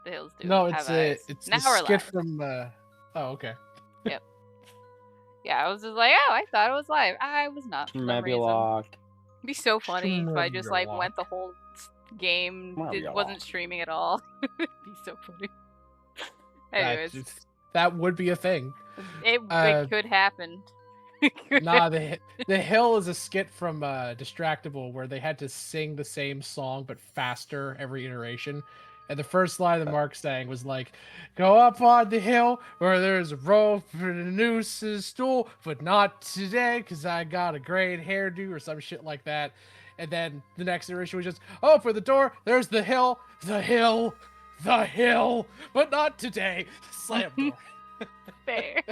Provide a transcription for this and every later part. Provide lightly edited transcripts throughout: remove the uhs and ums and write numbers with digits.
the hills do No, have it's eyes. it's Now a we're skit live. from. Oh, okay. Yep. Yeah, I was just like, oh, I thought it was live. I was not for some reason. Schmabulok. It'd be so funny if I just like Schmabulok. went the whole game, wasn't streaming at all. It'd be so funny. Anyways, That would be a thing. it could happen. Nah, the hill is a skit from Distractable where they had to sing the same song but faster every iteration. And the first line that Mark sang was like, "Go up on the hill where there's a rope and a noose and a stool, but not today because I got a great hairdo," or some shit like that. And then the next iteration was just, "Oh, for the door, there's the hill, the hill, the hill, but not today." Slam door. Fair.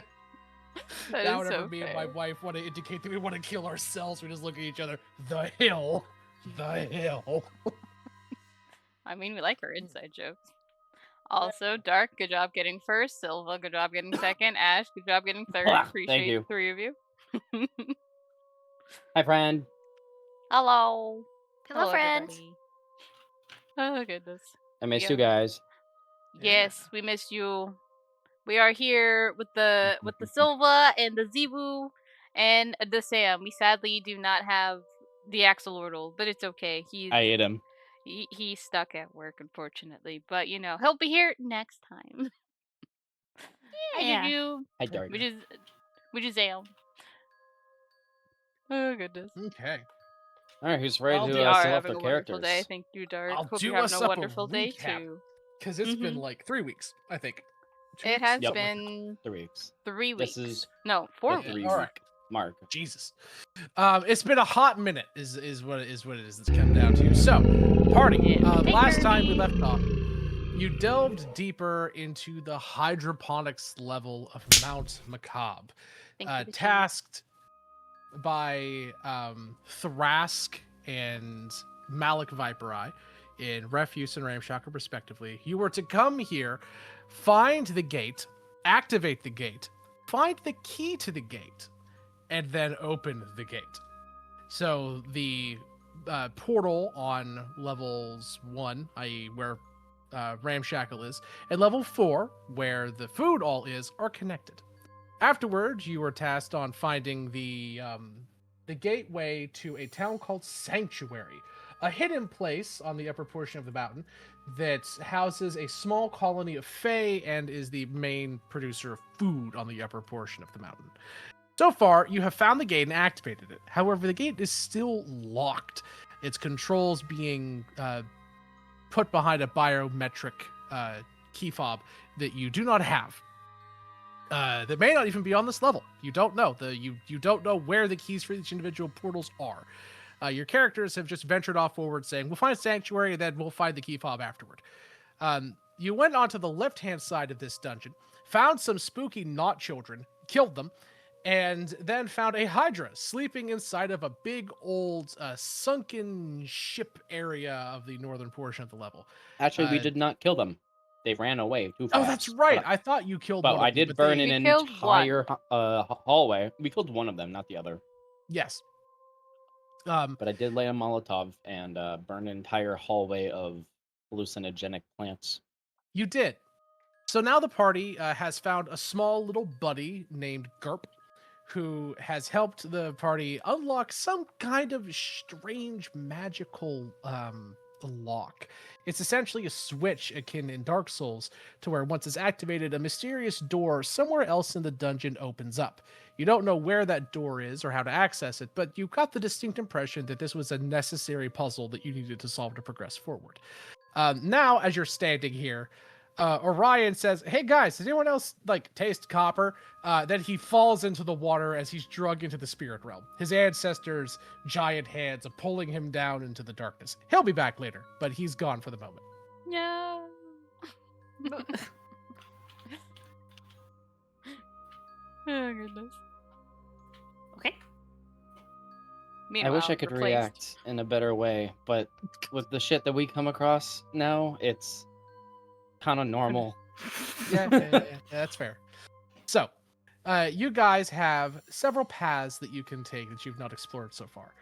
Now whenever me and my wife want to indicate that we want to kill ourselves, we just look at each other. The hill. The hill. I mean, we like our inside jokes. Also, Dark, good job getting first. Silva, good job getting second. Ash, good job getting third. Appreciate you. 3 of you. Hi, friend. Hello. Hello, friends. Everybody. Oh, goodness. I missed you guys. Yes, we missed you. We are here with the Silva and the Zebu and the Sam. We sadly do not have the Axolotl, but it's okay. I ate him. He's stuck at work, unfortunately. But you know, he'll be here next time. Yeah. I do. Hi, Dark. Which is Sam. Oh goodness. Okay. All right, who's ready to We are select having their a characters? wonderful day. Thank you, Dark. I'll Hope do you're having us a up wonderful day recap, too. Because it's been like 3 weeks, I think. It has been 3 weeks. 3 weeks. This is 4 the weeks. All right. Mark. Jesus. It's been a hot minute is what it is that's come down to. So, party. Last time we left off, you delved deeper into the hydroponics level of Mount Macabre, tasked by Thrask and Malik Viper in Refuse and Ramshackle respectively. You were to come here, find the gate, activate the gate, find the key to the gate, and then open the gate. So the portal on levels 1, i.e. where Ramshackle is, and level 4, where the food all is, are connected. Afterwards, you were tasked on finding the gateway to a town called Sanctuary, a hidden place on the upper portion of the mountain that houses a small colony of Fae and is the main producer of food on the upper portion of the mountain. So far, you have found the gate and activated it. However, the gate is still locked, its controls being put behind a biometric key fob that you do not have. That may not even be on this level. You don't know. You don't know where the keys for each individual portals are. Your characters have just ventured off forward saying, we'll find Sanctuary and then we'll find the key fob afterward. You went onto the left-hand side of this dungeon, found some spooky knot children, killed them, and then found a Hydra sleeping inside of a big old sunken ship area of the northern portion of the level. Actually, we did not kill them. They ran away too fast. Oh, that's right. I thought you killed one I of them. did burn an entire hallway. We killed one of them, not the other. Yes. But I did lay a Molotov and burn an entire hallway of hallucinogenic plants. You did. So now the party has found a small little buddy named Gurp, who has helped the party unlock some kind of strange magical lock. It's essentially a switch akin in Dark Souls to where once it's activated, a mysterious door somewhere else in the dungeon opens up. You don't know where that door is or how to access it, but you got the distinct impression that this was a necessary puzzle that you needed to solve to progress forward. Now, as you're standing here, Orion says, "Hey guys, does anyone else taste copper?" Then he falls into the water as he's dragged into the spirit realm. His ancestors' giant hands are pulling him down into the darkness. He'll be back later, but he's gone for the moment. No. Oh goodness. Okay. Meanwhile, I wish I could react in a better way, but with the shit that we come across now, it's kind of normal. Yeah, that's fair. So, you guys have several paths that you can take that you've not explored so far.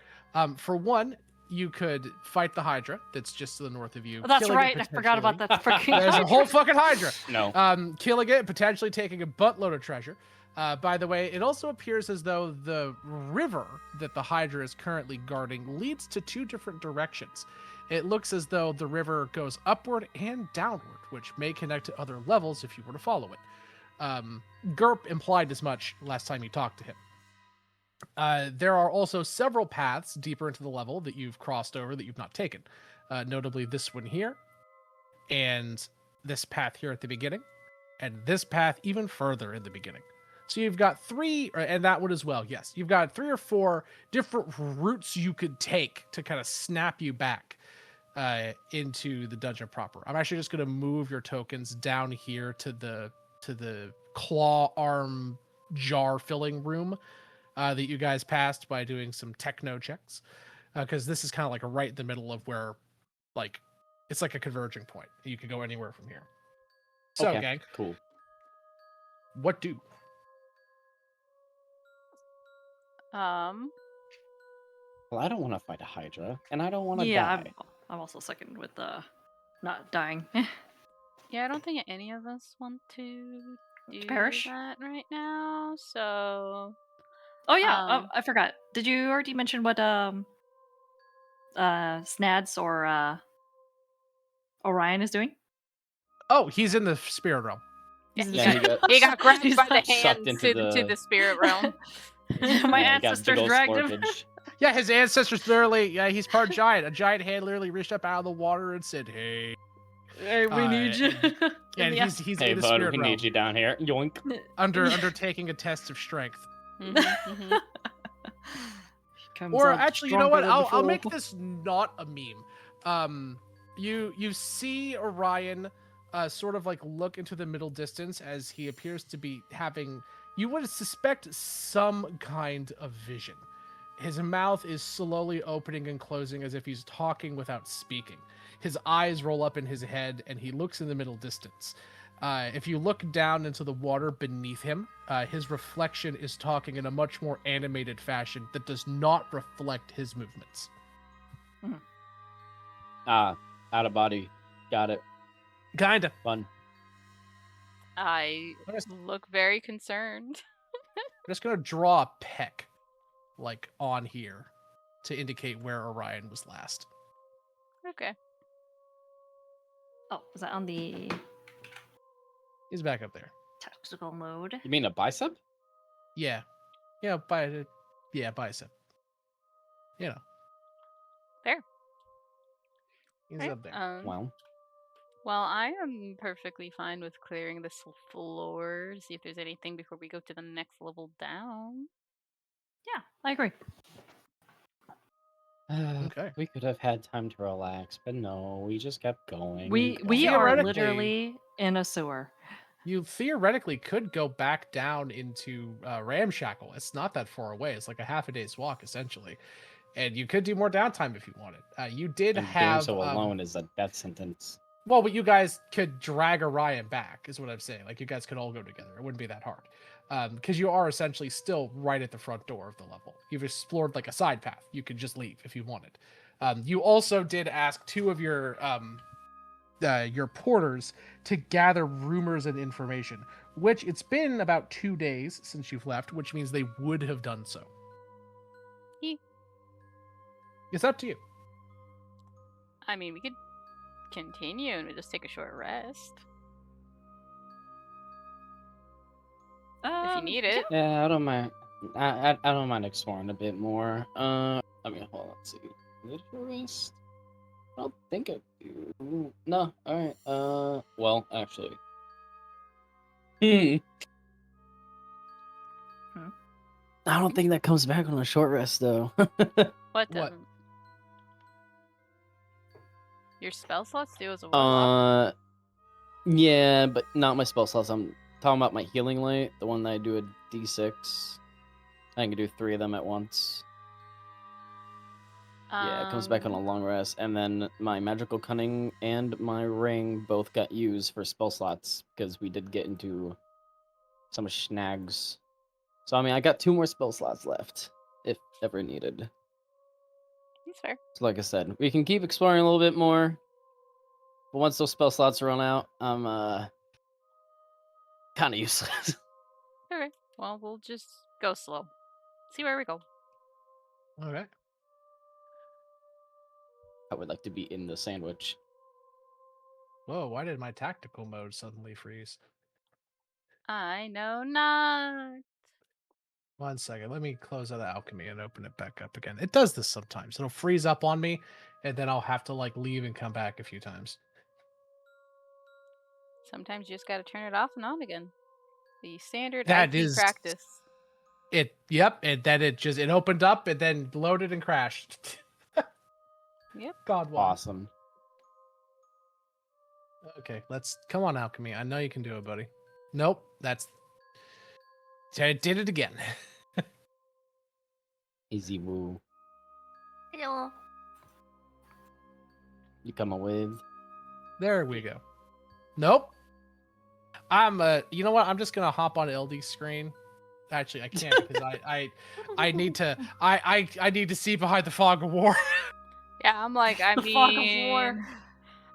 For one, you could fight the Hydra that's just to the north of you. Oh, that's killing it right. I forgot about potentially. that freaking. There's a whole fucking Hydra. No. Killing it, potentially taking a buttload of treasure. By the way, it also appears as though the river that the Hydra is currently guarding leads to two different directions. It looks as though the river goes upward and downward, which may connect to other levels if you were to follow it. Gerp implied as much last time you talked to him. There are also several paths deeper into the level that you've crossed over that you've not taken. Notably this one here, and this path here at the beginning, and this path even further in the beginning. So you've got three, and that one as well, yes. You've got 3 or 4 different routes you could take to kind of snap you back into the dungeon proper. I'm actually just going to move your tokens down here to the claw arm jar filling room that you guys passed by doing some techno checks, because this is kind of like right in the middle of where, like, it's like a converging point. You can go anywhere from here. So, Okay, gang, cool. what do? Well, I don't want to fight a Hydra, and I don't want to Yeah, die. I'm also second with not dying. Yeah, I don't think any of us want to do perish? that right now. So Oh yeah, I forgot. Did you already mention what Snads or Orion is doing? Oh, he's in the spirit realm. yeah, He's Yeah, he got grabbed he's by the not hands sucked into to the spirit realm. My Yeah, he got ancestors big ol' dragged him. slurpage. Yeah, his ancestors literally, yeah, he's part giant. A giant hand literally reached up out of the water and said, "Hey." Hey, we need you. And Yeah. he's Hey, in the bud, spirit we realm. need you down here. Yoink. Undertaking a test of strength. Comes Or out actually, you know what? stronger than I'll make before. this not a meme. You see Orion sort of like look into the middle distance as he appears to be having, you would suspect, some kind of vision. His mouth is slowly opening and closing as if he's talking without speaking. His eyes roll up in his head and he looks in the middle distance. If you look down into the water beneath him, his reflection is talking in a much more animated fashion that does not reflect his movements. Out of body. Got it. Kinda. Fun. I look very concerned. I'm just gonna draw a peck, like, on here to indicate where Orion was last. Okay. Oh, was that on the He's back up there. tactical mode? You mean a bicep? Yeah. Bicep. You know. Fair. He's Right. up there. Wow. Well, I am perfectly fine with clearing this floor, see if there's anything before we go to the next level down. Yeah, I agree. Okay. We could have had time to relax, but no, we just kept going. We and we going. are Theoretically- literally in a sewer. You theoretically could go back down into Ramshackle. It's not that far away. It's like a half a day's walk, essentially. And you could do more downtime if you wanted. You did And have... doing so alone is a death sentence. Well, but you guys could drag Orion back, is what I'm saying. Like, you guys could all go together. It wouldn't be that hard. Because you are essentially still right at the front door of the level. You've explored, like, a side path. You could just leave if you wanted. You also did ask 2 of your porters to gather rumors and information, which it's been about 2 days since you've left, which means they would have done so. It's up to you. I mean, we could continue and we just take a short rest if you need it. Yeah, I don't mind. I don't mind exploring a bit more. I mean, hold on. Let's see. Little rest. I don't think I do. No. All right. Well, actually. I don't think that comes back on a short rest, though. What doesn't? Your spell slots do as a warlock. Yeah, but not my spell slots. I'm talking about my healing light, the one that I do a D6. I can do 3 of them at once. Yeah, it comes back on a long rest. And then my magical cunning and my ring both got used for spell slots because we did get into some snags. So I mean, I got 2 more spell slots left if ever needed. That's fair. So like I said, we can keep exploring a little bit more. But once those spell slots run out, I'm kind of useless. Okay. Well, we'll just go slow. See where we go. Okay. I would like to be in the sandwich. Whoa, why did my tactical mode suddenly freeze? I know not. 1 second. Let me close out the alchemy and open it back up again. It does this sometimes. It'll freeze up on me, and then I'll have to like leave and come back a few times. Sometimes you just gotta turn it off and on again. The standard That IT is practice. it. Yep. And then it opened up and then loaded and crashed. Yep. God won. Awesome. Okay, let's come on, alchemy. I know you can do it, buddy. Nope, I did it again. Easy woo. Hello. You coming with? There we go. Nope. You know what? I'm just gonna hop on LD's screen. Actually, I can't because I need to see behind the fog of war. Yeah, I'm like, I The fog of mean, war.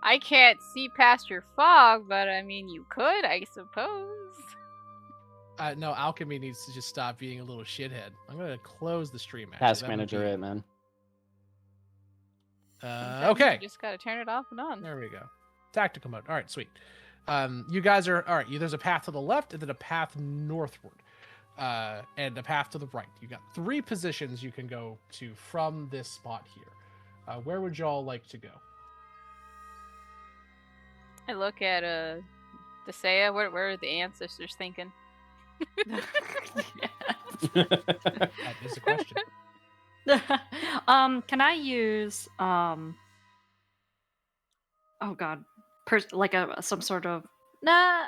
I can't see past your fog, but I mean, you could, I suppose. No, alchemy needs to just stop being a little shithead. I'm gonna close the stream. Actually, Task that would manager, be- it man. Sometimes Okay. You just gotta turn it off and on. There we go. Tactical mode. All right, sweet. You guys are all right. There's a path to the left and then a path northward, and a path to the right. You got 3 positions you can go to from this spot here. Where would y'all like to go? I look at Desea. What are the ancestors thinking? That is a question. Can I use oh god, like some sort of nah.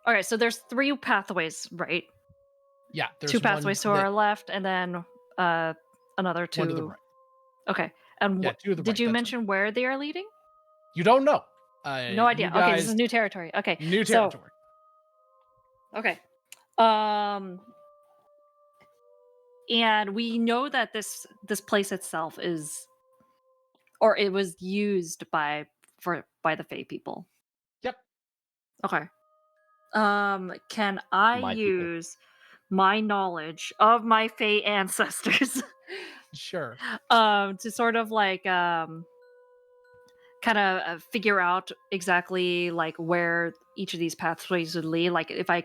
Okay, so there's 3 pathways, right? Yeah, there's 2 one pathways to our left, and then another 2. one to the right. Okay, and Yeah, 2 to the did right. you That's mention where they are leading? right. You don't know. No idea. You Okay, this is guys, new territory. Okay, new so- territory. Okay. And we know that this place itself is, or it was used by the Fae people. Yep. Okay. Can I My people. use my knowledge of my Fae ancestors Sure. to sort of like kind of figure out exactly like where each of these pathways would lead, like if I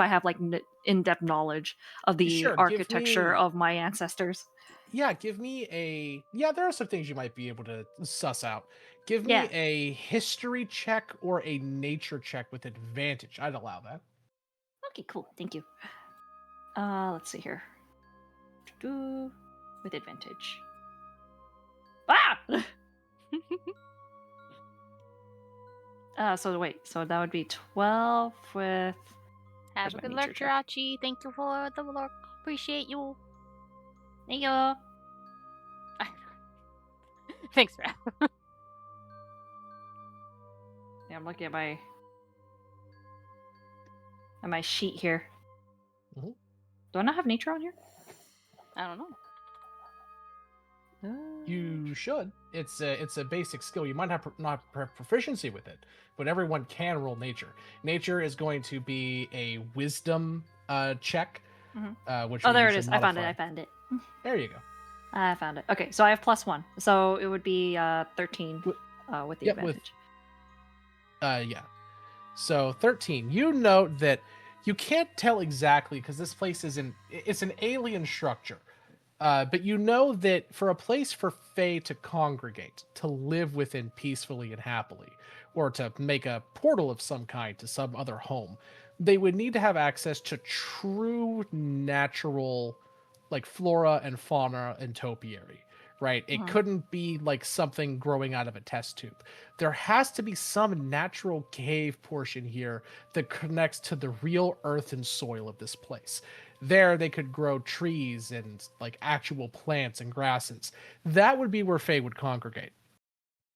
have like in-depth knowledge of the Sure, give architecture me- of my ancestors? Yeah, give me a. Yeah, there are some things you might be able to suss out. Give me Yeah. a history check or a nature check with advantage. I'd allow that. Okay, cool, thank you. Let's see here. With advantage. Ah! So wait, so that would be 12 with... Have Where's a my good nature luck, check? Jirachi. Thank you for the work. Appreciate you. Thank you. Thanks, Raph. Yeah, I'm looking at my sheet here. Mhm. Do I not have nature on here? I don't know. You should. It's a basic skill. You might not have proficiency with it, but everyone can roll nature. Nature is going to be a wisdom check, which. Oh, will there use it a is. I found it. modifier. I found it. There you go. I found it. Okay, so I have +1, so it would be 13 with the Yep, with- advantage. Yeah. So 13. You note that you can't tell exactly because this place it's an alien structure. But you know that for a place for Fae to congregate, to live within peacefully and happily, or to make a portal of some kind to some other home, they would need to have access to true natural, like flora and fauna and topiary, right? It couldn't be like something growing out of a test tube. There has to be some natural cave portion here that connects to the real earth and soil of this place. There, they could grow trees and like actual plants and grasses. That would be where Fae would congregate.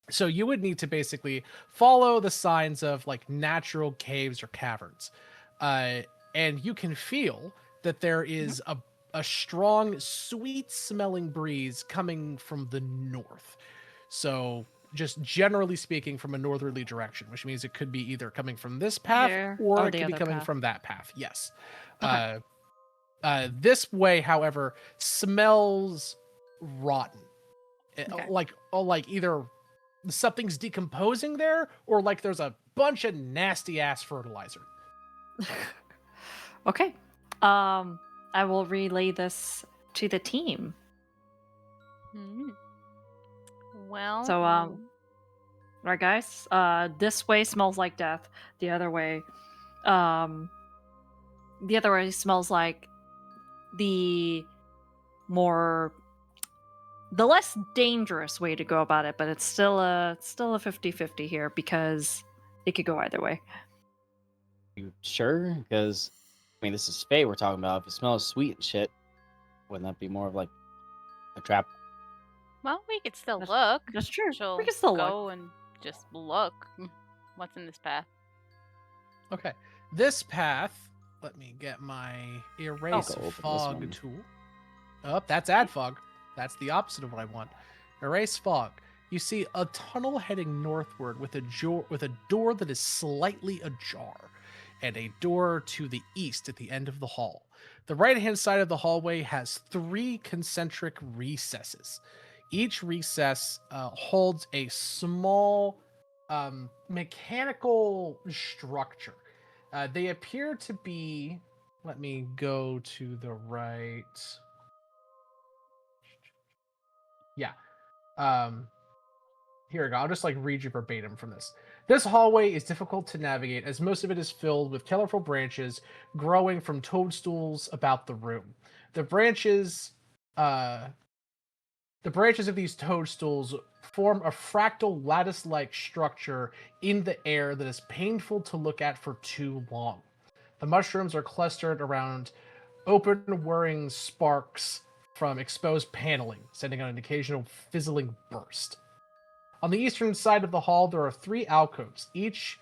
So you would need to basically follow the signs of like natural caves or caverns, and you can feel that there is a strong, sweet-smelling breeze coming from the north. So, just generally speaking, from a northerly direction, which means it could be either coming from this path There or or it the could be other coming path. from that path. Yes. Okay. This way, however, smells rotten. Okay. Like either something's decomposing there, or like there's a bunch of nasty ass fertilizer. Okay. I will relay this to the team. Mm. Well, So, right, guys. This way smells like death. The other way, um, the other way smells like the more, the less dangerous way to go about it. But it's still a 50-50 here because it could go either way. You sure? Because I mean, this is Faye we're talking about. If it smells sweet and shit, wouldn't that be more of like a trap? well, we could still That's- look. That's true. She'll We can still go look. and just look. What's in this path? Okay. This path, let me get my erase Go open this fog one. tool. Oh, that's add fog. That's the opposite of what I want. Erase fog. You see a tunnel heading northward with a door that is slightly ajar, and a door to the east at the end of the hall. The right-hand side of the hallway has 3 concentric recesses. Each recess holds a small mechanical structure. They appear to be. Let me go to the right. Yeah. Here we go. I'll just like read you verbatim from this. This hallway is difficult to navigate as most of it is filled with colorful branches growing from toadstools about the room. The branches, uh, the branches of these toadstools form a fractal lattice-like structure in the air that is painful to look at for too long. The mushrooms are clustered around open whirring sparks from exposed paneling, sending out an occasional fizzling burst. On the eastern side of the hall, there are 3 alcoves. Each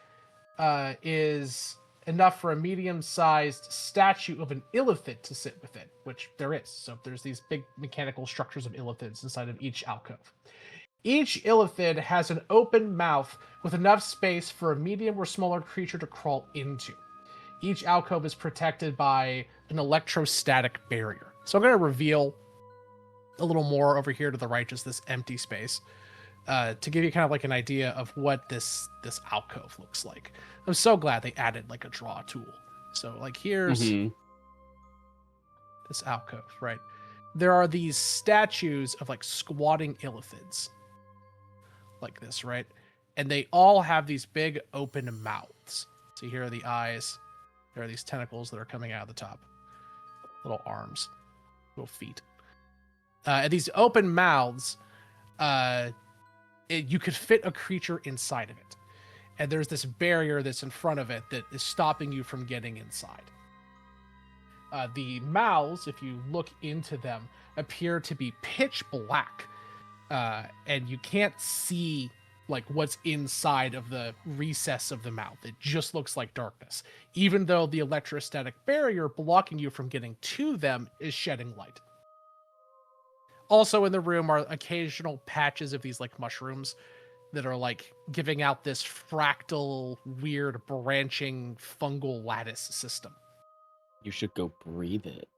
is enough for a medium-sized statue of an illithid to sit within, which there is. So there's these big mechanical structures of illithids inside of each alcove. Each illithid has an open mouth with enough space for a medium or smaller creature to crawl into. Each alcove is protected by an electrostatic barrier. So I'm going to reveal a little more over here to the right, just this empty space. To give you kind of like an idea of what this alcove looks like. I'm so glad they added like a draw tool. So like here's this alcove, right? There are these statues of like squatting illithids like this, right? And they all have these big open mouths. So here are the eyes. There are these tentacles that are coming out of the top. Little arms, little feet. And these open mouths, you could fit a creature inside of it. And there's this barrier that's in front of it that is stopping you from getting inside. The mouths, if you look into them, appear to be pitch black. And you can't see like what's inside of the recess of the mouth. It just looks like darkness, even though the electrostatic barrier blocking you from getting to them is shedding light. Also in the room are occasional patches of these like mushrooms that are like giving out this fractal, weird, branching fungal lattice system. You should go breathe it.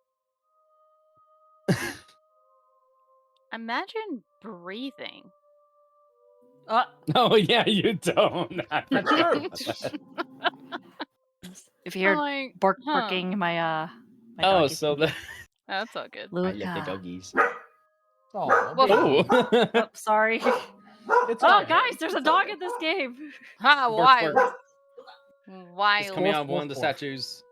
Imagine breathing. Oh yeah, you don't. That's true. If you hear Like, barking, my my Oh, dog is so the That's all good. I let the Luca. doggies. Oh, Well, baby. Oh, Oh, sorry. It's Oh, okay. guys, there's a dog in this game. Ha! Bark, Wild. bark. It's Wild. coming out of Woof, one of the woof. statues.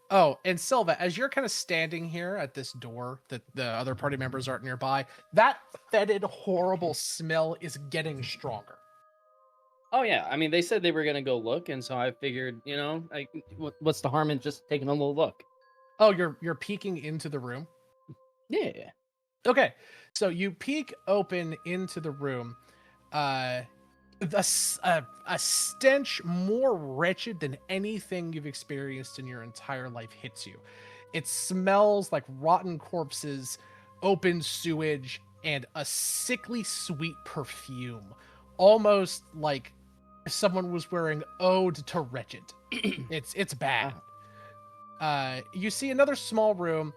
Oh, and Silva, as you're kind of standing here at this door that the other party members aren't nearby, that fetid, horrible smell is getting stronger. Oh yeah, I mean they said they were gonna go look, and so I figured, like, what's the harm in just taking a little look? Oh, you're peeking into the room? Yeah. Okay, so you peek open into the room. A stench more wretched than anything you've experienced in your entire life hits you. It smells like rotten corpses, open sewage, and a sickly sweet perfume, almost like someone was wearing Ode to Wretched. It's bad. You see another small room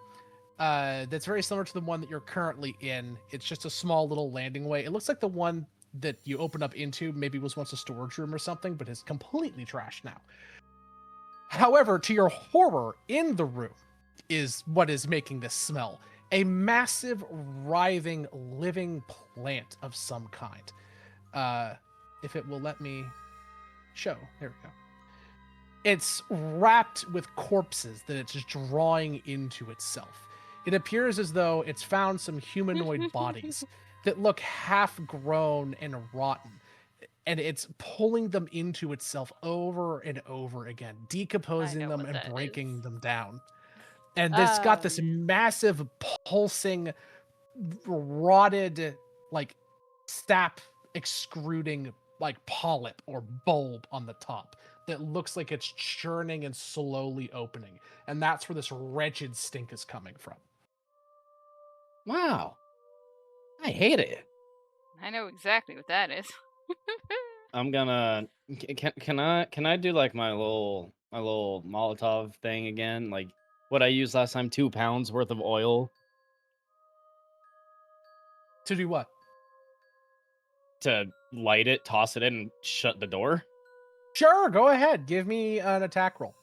that's very similar to the one that you're currently in. It's just a small little landing way. It looks like the one that you opened up into maybe was once a storage room or something, but is completely trashed now. However, to your horror, in the room is what is making this smell. A massive, writhing, living plant of some kind. If it will let me show. There we go. It's wrapped with corpses that it's drawing into itself. It appears as though it's found some humanoid bodies that look half grown and rotten, and it's pulling them into itself over and over again, decomposing them and breaking them down. And it's got this massive, pulsing, rotted, like sap extruding, like polyp or bulb on the top that looks like it's churning and slowly opening. And that's where this wretched stink is coming from. Wow. I hate it. I know exactly what that is. I'm gonna can I do like my little Molotov thing again? Like what I used last time, 2 pounds worth of oil To do what? to light it, toss it in, and shut the door. Sure, go ahead. Give me an attack roll.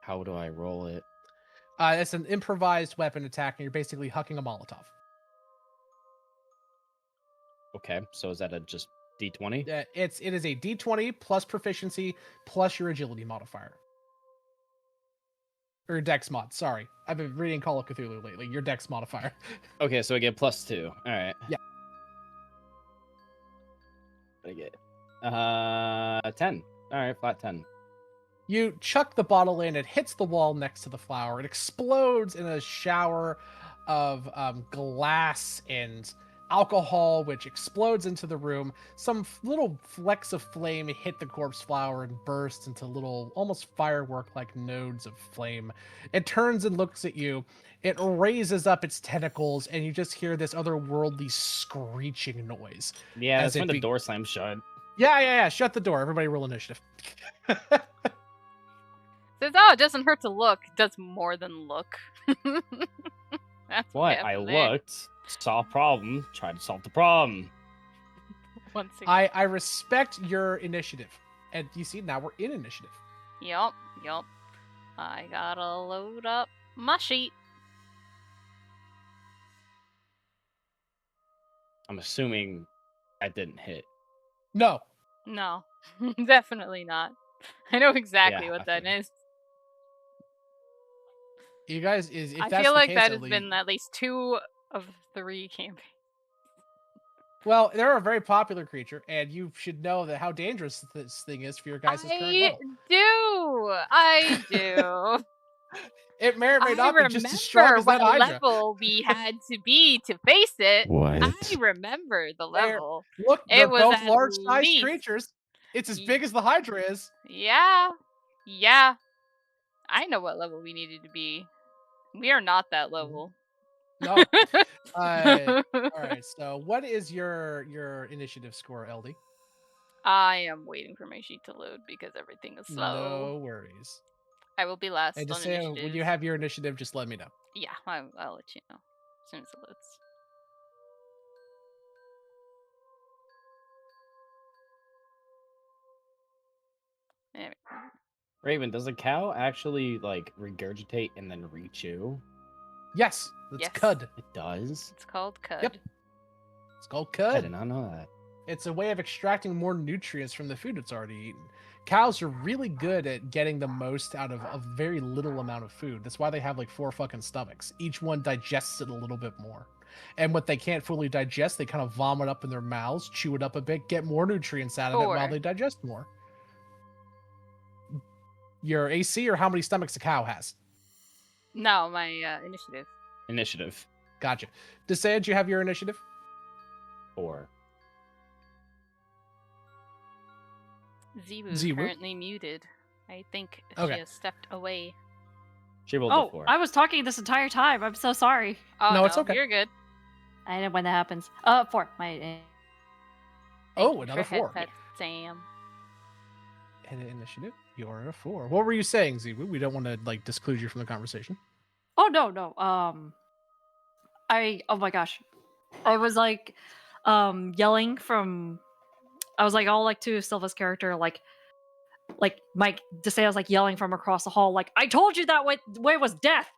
How do I roll it? It's an improvised weapon attack, and you're basically hucking a Molotov. Okay, so is that a just D20? It is a D20 plus proficiency plus your agility modifier. Or Dex mod, sorry. I've been reading Call of Cthulhu lately. Your Dex modifier. Okay, so I get +2. All right. Yeah. I get 10. All right, flat 10. You chuck the bottle in, it hits the wall next to the flower. It explodes in a shower of glass and alcohol, which explodes into the room. Some little flecks of flame hit the corpse flower and burst into little, almost firework-like nodes of flame. It turns and looks at you. It raises up its tentacles, and you just hear this otherworldly screeching noise. Yeah, that's when the door slams shut. Yeah. Shut the door. Everybody roll initiative. Says, oh, it doesn't hurt to look. It does more than look. That's what? I looked, saw a problem, tried to solve the problem. Once again. I respect your initiative. And you see, now we're in initiative. Yup. I gotta load up my sheet. I'm assuming that didn't hit. No, definitely not. I know exactly what that is. You guys, if I that's feel the like case, that has been at least 2 of 3 campaigns. Well, they're a very popular creature, and you should know that how dangerous this thing is for your guys' current level. I do. It may or may not be just as strong as that Hydra. Level we had to be to face it. What? I remember the level. Look, they're was both at large-sized least- creatures. It's as big as the Hydra is. Yeah. I know what level we needed to be. We are not that level. No. All right. So, what is your initiative score, LD? I am waiting for my sheet to load because everything is slow. No worries. I will be last And just on say initiative. when you have your initiative, just let me know. Yeah, I'll let you know as soon as it loads. There we go. Raven, does a cow actually like regurgitate and then rechew? Yes, it's Yes. cud. It does? It's called cud. Yep. It's called I cud. did not know that. It's a way of extracting more nutrients from the food it's already eaten. Cows are really good at getting the most out of a very little amount of food. That's why they have like 4 fucking stomachs. Each one digests it a little bit more. And what they can't fully digest, they kind of vomit up in their mouths, chew it up a bit, get more nutrients out of it while 4. they digest more. Your AC or how many stomachs a cow has? No, my initiative. Initiative. Gotcha. Desage, you have your initiative? 4. Zebu is Zebu? currently muted. I think she Okay. has stepped away. She rolled a Oh, 4. I was talking this entire time. I'm so sorry. Oh No, no, it's okay. you're good. I know when that happens. 4. Thank Oh, you another for head 4. pet, Sam. And initiative, you're at a 4. What were you saying, Zibu? We don't want to like disclude you from the conversation. Oh no. Oh my gosh. I was like yelling from I was like all like to Silva's character like Mike DeSantis like yelling from across the hall like I told you that way was death.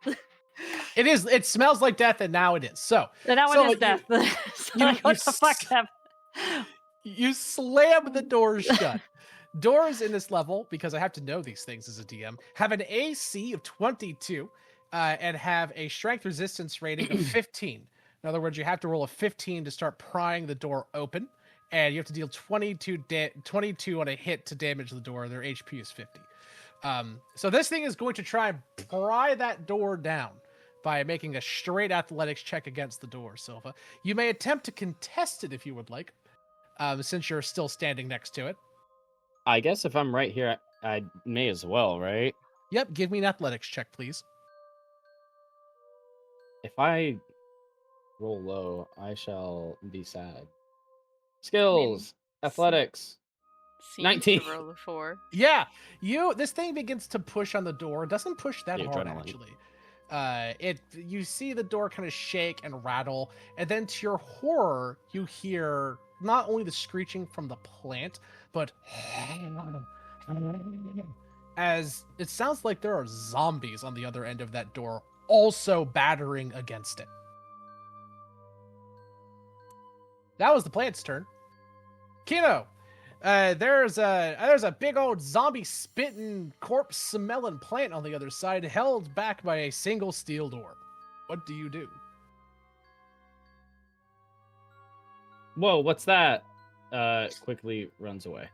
It is. It smells like death, and now it is. So, And now so it is death. So, you, like, you, what the fuck s- happened? you slam the doors shut. Doors in this level, because I have to know these things as a DM, have an AC of 22 and have a strength resistance rating of 15. In other words, you have to roll a 15 to start prying the door open, and you have to deal 22 on a hit to damage the door. Their HP is 50. So this thing is going to try and pry that door down by making a straight athletics check against the door, Silva. You may attempt to contest it if you would like, since you're still standing next to it. I guess if I'm right here, I may as well, right? Yep, give me an athletics check, please. If I roll low, I shall be sad. Skills, athletics, Seems 19. to roll a 4. Yeah, this thing begins to push on the door. It doesn't push that The hard, adrenaline. actually. You see the door kind of shake and rattle, and then to your horror, you hear not only the screeching from the plant, but as it sounds like there are zombies on the other end of that door, also battering against it. That was the plant's turn. Kino, there's a big old zombie spitting, corpse smelling plant on the other side, held back by a single steel door. What do you do? Whoa, what's that? Quickly runs away.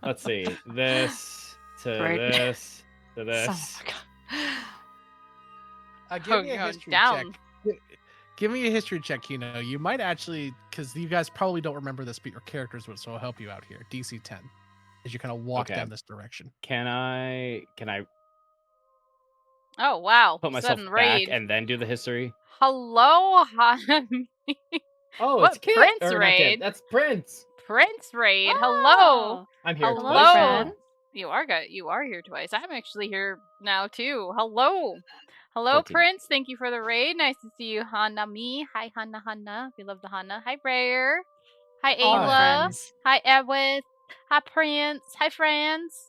Let's see. This to Great. this to Son this. of a gun. Give me a going history down. check. Give me a history check, Kino. You might actually, because you guys probably don't remember this, but your characters would, so I'll help you out here. DC 10, as you kind of walk Okay. down this direction. Can I Oh wow! put myself Sudden back raid. and then do the history? Hello, Oh, What it's Kit Prince or not Kit? raid? That's Prince. Prince raid. Hello. Oh, I'm here Hello. twice. friend. You are here twice. I'm actually here now too. Hello. Hello, 14. Prince. Thank you for the raid. Nice to see you, Hana Me. Hi, Hana. We love the Hana. Hi, Rare. Hi, All my Ayla. friends. Hi, Edwith. Hi, Prince. Hi, friends.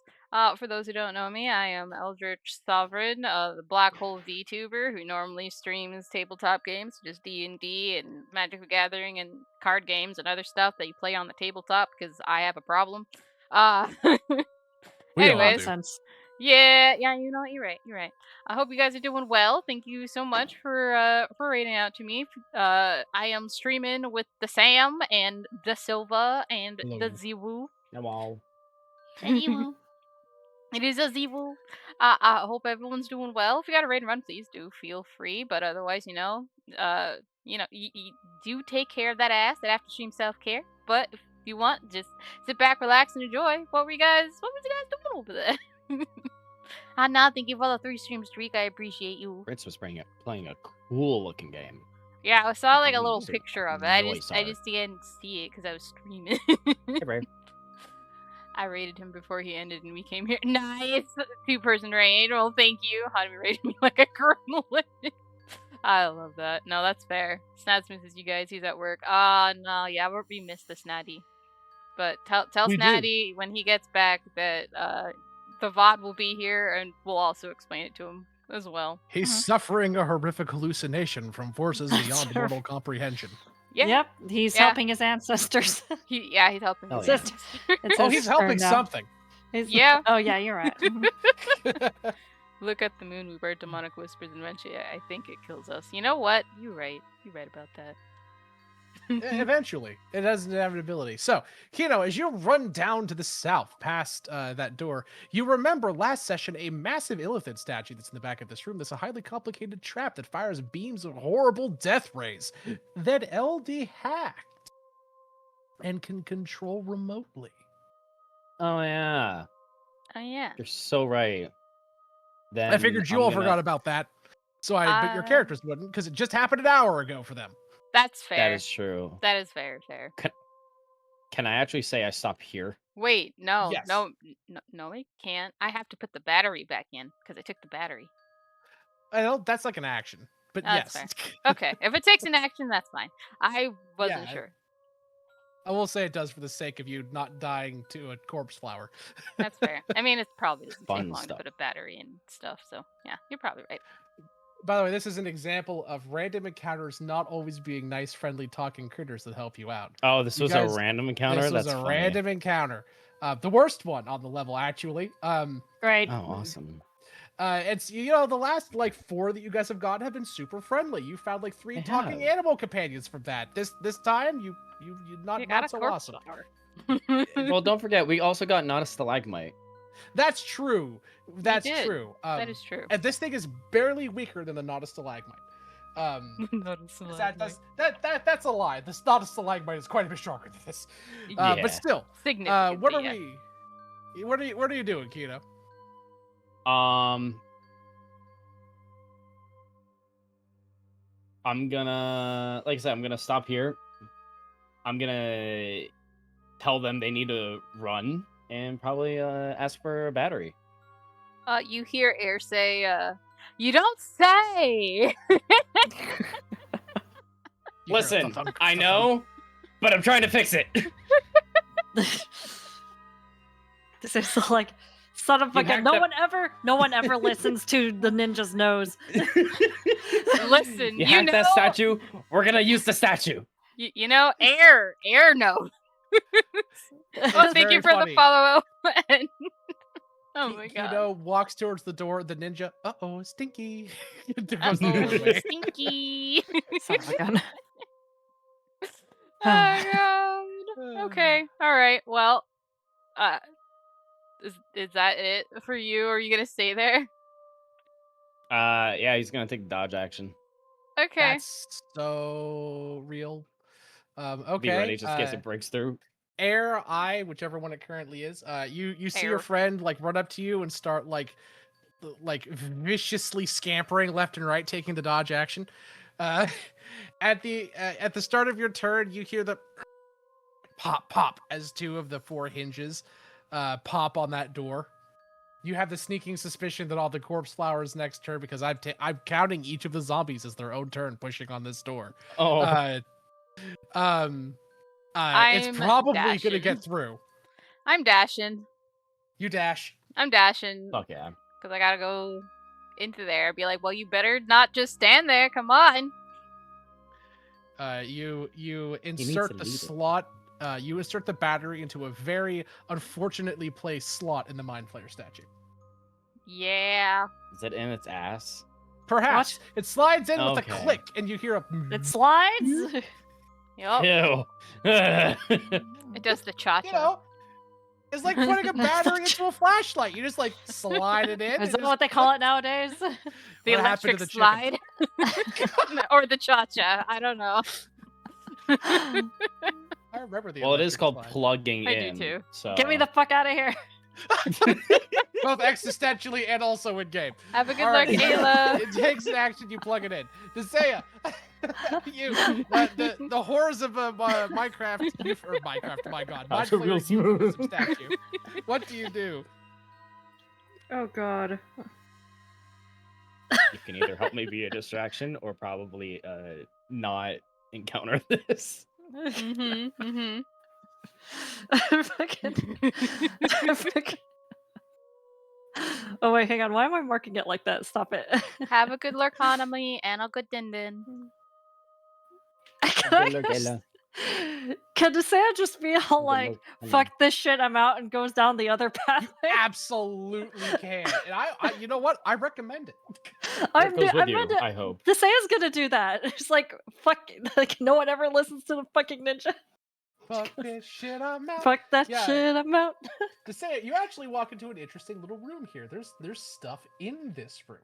For those who don't know me, I am Eldritch Sovereign, the Black Hole VTuber who normally streams tabletop games, just D&D and Magic the Gathering and card games and other stuff that you play on the tabletop because I have a problem. We all Anyways, do. Nonsense. yeah, you know what? You're right. I hope you guys are doing well. Thank you so much for raiding out to me. I am streaming with the Sam and the Silva and Hello. the Ziwu. Wow. It is a Ziwu. I hope everyone's doing well. If you got a raid and run, please do feel free. But otherwise, you do take care of that ass. That after stream self care. But if you want, just sit back, relax, and enjoy. What was you guys doing over there? Hannah, thank you for the 3 stream streak. I appreciate you. Prince was playing a cool looking game. Yeah, I saw like a I'm little so picture of it. I really just sorry. didn't see it because I was streaming. Hey, Ray. I raided him before he ended and we came here. Nice! 2-person raid. Well, thank you. Hana raided me like a gremlin. I love that. No, that's fair. Snads misses you guys. He's at work. No, yeah, we miss the Snaddy. But tell We do. Snaddy when he gets back that the VOD will be here and we'll also explain it to him as well. He's suffering a horrific hallucination from forces beyond mortal comprehension. Yeah. Yep, he's Yeah. helping his ancestors. He's helping Oh, his yeah. sisters. It's Oh, his he's helping turn now. something. Yeah. Oh yeah, you're right. Look at the moon. We bird demonic whispers and eventually I think it kills us. You know what? You're right. You're right about that. Eventually, it has an inevitability. So, Kino, as you run down to the south past that door, you remember last session a massive Illithid statue that's in the back of this room. That's a highly complicated trap that fires beams of horrible death rays that LD hacked and can control remotely. Oh yeah. Oh yeah. You're so right. Then I figured you I'm all gonna- forgot about that. But your characters wouldn't, because it just happened an hour ago for them. That's fair. That is true. That is fair. Can I actually say I stop here? Wait, no, Yes. no, I can't. I have to put the battery back in because I took the battery. I know that's like an action, but That's yes. fair. Okay, if it takes an action, that's fine. I wasn't Yeah, sure. I will say it does for the sake of you not dying to a corpse flower. That's fair. I mean, it probably doesn't take Fun long to stuff. put a battery and stuff. So yeah, you're probably right. By the way, this is an example of random encounters not always being nice, friendly, talking critters that help you out. Oh, this You was guys- a random encounter. This was That's a funny. random encounter. The worst one on the level, actually. Great. Oh, awesome. It's the last like 4 that you guys have gotten have been super friendly. You found like 3 They talking have. animal companions from that. This time you You got not a so corpse awesome. flower. Well, don't forget, we also got not a stalagmite. That's true. That's did. true. That is true. And this thing is barely weaker than the not a stalagmite. Not a 'cause stalagmite. that's a lie. The not a stalagmite is quite a bit stronger than this. Yeah. But still, Significantly, what are yeah. we? What are you doing, Kino? I'm gonna, like I said, I'm gonna stop here. I'm gonna tell them they need to run and probably ask for a battery. You hear Air say, "You don't say." You hear a Listen, thunk, I thunk, know, but I'm trying to fix it. This is like, son of a You gun. hacked No one ever listens to the ninja's nose. Listen, you you hacked that know- statue. We're gonna use the statue. You know, Air knows. Oh, thank very you for funny. the follow up. Oh my god. Kino walks towards the door. The ninja. Stinky. Uh-oh, Goes the other way. stinky. Son of a gun. Oh god. Okay. All right. Well, is that it for you? Or are you gonna stay there? Yeah, he's gonna take dodge action. Okay. That's so real. Okay. Be ready just in case it breaks through. Air, whichever one it currently is. You see your Air. friend like run up to you and start like viciously scampering left and right, taking the dodge action. At the start of your turn, you hear the pop as 2 of the 4 hinges pop on that door. You have the sneaking suspicion that all the corpse flowers next turn, because I'm counting each of the zombies as their own turn pushing on this door. Oh, It's I'm probably gonna dashing. get through. I'm dashing. You dash. I'm dashing fuck yeah. because I gotta go into there. Be like, well, you better not just stand there. Come on. You needs insert to the lead it. slot. You insert the battery into a very unfortunately placed slot in the Mind Flayer statue. Yeah. Is it in its ass? Perhaps it slides in with a Okay. click, and you hear a. It slides. Yep. Ew. It does the cha You cha. know, it's like putting a battery into a flashlight. You just like slide it in. Is and that just what they call it nowadays? The What happened to electric the chicken? slide. Or the cha cha. I don't know. I remember the. Well, it is electric called slide. plugging I do in. too. So Get me the fuck out of here. Both existentially and also in game. Have a good All luck, right. Ayla. It takes an action. You plug it in. Desea, the horrors of Minecraft. Or Minecraft. My God, Mind That's a real Flayer smooth. Universal statue. What do you do? Oh god. you can either help me be a distraction or probably not encounter this. Mm-hmm. Fucking- fucking- Oh wait, hang on. Why am I marking it like that? Stop it. Have a good Lurkonomy and a good Dindin. Can Desea just be all like, fuck this shit, I'm out, and goes down the other pathway? Absolutely can. And I you know what? I recommend it. It goes with I'm you, into- I hope. Desea's gonna do that. It's like, fuck, like no one ever listens to the fucking ninja. Fuck this shit, I'm out. Fuck that Yeah. shit, I'm out. Desea, you actually walk into an interesting little room here. There's stuff in this room.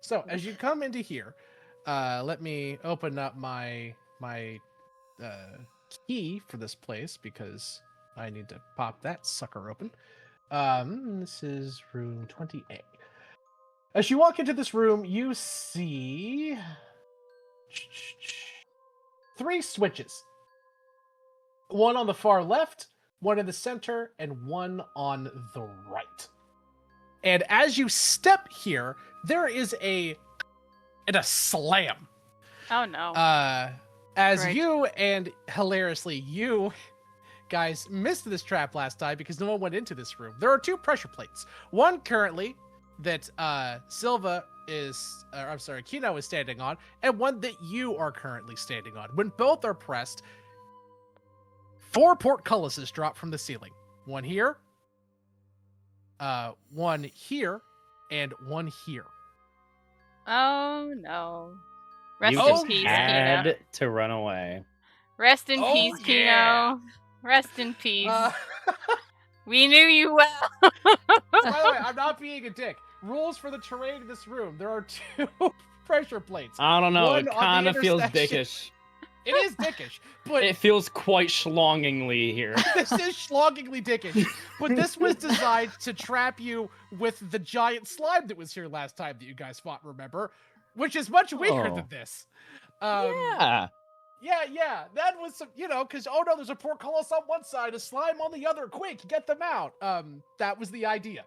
So as you come into here, let me open up my key for this place because I need to pop that sucker open. This is room 20A. As you walk into this room, you see 3 switches. One on the far left, one in the center, and one on the right. And as you step here, there is a slam. Oh no. As Right. you and hilariously you guys missed this trap last time because no one went into this room. There are 2 pressure plates. One currently that Kino is standing on, and one that you are currently standing on. When both are pressed, 4 portcullises drop from the ceiling. One here, one here, and one here. Oh no. Rest You in just peace, had Kino. to run away. Rest in Oh, peace, yeah. Kino. Rest in peace. By We knew you well. the way, I'm not being a dick. Rules for the terrain in this room. There are 2 pressure plates. I don't know. One It on the kind of feels intersection. dickish. It is dickish, but It feels quite schlongingly here. this is schloggingly dickish. But this was designed to trap you with the giant slime that was here last time that you guys fought, remember? Which is much weaker Oh. than this. Yeah. Yeah, that was some, because, oh no, there's a portcullis on one side, a slime on the other, quick, get them out. That was the idea.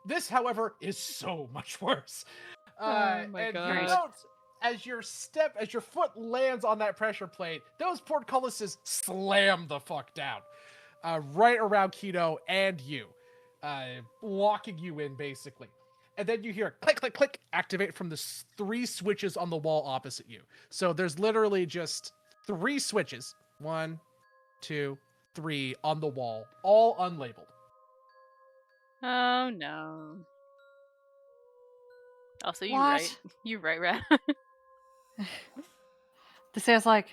This, however, is so much worse. Oh my and God. you note, as your foot lands on that pressure plate, those portcullises slam the fuck down. Right around Kino and you. Locking you in, basically. And then you hear click, click, click, activate from the 3 switches on the wall opposite you. So there's literally just 3 switches. 1, 2, 3 on the wall, all unlabeled. Oh no. Also, you What? right. You right, Rat. This guy's like,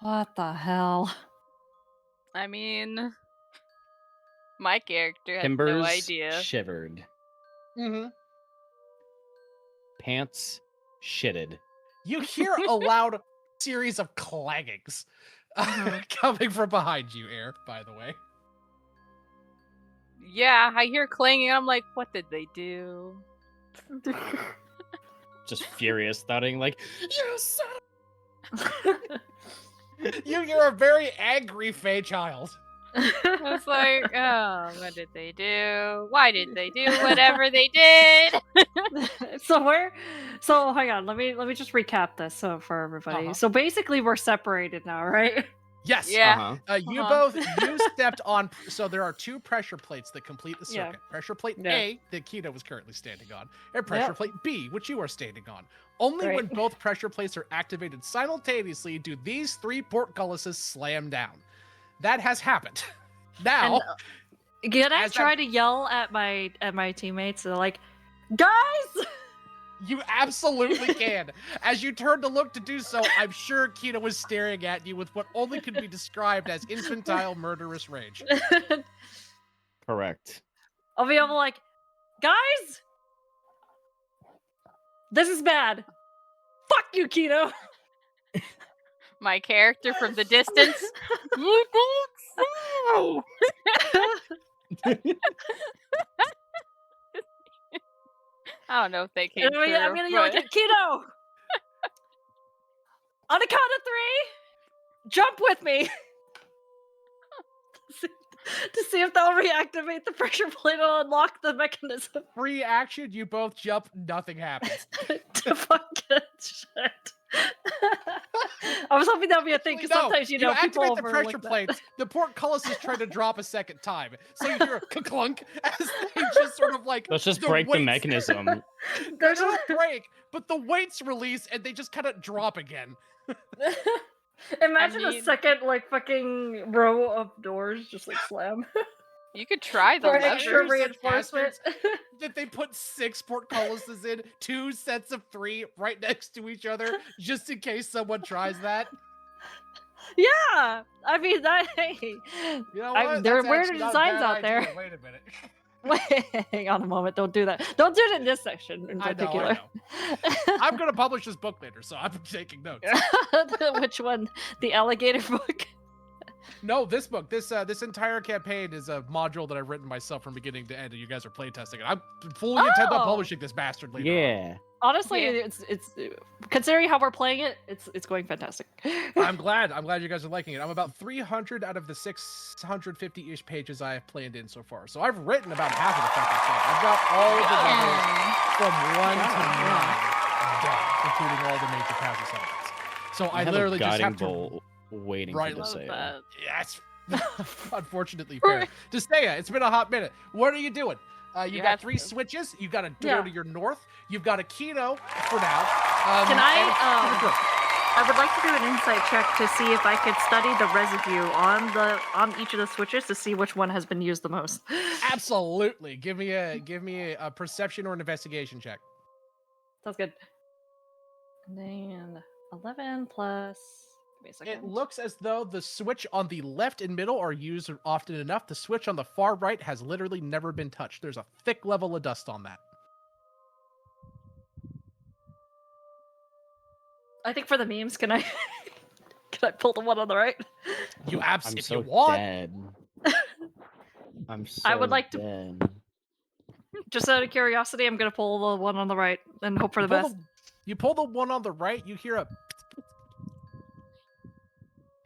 what the hell? I mean, my character had Timbers no idea. shivered. Mm-hmm. Pants shitted. You hear a loud series of clangings coming from behind you, Air, by the way. Yeah, I hear clanging. I'm like, what did they do? Just furious thudding like, you son You're a very angry Fey child. I was like, oh, what did they do? Why did they do whatever they did? So hang on, let me just recap this for everybody. Uh-huh. So basically we're separated now, right? Yes. Yeah. Uh-huh. You stepped on, so there are 2 pressure plates that complete the Yeah. circuit. Pressure plate Yeah. A, that Kino was currently standing on, and pressure Yep. plate B, which you are standing on. Only when Right. both pressure plates are activated simultaneously do these 3 portcullises slam down. That has happened. Now, Can I As try to yell at my teammates? They're like, guys! you absolutely can. As you turn to look to do so, I'm sure Kino was staring at you with what only could be described as infantile murderous rage. Correct. I'll be able like, guys! This is bad. Fuck you, Kino! My character from the distance. You think so? I don't know if they came And through. I'm gonna yell but- like, Kino! On the count of 3, jump with me! To see if they'll reactivate the pressure plate and unlock the mechanism. Free action, you both jump, nothing happens. To fucking shit. I was hoping that would be a thing, because No, sometimes, people activate the overlook pressure that. plates. The portcullises try to drop a second time. So you hear a clunk as they just sort of like. Let's just break the weights- mechanism. They There's don't break, but the weights release and they just kind of drop again. Imagine I a mean- second, like, fucking row of doors just, like, slam. You could try the For lever. extra Such reinforcement. That they put 6 portcullises in, 2 sets of 3 right next to each other, just in case someone tries that. Yeah! I mean, that, hey. You know I- what? there are That's weird actually not a designs bad out there. idea. Wait a minute. Wait, hang on a moment. Don't do that. Don't do it in this section in I know, particular. I'm going to publish this book later, so I'm taking notes. Which one? The alligator book? No, this book, this entire campaign is a module that I've written myself from beginning to end, and you guys are playtesting it. I'm fully intent on publishing this bastard later on. Yeah. Honestly, Yeah. it's considering how we're playing it, it's going fantastic. I'm glad you guys are liking it. I'm about 300 out of the 650-ish pages I have planned in so far. So I've written about half of the fucking stuff. I've got all the levels from 1 to 9 done, including all the major passive summons. So I have literally a just guiding have to bolt waiting Right, for Love Desea. that. Yes. Unfortunately fair. Desea, it's been a hot minute. What are you doing? You got have 3 to. switches. You got a door Yeah. to your north. You've got a Kino for now. Can I, and to the door. I would like to do an insight check to see if I could study the residue on each of the switches to see which one has been used the most. Absolutely. Give me a perception or an investigation check. Sounds good. And then 11 plus. Give me a second. It looks as though the switch on the left and middle are used often enough. The switch on the far right has literally never been touched. There's a thick level of dust on that. I think for the memes, can I pull the one on the right? You I'm if so you want. dead. I'm so I would like to- dead. Just out of curiosity, I'm gonna pull the one on the right and hope for the best. You pull the one on the right, you hear a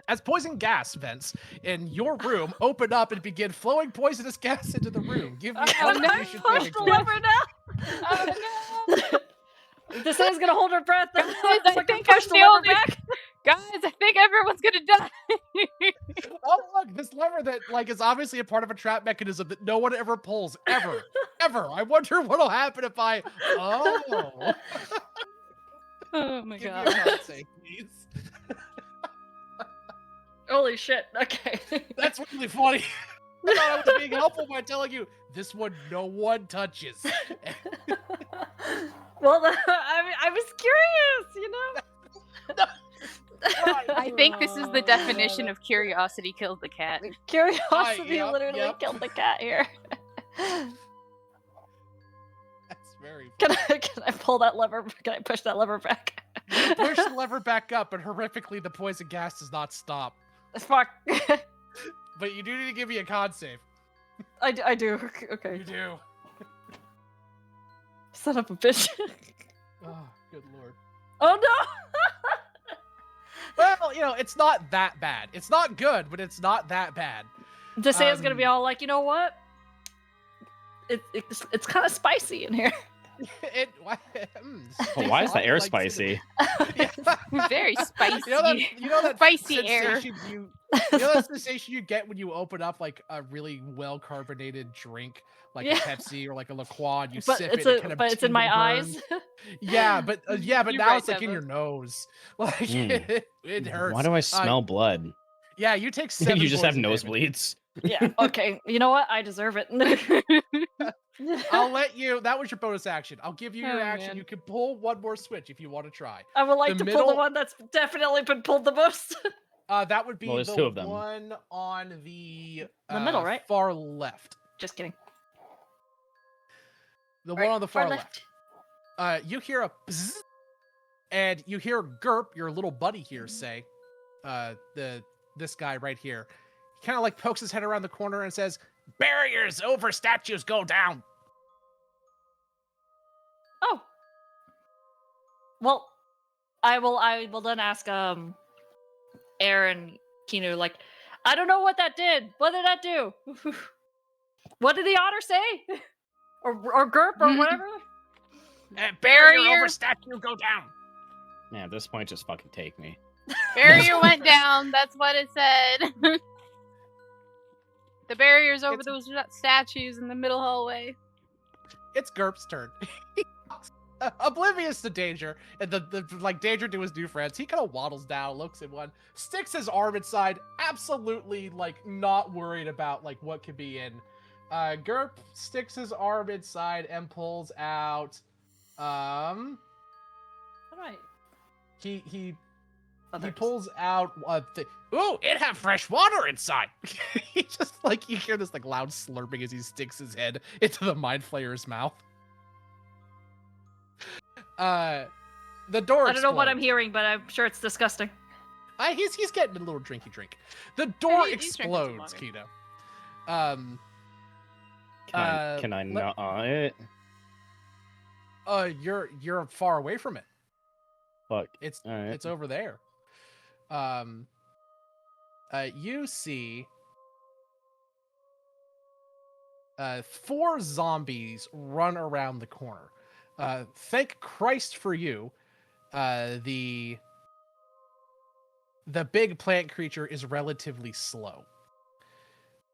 as poison gas vents in your room open up and begin flowing poisonous gas into the room. Give me Oh, no, constitution push saving the throw. lever now! Oh no! Desea's gonna hold her breath. Guys, I think I'm the only. Guys, I think everyone's gonna die. Oh look, this lever that is obviously a part of a trap mechanism that no one ever pulls ever. I wonder what'll happen if I Oh my give god. me a con save, please. Holy shit! Okay. That's really funny. I thought I was being helpful by telling you this one no one touches. Well, I was curious, you know. I think this is the definition of curiosity kills the cat. Curiosity Yep, literally yep. killed the cat here. That's very Can I pull that lever? Can I push that lever back? You push the lever back up, but horrifically the poison gas does not stop. Fuck. But you do need to give me a con save. I do. Okay. You do. Son of a bitch. Oh, good lord. Oh no! Well, it's not that bad. It's not good, but it's not that bad. Desea's gonna be all like, you know what? It's kind of spicy in here. Why is the air like spicy? Very spicy. You know that Spicy air. sensation you know that sensation you get when you open up like a really well carbonated drink, like Yeah. a Pepsi or like a La Croix, and you But sip it's it. Kind of but it's in my eyes. Yeah, but You're now right, it's like in Devin. your nose. Like Mm. it hurts. Why do I smell blood? Yeah, you take 7 You just have poison damage. nosebleeds. Yeah. Okay. You know what? I deserve it. I'll let you. That was your bonus action. I'll give you your Oh, action. man. You can pull one more switch if you want to try. I would like The to pull the middle- one that's definitely been pulled the most. That would be Well, there's the 2 of them. one on the middle, right? far left. Just kidding. The Right, one on the far left. You hear a bzzz, and you hear Gerp, your little buddy here, say, this guy right here. He kind of like pokes his head around the corner and says, "Barriers over statues go down." Oh. Well, I will then ask Aaron Kinu, like, I don't know what that did. What did that do? What did the otter say? or Gerp or whatever? Barrier over statue go down. Man, at this point, just fucking take me. Barrier went down. That's what it said. The barrier's over those statues in the middle hallway. It's Gerp's turn. Oblivious to danger and the danger to his new friends, he kind of waddles down, looks at one, sticks his arm inside, absolutely not worried about what could be in. Gerp sticks his arm inside and pulls out. All right. He pulls out a thing. Ooh, it have fresh water inside. He just you hear this loud slurping as he sticks his head into the mind flayer's mouth. The door. I don't know what I'm explodes. hearing, but I'm sure it's disgusting. He's getting a little drinky drink. The door he's drinking some explodes, water. Keto. Can I not it? You're far away from it. Fuck. It's All right. it's over there. You see 4 zombies run around the corner. Thank Christ for you. The big plant creature is relatively slow.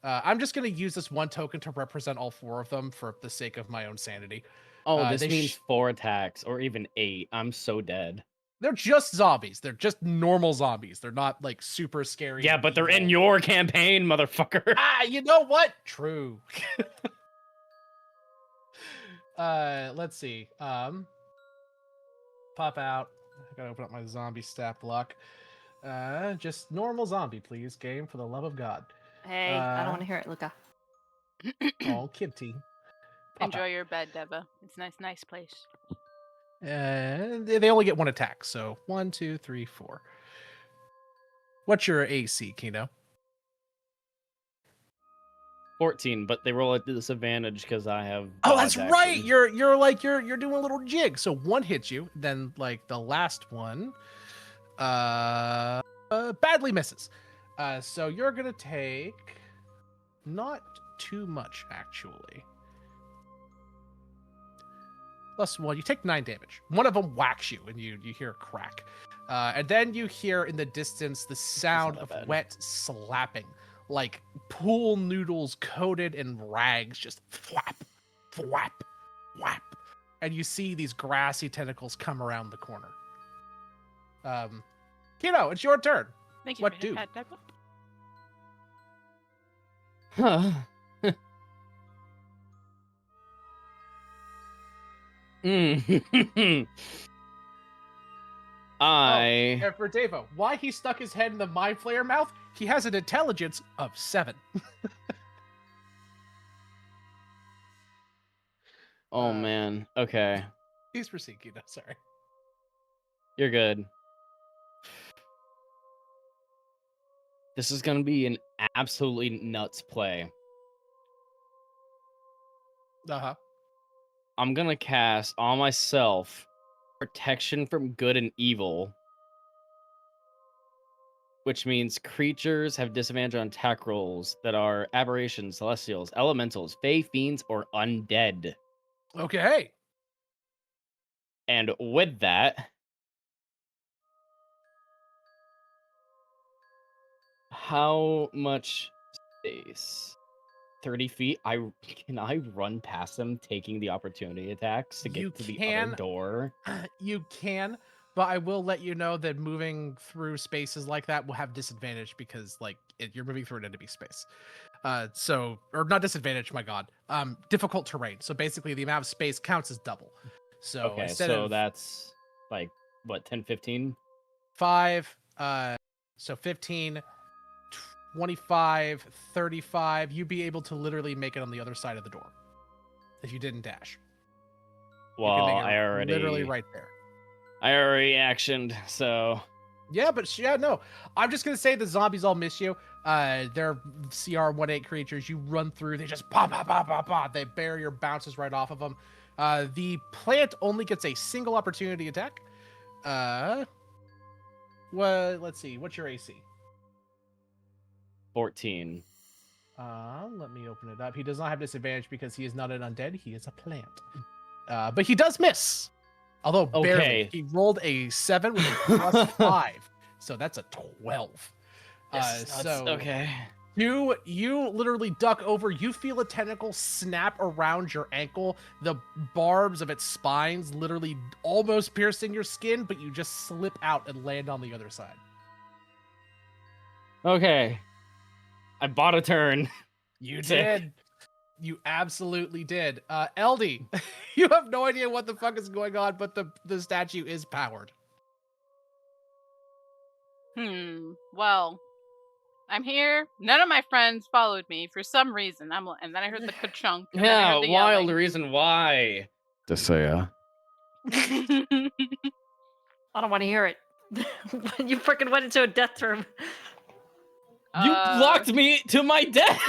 I'm just going to use this one token to represent all 4 of them for the sake of my own sanity. Oh, this means 4 attacks or even 8. I'm so dead. They're just zombies. They're just normal zombies. They're not like super scary. Yeah, but they're in your campaign, motherfucker. You know what? True. Let's see. Pop out. I gotta open up my zombie stat block. Just normal zombie, please, game, for the love of God. Hey, I don't want to hear it, Luca. Oh, kitty. Enjoy your bed, Deva. It's a nice place. And they only get 1 attack, so 1, 2, 3, 4. What's your AC, Kino? 14, but they roll at disadvantage because I have. Oh, that's dodge right. action. You're doing a little jig. So 1 hits you, then like the last one, badly misses. So you're gonna take not too much actually. +1, you take 9 damage. One of them whacks you, and you hear a crack. And then you hear in the distance the sound of wet slapping, like pool noodles coated in rags, just flap, flap, flap. And you see these grassy tentacles come around the corner. Kino, it's your turn. Thank you. What do? Huh. And for Devo, why he stuck his head in the mind flayer mouth? He has an intelligence of 7. Oh man. Okay. Please proceed, Kino. Sorry. You're good. This is gonna be an absolutely nuts play. Uh-huh. I'm gonna cast on myself protection from good and evil, which means creatures have disadvantage on attack rolls that are aberrations, celestials, elementals, fey, fiends, or undead. Okay. And with that, how much space? 30 feet. Can I run past them taking the opportunity attacks to get to the other door? You can, but I will let you know that moving through spaces like that will have disadvantage because you're moving through an enemy space. Or not disadvantage, my god. Difficult terrain. So basically the amount of space counts as double. So okay, so that's like what, 10, 15? 5, so 15, 25, 35, you'd be able to literally make it on the other side of the door if you didn't dash. Well, I already literally right there. I already actioned, so yeah, but no. I'm just gonna say the zombies all miss you. They're CR-18 creatures. You run through, they just pop, pop, pop, pop, pop. They barrier bounces right off of them. The plant only gets a single opportunity attack. Well, let's see. What's your AC? 14. Let me open it up. He does not have disadvantage because he is not an undead. He is a plant. But he does miss. Although barely. He rolled a 7 with a +5. So that's a 12. Okay. You literally duck over. You feel a tentacle snap around your ankle. The barbs of its spines literally almost piercing your skin, but you just slip out and land on the other side. Okay. I bought a turn. You did. You absolutely did. LD, you have no idea what the fuck is going on, but the statue is powered. Well, I'm here. None of my friends followed me for some reason. And then I heard the ka-chunk. Yeah, wild reason why. Desaya. I don't want to hear it. When you freaking went into a death room. You locked me to my death.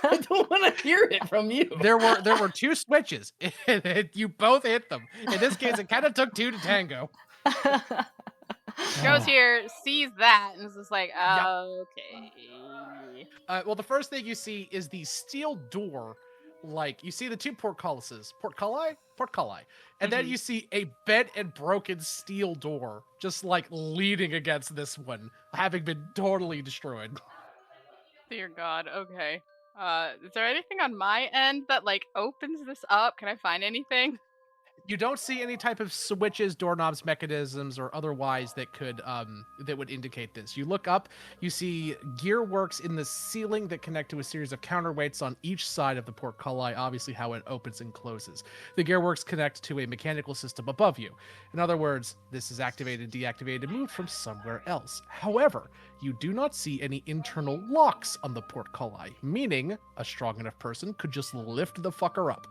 I don't want to hear it from you. There were 2 switches, and you both hit them. In this case, it kind of took 2 to tango. Goes here, sees that, and is just like, Yep. okay. Well, the first thing you see is the steel door. Like, you see the 2 portcullises. Portculli. And then Mhm. you see a bent and broken steel door just, like, leaning against this one, having been totally destroyed. Dear God, okay. Is there anything on my end that, like, opens this up? Can I find anything? You don't see any type of switches, doorknobs, mechanisms, or otherwise that could that would indicate this. You look up, you see gear works in the ceiling that connect to a series of counterweights on each side of the portculli, obviously how it opens and closes. The gear works connect to a mechanical system above you. In other words, this is activated, deactivated, and moved from somewhere else. However, you do not see any internal locks on the portculli, meaning a strong enough person could just lift the fucker up.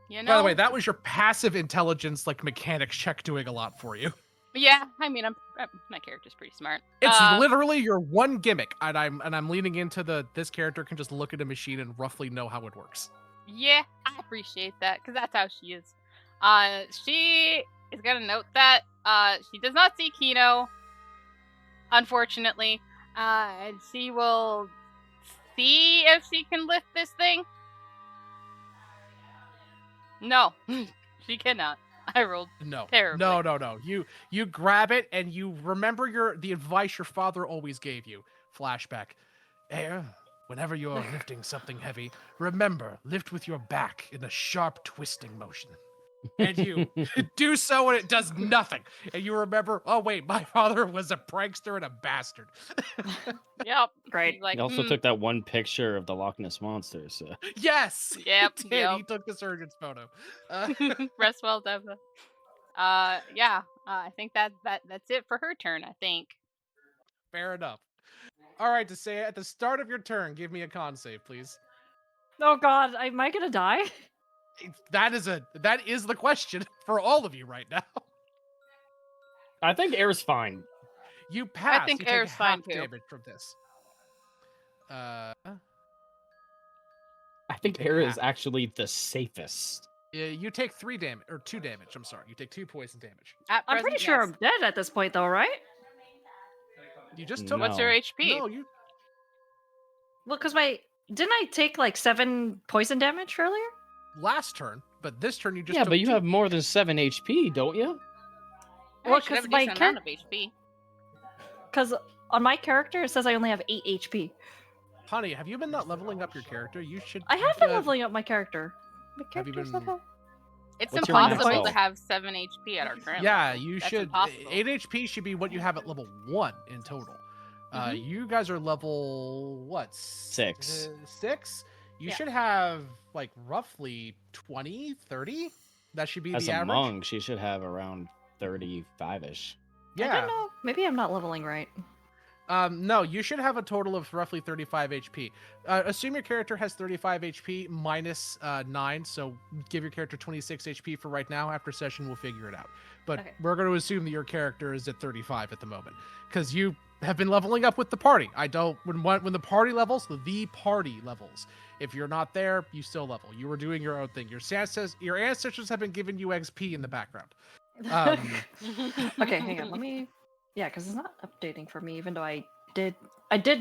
You know. By the way, that was your passive intelligence, like mechanics check doing a lot for you. Yeah, I mean, my character's pretty smart. It's literally your one gimmick, and I'm leaning into this character can just look at a machine and roughly know how it works. Yeah, I appreciate that because that's how she is. She is gonna note that she does not see Kino, unfortunately, and she will see if she can lift this thing. No, she cannot. I rolled No, terribly. no. You grab it and you remember the advice your father always gave you. Flashback. Whenever you're lifting something heavy, remember, lift with your back in a sharp twisting motion. And you do so and it does nothing. And you remember, oh wait, my father was a prankster and a bastard. Yep. Great. Like, He also took that one picture of the Loch Ness Monster, so... Yes! Yep, He did. yep. He took the surgeon's photo. Rest well, Deva. Yeah. I think that's it for her turn, I think. Fair enough. All right, to say at the start of your turn, give me a con save, please. Oh God, am I gonna die? That is the question for all of you right now. I think Air's fine. You pass. I think you take Air's fine half too. damage from this. I think Air is actually the safest. You take 3 damage or 2 damage. I'm sorry. You take 2 poison damage. I'm pretty sure I'm dead at this point, though, right? You just took. What's your HP? No, you. Well, because didn't I take like 7 poison damage earlier? Last turn, but this turn you just. Yeah, took but you 2. have more than 7 HP, don't you? Well, because my amount of HP. Because on my character it says I only have 8 HP. Honey, have you been not leveling up your character? You should. I have been leveling up my character. My Have you character's been- level. It's What's your max impossible to health? have 7 HP at our current Yeah, level. you That's should. impossible. 8 HP should be what you have at level 1 in total. You guys are level what? 6. 6? You Yeah. should have like roughly 20, 30. That should be As the a average. monk, she should have around 35-ish. I Yeah. don't know. Maybe I'm not leveling right. No, you should have a total of roughly 35 HP. Assume your character has 35 HP minus 9, so give your character 26 HP for right now. After session, we'll figure it out. But Okay. we're going to assume that your character is at 35 at the moment, because you have been leveling up with the party. When the party levels, the party levels. If you're not there, you still level. You were doing your own thing. Your ancestors have been giving you XP in the background. Okay, hang on. Let me. Yeah, because it's not updating for me, even though I did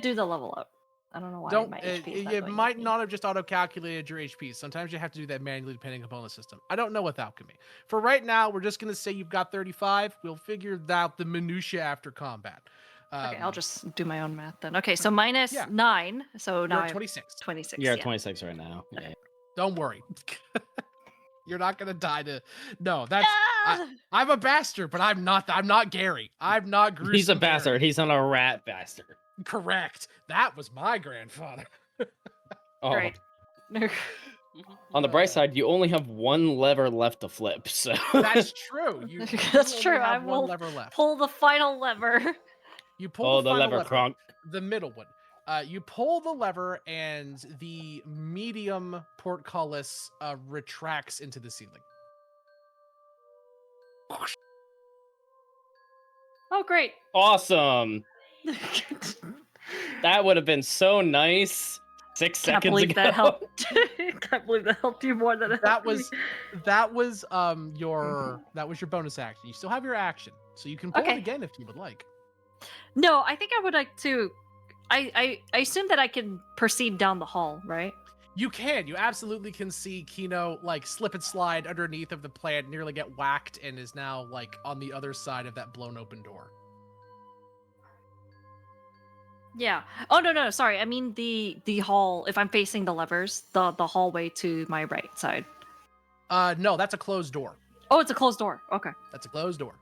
do the level up. I don't know why my HP is not it going might with me. not have just auto-calculated your HP. Sometimes you have to do that manually depending upon the system. I don't know what that can be. For right now, we're just going to say you've got 35. We'll figure out the minutia after combat. Okay, I'll just do my own math then. Okay, so minus Yeah. 9. So now You're I at have 26. 26. You're at yeah. 26 right now. Yeah. Don't worry. You're not going to die to... No, that's... Ah! I'm a bastard, but I'm not Gary. I'm not gruesome. He's a Gary. bastard. He's not a rat bastard. Correct. That was my grandfather. Oh. Great. On the bright side, you only have 1 lever left to flip, so... That's true. You That's only true. have I one will lever left. pull the final lever. You pull Oh, the the final lever, Kronk. the middle one. You pull the lever, and the medium portcullis retracts into the ceiling. Oh, great. Awesome. That would have been so nice 6 Can't seconds believe ago. that helped. Can't believe that helped you more than it That helped me. was your bonus action. You still have your action, so you can pull it Okay. again if you would like. No, I think I would like to. I assume that I can perceive down the hall, right? You can. You absolutely can see Kino like slip and slide underneath of the plant, nearly get whacked, and is now like on the other side of that blown open door. Yeah. Oh no, sorry. I mean the hall. If I'm facing the levers, the hallway to my right side. No, that's a closed door. Oh, it's a closed door. Okay. That's a closed door.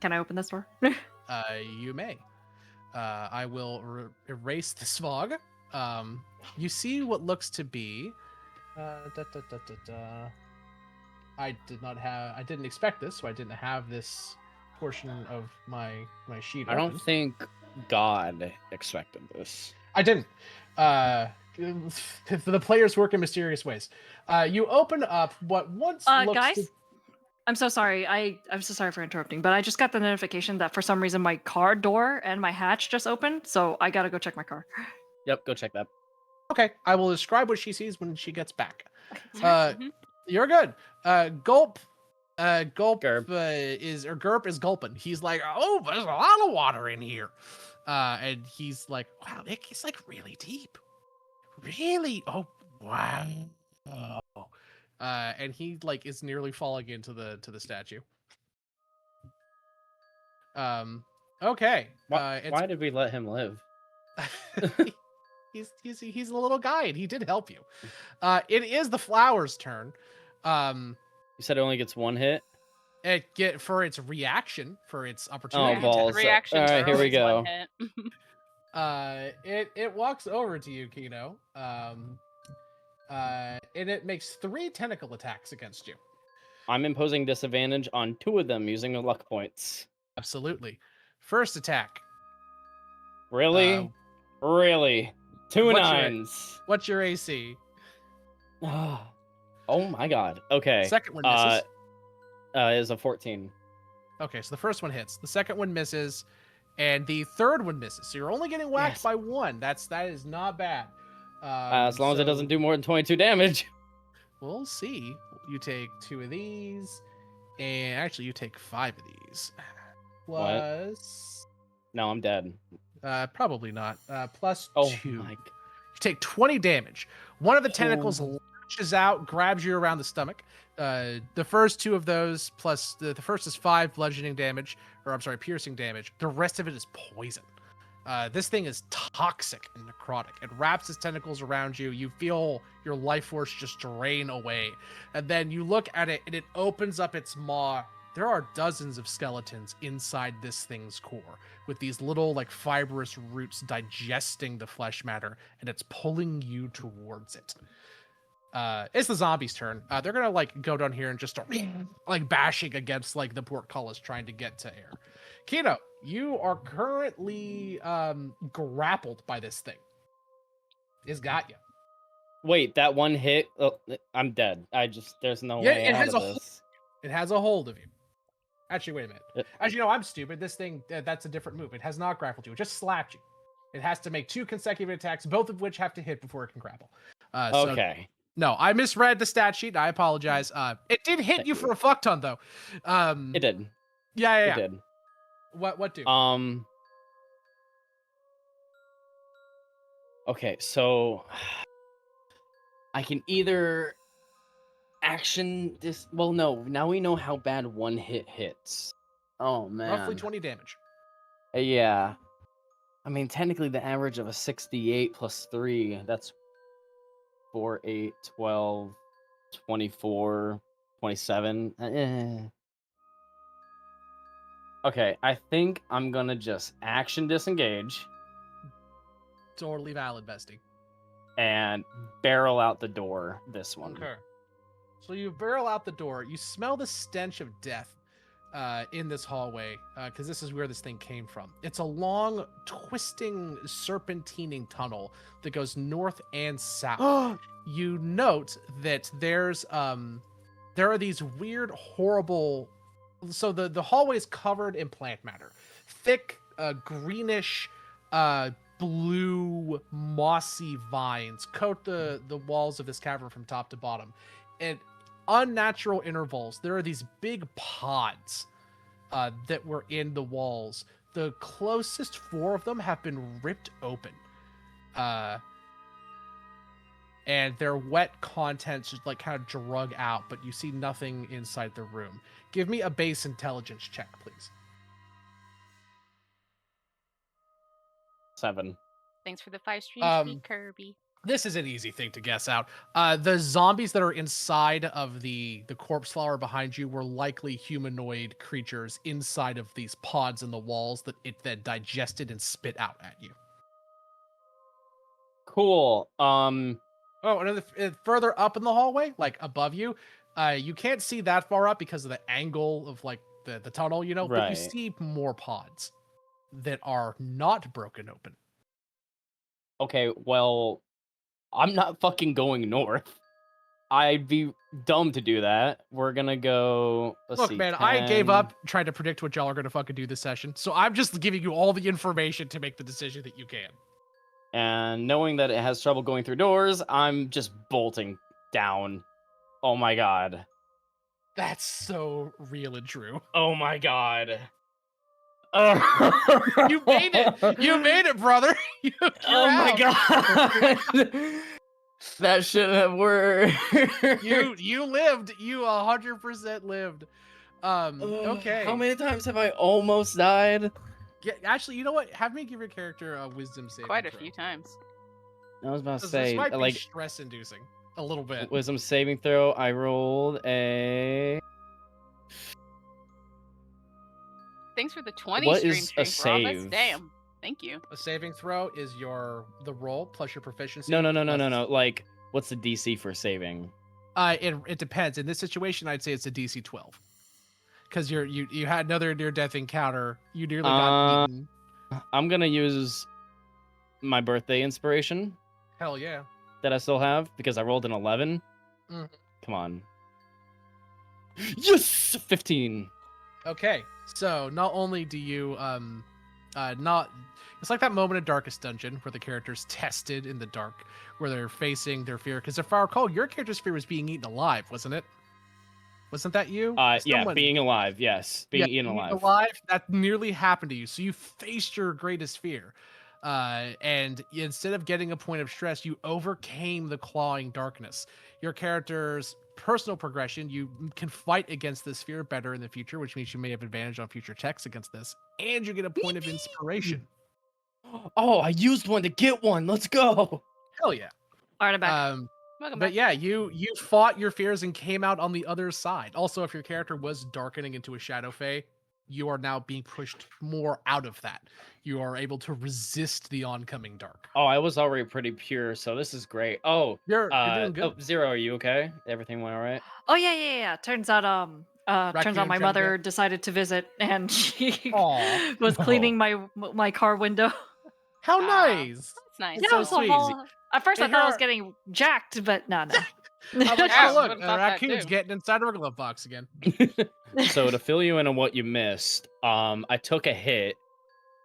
Can I open this door? You may. I will erase this fog. You see what looks to be. I didn't expect this, so I didn't have this portion of my sheet. I don't think God expected this. I didn't. The players work in mysterious ways. You open up what once looks guys. to... I'm so sorry. I'm so sorry for interrupting, but I just got the notification that for some reason my car door and my hatch just opened, so I gotta go check my car. Yep, go check that. Okay, I will describe what she sees when she gets back. You're good. Gulp Gerp. Gerp is gulping. He's like, oh, there's a lot of water in here. And he's like, wow, it's like really deep. Really? Oh, wow. And he like is nearly falling into the statue. Okay. Why did we let him live? he's a little guy and he did help you. It is the flower's turn. You said it only gets one hit? It get for its reaction, for its opportunity. Oh, balls. Reactions All right, are here we always go. one hit. It walks over to you, Kino. And it makes 3 tentacle attacks against you. I'm imposing disadvantage on 2 of them using the luck points. Absolutely. First attack. Really? Really? 2 what's 9s. What's your AC? Oh my god. Okay. Second one misses. Is a 14. Okay, so the first one hits. The second one misses, and the third one misses. So you're only getting whacked by 1. That is not bad. As long as it doesn't do more than 22 damage. We'll see. You take 2 of these, and actually you take 5 of these. Plus... No, I'm dead. Probably not. Plus 2. My... You take 20 damage. One of the tentacles lashes out, grabs you around the stomach. The first 2 of those, plus the first is 5 bludgeoning damage, or I'm sorry, piercing damage. The rest of it is poison. This thing is toxic and necrotic. It wraps its tentacles around you. You feel your life force just drain away. And then you look at it, and it opens up its maw. There are dozens of skeletons inside this thing's core, with these little, like, fibrous roots digesting the flesh matter, and it's pulling you towards it. It's the zombies' turn. They're gonna, like, go down here and just start, like, bashing against, like, the portcullis trying to get to air. Kino, you are currently grappled by this thing. It's got you. Wait, that one hit? Oh, I'm dead. There's no way it out has of this. It has a hold of you. Actually, wait a minute. As you know, I'm stupid. This thing, that's a different move. It has not grappled you. It just slapped you. It has to make 2 consecutive attacks, both of which have to hit before it can grapple. Okay. No, I misread the stat sheet. I apologize. It did hit you for a fuck ton, though. It did. Yeah. It did. What do? Okay, so I can either action this. Well, no. Now we know how bad one hit hits. Oh man. Roughly 20 damage. Yeah. I mean, technically, the average of a 68 plus 3, that's 4, 8, 12, 24, 27. Okay, I think I'm gonna just action disengage. Totally valid, bestie. And barrel out the door, this one. Okay. So you barrel out the door. You smell the stench of death in this hallway, because this is where this thing came from. It's a long, twisting, serpentining tunnel that goes north and south. You note that there are these weird, horrible so the hallway is covered in plant matter, thick, greenish, blue, mossy vines coat the walls of this cavern from top to bottom, and unnatural intervals. There are these big pods that were in the walls. The closest 4 of them have been ripped open. And their wet contents just like kind of drug out, but you see nothing inside the room. Give me a base intelligence check, please. 7. Thanks for the 5 streams, sweet Kirby. This is an easy thing to guess out. The zombies that are inside of the corpse flower behind you were likely humanoid creatures inside of these pods in the walls that it then digested and spit out at you. Cool. Oh, and further up in the hallway, like above you, you can't see that far up because of the angle of like the tunnel, you know, but you Right. see more pods that are not broken open. Okay, well, I'm not fucking going north. I'd be dumb to do that. We're gonna go. Let's Look, see, man, I gave 10. up trying to predict what y'all are gonna fucking do this session, so I'm just giving you all the information to make the decision that you can. And knowing that it has trouble going through doors, I'm just bolting down. Oh my god. That's so real and true. Oh my god. You made it. You made it, brother. You're Oh my out. god. That shouldn't have worked. You lived. You 100% lived. Okay. How many times have I almost died? Yeah, actually, you know what? Have me give your character a wisdom saving Quite a throw. few times. I was about to 'Cause say, this might be like, stress-inducing a little bit. wisdom saving throw. I rolled a. Thanks for the 20 What stream is a stream, Robbus. save? Damn. Thank you. A saving throw is the roll plus your proficiency. No. plus- Like, what's the DC for saving? It depends. In this situation, I'd say it's a DC 12. Because you had another near-death encounter. You nearly got eaten. I'm gonna use my birthday inspiration Hell yeah. that I still have because I rolled an 11. Mhm. Come on. Yes, 15. Okay, so not only do you not it's like that moment in Darkest Dungeon where the character's tested in the dark, where they're facing their fear. Because if I recall, your character's fear was being eaten alive, wasn't it? Wasn't that you? Yeah, Someone- being alive. Yes, being eaten being alive. That nearly happened to you. So you faced your greatest fear. And instead of getting a point of stress, you overcame the clawing darkness. Your character's personal progression, you can fight against this fear better in the future, which means you may have advantage on future checks against this, and you get a point of inspiration. Oh, I used one to get one. Let's go. Hell yeah. All right, I'm back. Welcome But back. yeah, you fought your fears and came out on the other side. Also, if your character was darkening into a shadow fae, you are now being pushed more out of that. You are able to resist the oncoming dark. Oh, I was already pretty pure, so this is great. Oh, You're doing good. oh, Zero, are you okay? Everything went all right? Oh yeah. Turns out my Raccoon mother Jump decided to visit, and she Aw, was no. cleaning my car window. How Ah. nice. That's nice. It's Yeah, so it was a sweet. whole- At first, I And thought I was her- getting jacked, but no. I'm like, Yeah, oh, look, would've a thought that raccoon's too. getting inside her glove box again. So to fill you in on what you missed, I took a hit.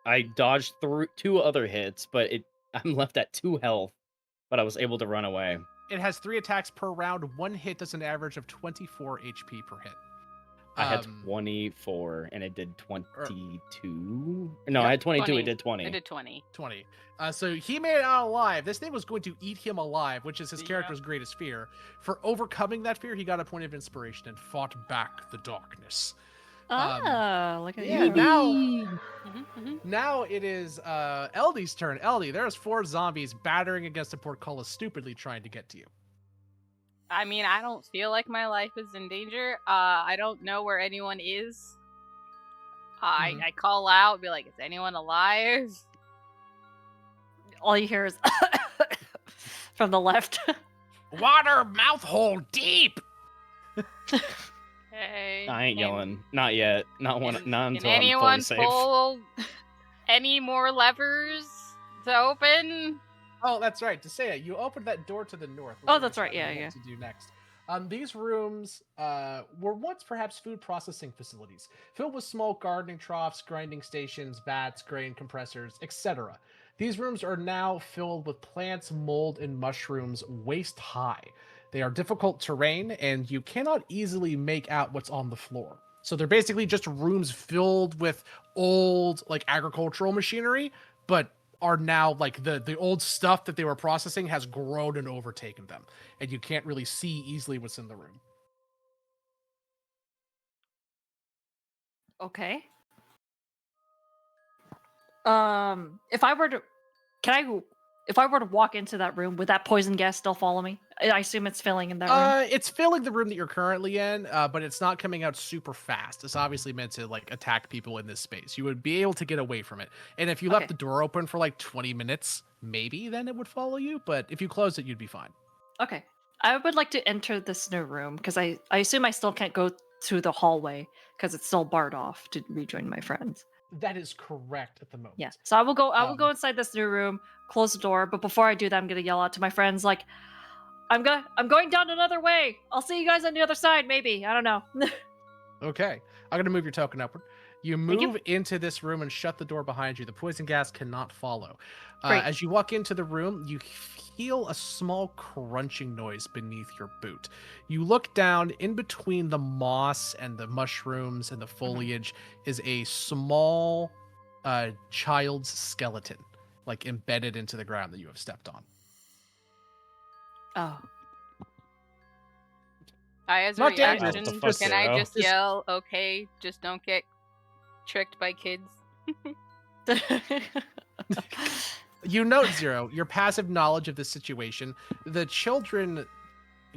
I dodged through 2 other hits, but I'm left at 2 health, but I was able to run away. It has 3 attacks per round. 1 hit does an average of 24 HP per hit. I had Um, 24 and it did 22. No, Yep, I had 22, 20. it did 20. I did 20. 20. So he made it out alive. This thing was going to eat him alive, which is his Yeah. character's greatest fear. For overcoming that fear, he got a point of inspiration and fought back the darkness. Look at Yeah, you. now it is Eldy's turn. Eldy, there's 4 zombies battering against a portcullis, stupidly trying to get to you. I mean, I don't feel like my life is in danger. I don't know where anyone is. Mhm. I call out, be like, is anyone alive? All you hear is from the left. Water mouth hole deep. Hey. I ain't can- yelling. Not yet. Not Can, not can until I'm fully anyone safe. pull any more levers to open? Oh, that's right. To say it, you opened that door to the north. which Oh, is that's right, what I yeah. want to do next. These rooms were once perhaps food processing facilities, filled with small gardening troughs, grinding stations, vats, grain compressors, etc. These rooms are now filled with plants, mold, and mushrooms waist high. They are difficult terrain, and you cannot easily make out what's on the floor. So they're basically just rooms filled with old, like agricultural machinery, but are now like the old stuff that they were processing has grown and overtaken them, and you can't really see easily what's in the room. Okay. If I were to, if I were to walk into that room, would that poison gas still follow me? I assume it's filling in that room. It's filling the room that you're currently in, but it's not coming out super fast. It's obviously meant to like attack people in this space. You would be able to get away from it, and if you left Okay. the door open for like 20 minutes, maybe then it would follow you. But if you close it, you'd be fine. Okay. I would like to enter this new room because I assume I still can't go through the hallway because it's still barred off to rejoin my friends. That is correct at the moment. Yeah. So I will go. I will go Um, inside this new room, close the door. But before I do that, I'm gonna yell out to my friends like, I'm going down another way. I'll see you guys on the other side. Maybe I don't know. Okay, I'm gonna move your token upward. You Thank you. move into this room and shut the door behind you. The poison gas cannot follow. Great. As you walk into the room, you feel a small crunching noise beneath your boot. You look down. In between the moss and the mushrooms and the foliage is a small child's skeleton, like embedded into the ground that you have stepped on. Oh. As a Not dangerous. reaction, Fuck, can I Zero. just yell, okay, just don't get tricked by kids? You note, Zero, your passive knowledge of this situation. The children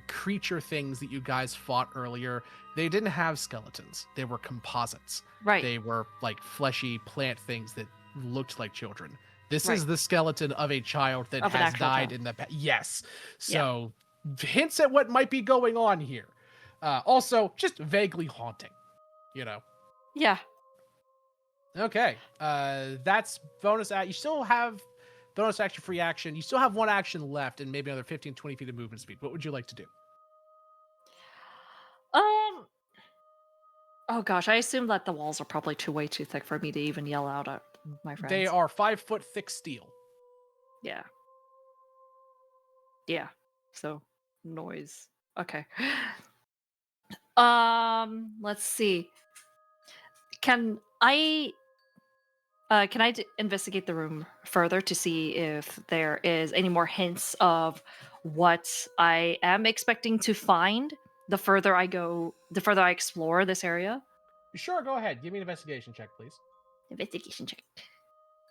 creature things that you guys fought earlier, they didn't have skeletons. They were composites. Right. They were like fleshy plant things that looked like children. This Right. is the skeleton of a child that Of an has actual died child. in the past. Yes. So hints at what might be going on here. Also, just vaguely haunting, you know. Yeah. Okay. That's bonus act. You still have bonus action, free action. You still have one action left and maybe another 15, 20 feet of movement speed. What would you like to do? Oh gosh, I assume that the walls are probably way too thick for me to even yell out at my friends. They are 5-foot thick steel. Yeah. Yeah. So noise. Okay. Let's see. Can I investigate the room further to see if there is any more hints of what I am expecting to find the further I go, the further I explore this area? Sure, go ahead. Give me an investigation check, please. Investigation check.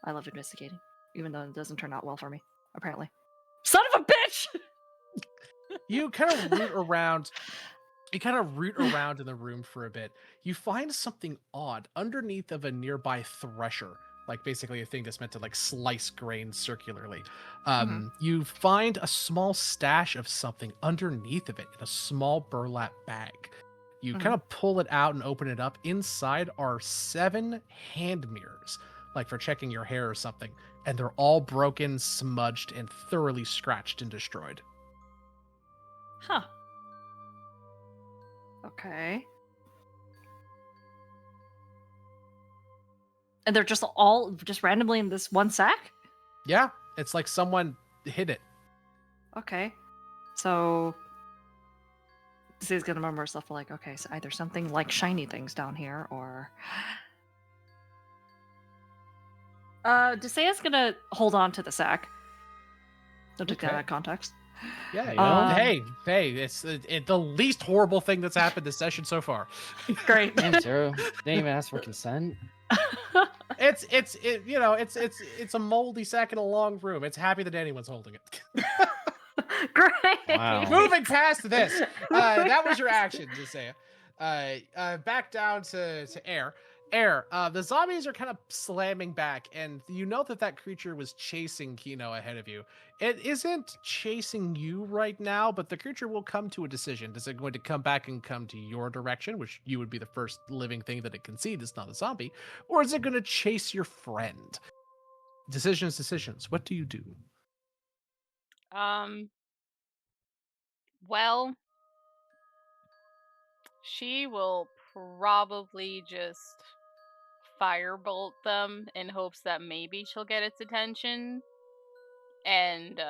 I love investigating, even though it doesn't turn out well for me, apparently. Son of a bitch! You kind of root around. You kind of root around in the room for a bit. You find something odd underneath of a nearby thresher, like basically a thing that's meant to like slice grain circularly. You find a small stash of something underneath of it in a small burlap bag. You kind of pull it out and open it up. Inside are 7 hand mirrors, like for checking your hair or something, and they're all broken, smudged, and thoroughly scratched and destroyed. Huh. Okay. And they're just all just randomly in this one sack? Yeah, it's like someone hid it. Okay. So Zay's gonna murmur stuff like, okay, so either something like shiny things down here or Desea's gonna hold on to the sack. Don't take that Okay. out of context. Yeah, hey, it's the least horrible thing that's happened this session so far. Great. Damn, Zero. Didn't even ask for consent. It's a moldy sack in a long room. It's happy that anyone's holding it. Great. Wow. Moving past this, that was your action, Desea. Back down to Air. Air, the zombies are kind of slamming back, and you know that creature was chasing Kino ahead of you. It isn't chasing you right now, but the creature will come to a decision. Is it going to come back and come to your direction, which you would be the first living thing that it can see that's not a zombie, or is it going to chase your friend? Decisions. What do you do? Well, She will probably just firebolt them in hopes that maybe she'll get its attention, and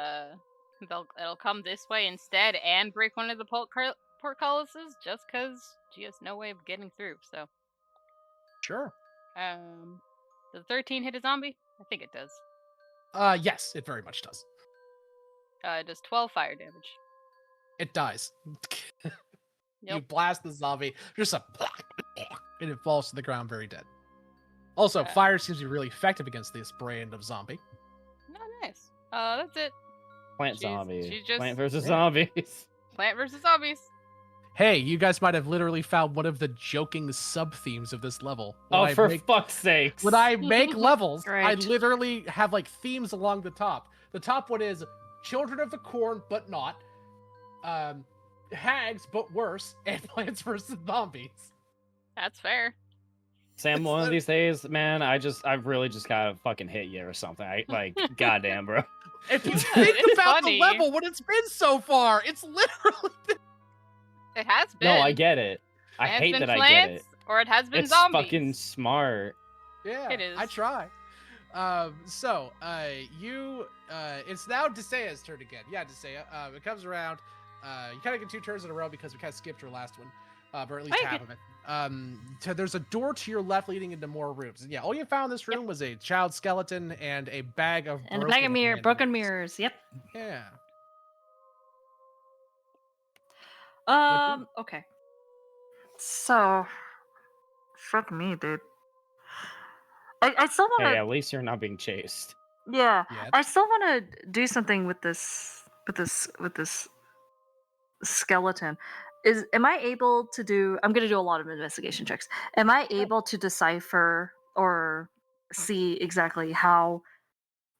it'll come this way instead and break one of the portcullises just because she has no way of getting through. So, Sure. does 13 hit a zombie? I think it does. Yes, it very much does. It does 12 fire damage. It dies. You Yep. blast the zombie, just and it falls to the ground very dead. Also, fire seems to be really effective against this brand of zombie. Oh, nice. That's it. Zombie. She's just Plant versus zombies. Plant versus zombies. Hey, you guys might have literally found one of the joking sub-themes of this level. For fuck's sakes. When I make levels, I Right. literally have like themes along the top. The top one is Children of the Corn, but not. Hags, but worse, and Plants versus Zombies. That's fair. Sam, one of these days, man, I really just gotta fucking hit you or something. Goddamn, bro. If you Yeah, think it's about funny. the level, what it's been so far, it's literally been... It has been. No, I get it. I It has hate been that I plants, get it. or it has been It's zombies. fucking smart. Yeah, It is. I try. It's now Desea's turn again. Yeah, Desea. It comes around. You kind of get 2 turns in a row because we kind of skipped your last one, or at least half of it. So there's a door to your left leading into more rooms. And yeah, all you found in this room was a child skeleton and a bag of And a bag of broken mirrors. Yep. Yeah. Okay. So, fuck me, dude. I still want to. Hey, at least you're not being chased. Yeah, Yet. I still want to do something with this skeleton. Am I able to do? I'm going to do a lot of investigation checks. Am I able to decipher or see exactly how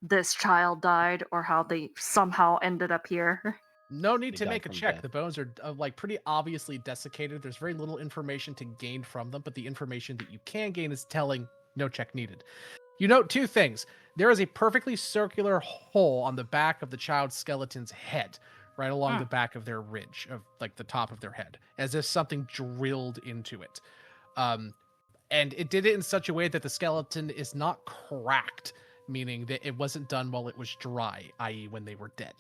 this child died, or how they somehow ended up here? No need They to died make a from check. death. The bones are like pretty obviously desiccated. There's very little information to gain from them, but the information that you can gain is telling. No check needed. You note 2 things. There is a perfectly circular hole on the back of the child skeleton's head, right along the back of their ridge, of like the top of their head, as if something drilled into it. And it did it in such a way that the skeleton is not cracked, meaning that it wasn't done while it was dry, i.e. when they were dead.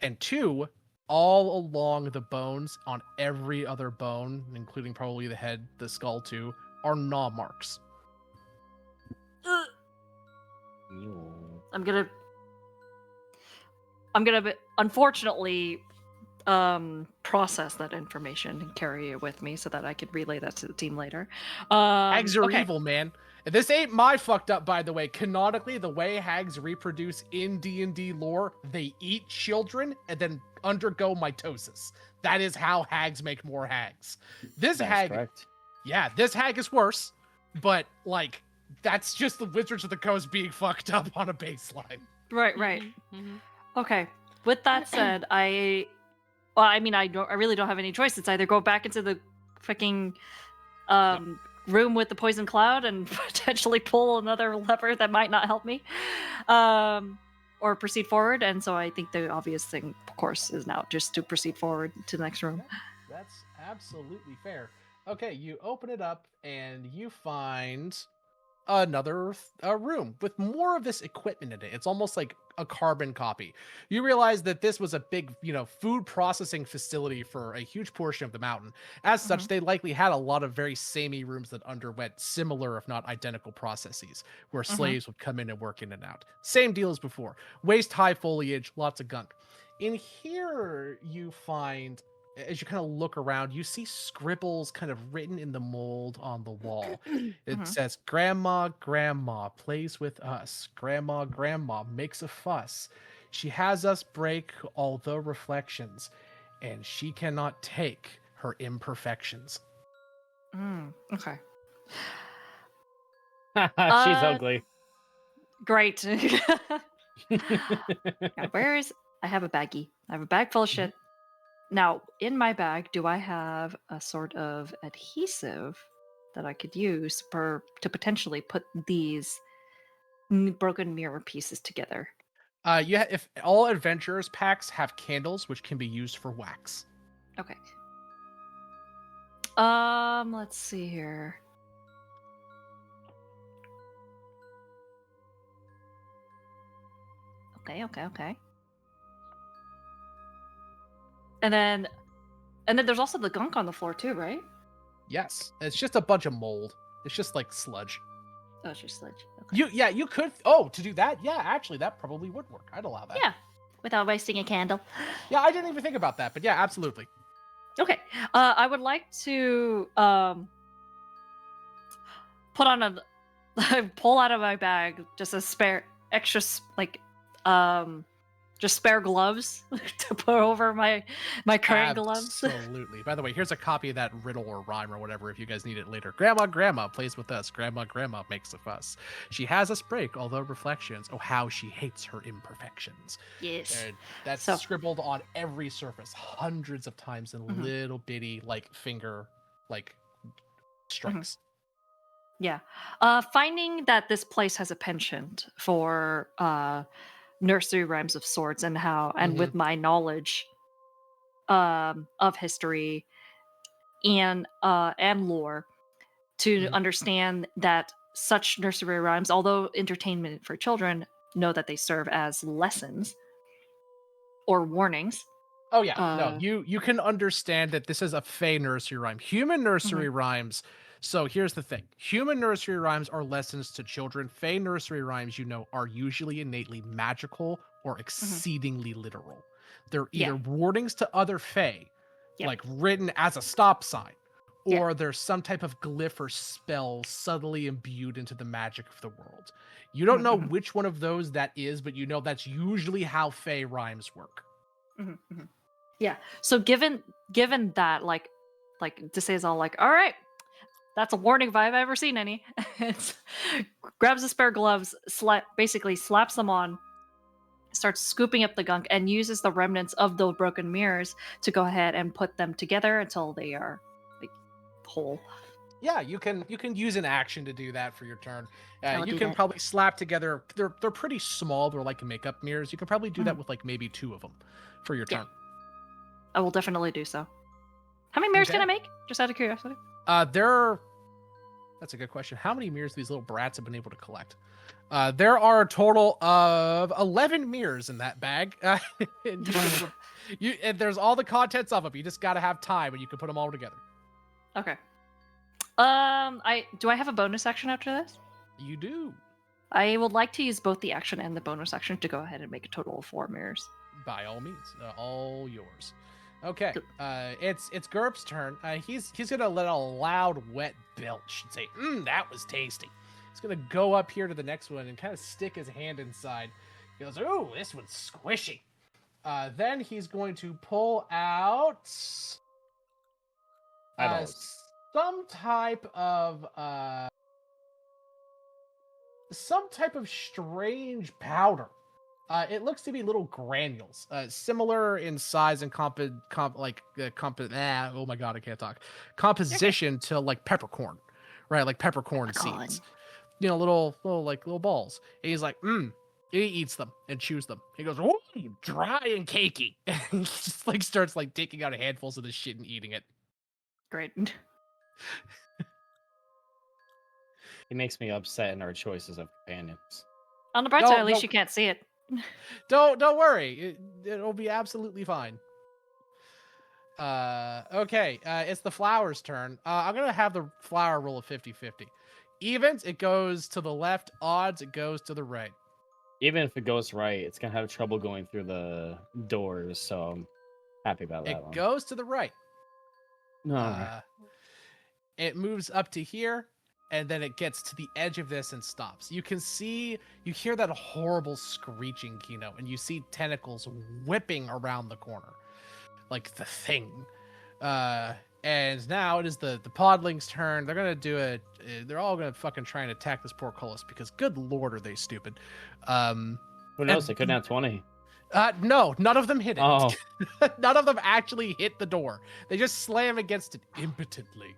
And 2, all along the bones, on every other bone, including probably the head, the skull too, are gnaw marks. I'm gonna unfortunately process that information and carry it with me so that I could relay that to the team later. Hags are Okay. evil, man. And this ain't my fucked up, by the way. Canonically, the way hags reproduce in D&D lore, they eat children and then undergo mitosis. That is how hags make more hags. This That's hag, correct. yeah, this hag is worse, but like that's just the Wizards of the Coast being fucked up on a baseline. Right. Mhm. Okay. With that said, I really don't have any choice. It's either go back into the fucking room with the poison cloud and potentially pull another lever that might not help me, or proceed forward. And so I think the obvious thing, of course, is now just to proceed forward to the next room. That's absolutely fair. Okay, you open it up and you find another room with more of this equipment in it. It's almost like a carbon copy. You realize that this was a big, food processing facility for a huge portion of the mountain. As such, they likely had a lot of very samey rooms that underwent similar, if not identical, processes where slaves would come in and work in and out. Same deal as before. Waist high foliage, lots of gunk. In here, you find, as you kind of look around, you see scribbles kind of written in the mold on the wall. It says, "Grandma, Grandma plays with us. Grandma, Grandma makes a fuss. She has us break all the reflections, and she cannot take her imperfections." Okay. She's ugly. Great. Now, I have a baggie. I have a bag full of shit. Now, in my bag, do I have a sort of adhesive that I could use to potentially put these broken mirror pieces together? If all adventurers packs have candles, which can be used for wax. Okay. Let's see here. Okay. And then there's also the gunk on the floor too, right? Yes, it's just a bunch of mold. It's just like sludge. Oh, it's just sludge. Okay. You could. Oh, to do that, yeah, actually, that probably would work. I'd allow that. Yeah, without wasting a candle. Yeah, I didn't even think about that, but yeah, absolutely. Okay. I would like to put on a pull out of my bag just a spare extra just spare gloves to put over my current gloves. Absolutely. By the way, here's a copy of that riddle or rhyme or whatever if you guys need it later. Grandma plays with us. Grandma makes a fuss. She has us break, although reflections. Oh, how she hates her imperfections. Yes. And that's scribbled on every surface hundreds of times in little bitty like finger like strokes. Yeah. Finding that this place has a penchant for nursery rhymes of sorts and how and with my knowledge of history and lore to understand that such nursery rhymes, although entertainment for children, know that they serve as lessons or warnings. Oh yeah, no, you can understand that this is a fey nursery rhyme. Human nursery rhymes. So here's the thing: human nursery rhymes are lessons to children. Fey nursery rhymes, are usually innately magical or exceedingly literal. They're either warnings to other fey, like written as a stop sign, or there's some type of glyph or spell subtly imbued into the magic of the world. You don't know which one of those that is, but you know that's usually how fey rhymes work. Yeah. So given that, like Desay's all like, all right, that's a warning if I've ever seen any. Grabs the spare gloves, basically slaps them on, starts scooping up the gunk, and uses the remnants of those broken mirrors to go ahead and put them together until they are like whole. Yeah, you can use an action to do that for your turn. You can probably slap together. They're pretty small. They're like makeup mirrors. You can probably do that with like maybe 2 of them for your turn. I will definitely do so. How many mirrors can I make? Just out of curiosity. That's a good question. How many mirrors these little brats have been able to collect? There are a total of 11 mirrors in that bag. And there's all the contents of them. You just got to have time, and you can put them all together. Okay. Do I have a bonus action after this? You do. I would like to use both the action and the bonus action to go ahead and make a total of 4 mirrors. By all means, all yours. Okay, it's GURP's turn. He's gonna let a loud, wet belch and say, that was tasty. He's gonna go up here to the next one and kind of stick his hand inside. He goes, ooh, this one's squishy. Then he's going to pull out some type of strange powder. It looks to be little granules, similar in size and oh my god, I can't talk. Composition to like peppercorn, right? Like peppercorn seeds. Little balls. And he's like, he eats them and chews them. He goes, oh, dry and cakey. And he just like starts like taking out handfuls of this shit and eating it. Great. He makes me upset in our choices of companions. On the bright side, at least you can't see it. Don't worry. It'll be absolutely fine. Okay. It's the flower's turn. I'm gonna have the flower roll a 50-50. Evens, it goes to the left. Odds, it goes to the right. Even if it goes right, it's gonna have trouble going through the doors. So I'm happy about that. It goes to the right. No. It moves up to here. And then it gets to the edge of this and stops. You hear that horrible screeching, Kino, and you see tentacles whipping around the corner. Like the thing. And now it is the podling's turn. They're going to do they're all going to fucking try and attack this portcullis because good lord are they stupid. Who knows? They couldn't have 20. No, none of them hit it. Oh. None of them actually hit the door. They just slam against it impotently.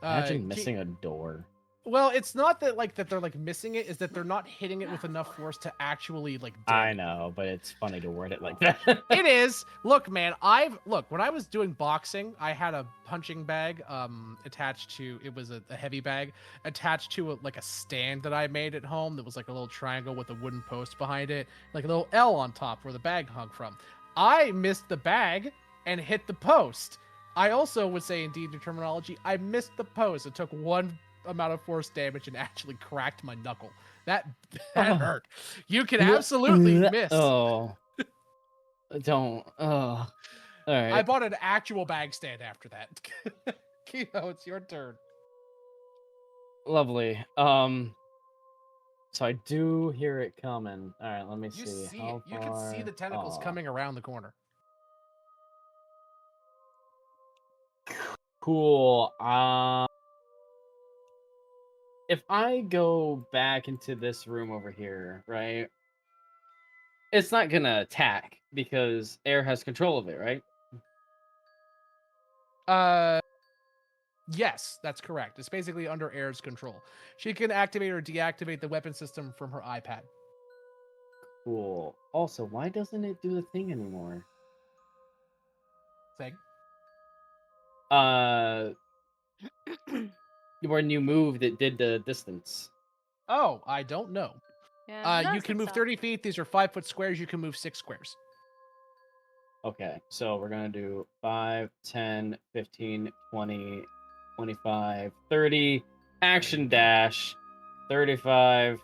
Imagine missing a door. Well, it's not that like that they're like missing it, is that they're not hitting it with enough force to actually like I damage. know, but it's funny to word it like that. It is. Look, man, when I was doing boxing, I had a punching bag attached to it was a heavy bag attached to like a stand that I made at home that was like a little triangle with a wooden post behind it, like a little L on top where the bag hung from. I missed the bag and hit the post. I also would say in D&D terminology, I missed the post. It took one amount of force damage and actually cracked my knuckle. That Oh. hurt. You can absolutely miss. Oh. Don't. Oh. All right. I bought an actual bag stand after that. Kino, it's your turn. Lovely. So I do hear it coming. All right, let me You see. see How it. You can see far- the tentacles Aw. coming around the corner. Cool. If I go back into this room over here, right? It's not gonna attack because air has control of it, right? Yes, that's correct. It's basically under Air's control. She can activate or deactivate the weapon system from her iPad. Cool. Also, why doesn't it do the thing anymore? Thing. When you moved, it did the distance. Oh, I don't know. Yeah, you can move 30 feet. These are 5-foot squares. You can move 6 squares. Okay, so we're gonna do 5, 10, 15, 20, 25, 30. Action dash. 35.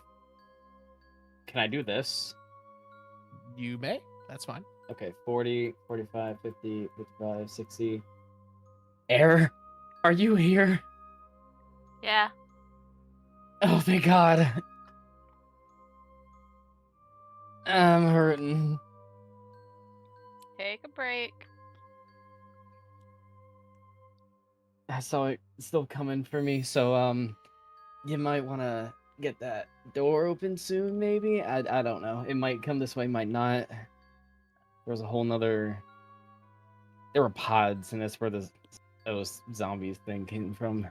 Can I do this? You may. That's fine. Okay, 40, 45, 50, 55, 60. Air, are you here? Yeah. Oh, thank God. I'm hurting. Take a break. I saw it still coming for me, so you might want to get that door open soon, maybe? I don't know. It might come this way, might not. There was a whole nother... There were pods, and that's where those zombies thing came from.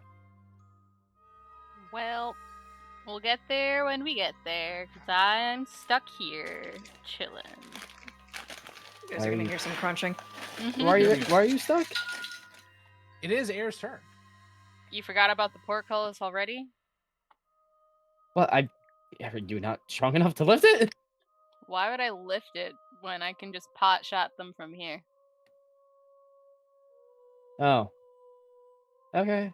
Well, we'll get there when we get there, because I'm stuck here, chilling. You guys are gonna hear some crunching. Why are you stuck? It is Air's turn. You forgot about the portcullis already? Well, you're not strong enough to lift it? Why would I lift it when I can just pot shot them from here? Oh. Okay.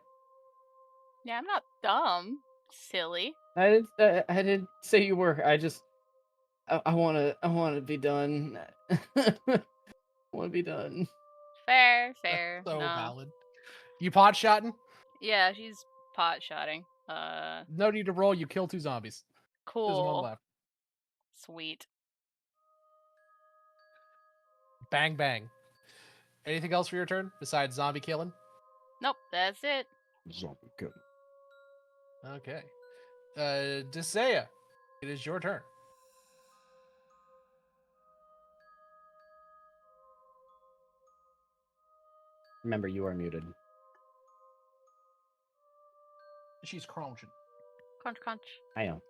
Yeah, I'm not dumb. Silly. I didn't say you were. I wanna be done. I wanna be done. Fair. That's so No. valid. You pot shotting? Yeah, she's pot shotting. No need to roll. You kill 2 zombies. There's one Cool. left. Sweet. Bang, bang. Anything else for your turn besides zombie killing? Nope, that's it. Zombie kill. Okay. Desea, it is your turn. Remember, you are muted. She's crunching. Crunch, crunch. I know.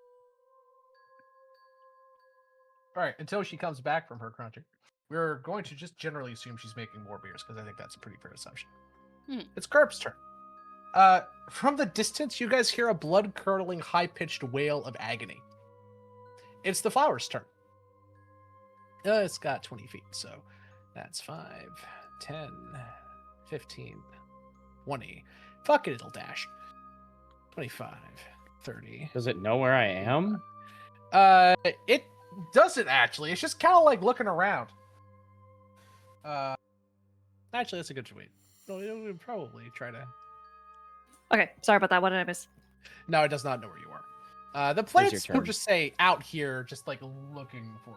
All right, until she comes back from her crunching, we're going to just generally assume she's making more beers because I think that's a pretty fair assumption. It's Carp's turn. From the distance, you guys hear a blood-curdling, high-pitched wail of agony. It's the flower's turn. It's got 20 feet, so that's 5, 10, 15, 20. Fuck it, it'll dash. 25, 30. Does it know where I am? It doesn't actually. It's just kind of like looking around. Actually, that's a good tweet. No, it would probably try to. Okay, sorry about that. What did I miss? No, it does not know where you are. The It's your plants will turn. just say out here, just like looking for you.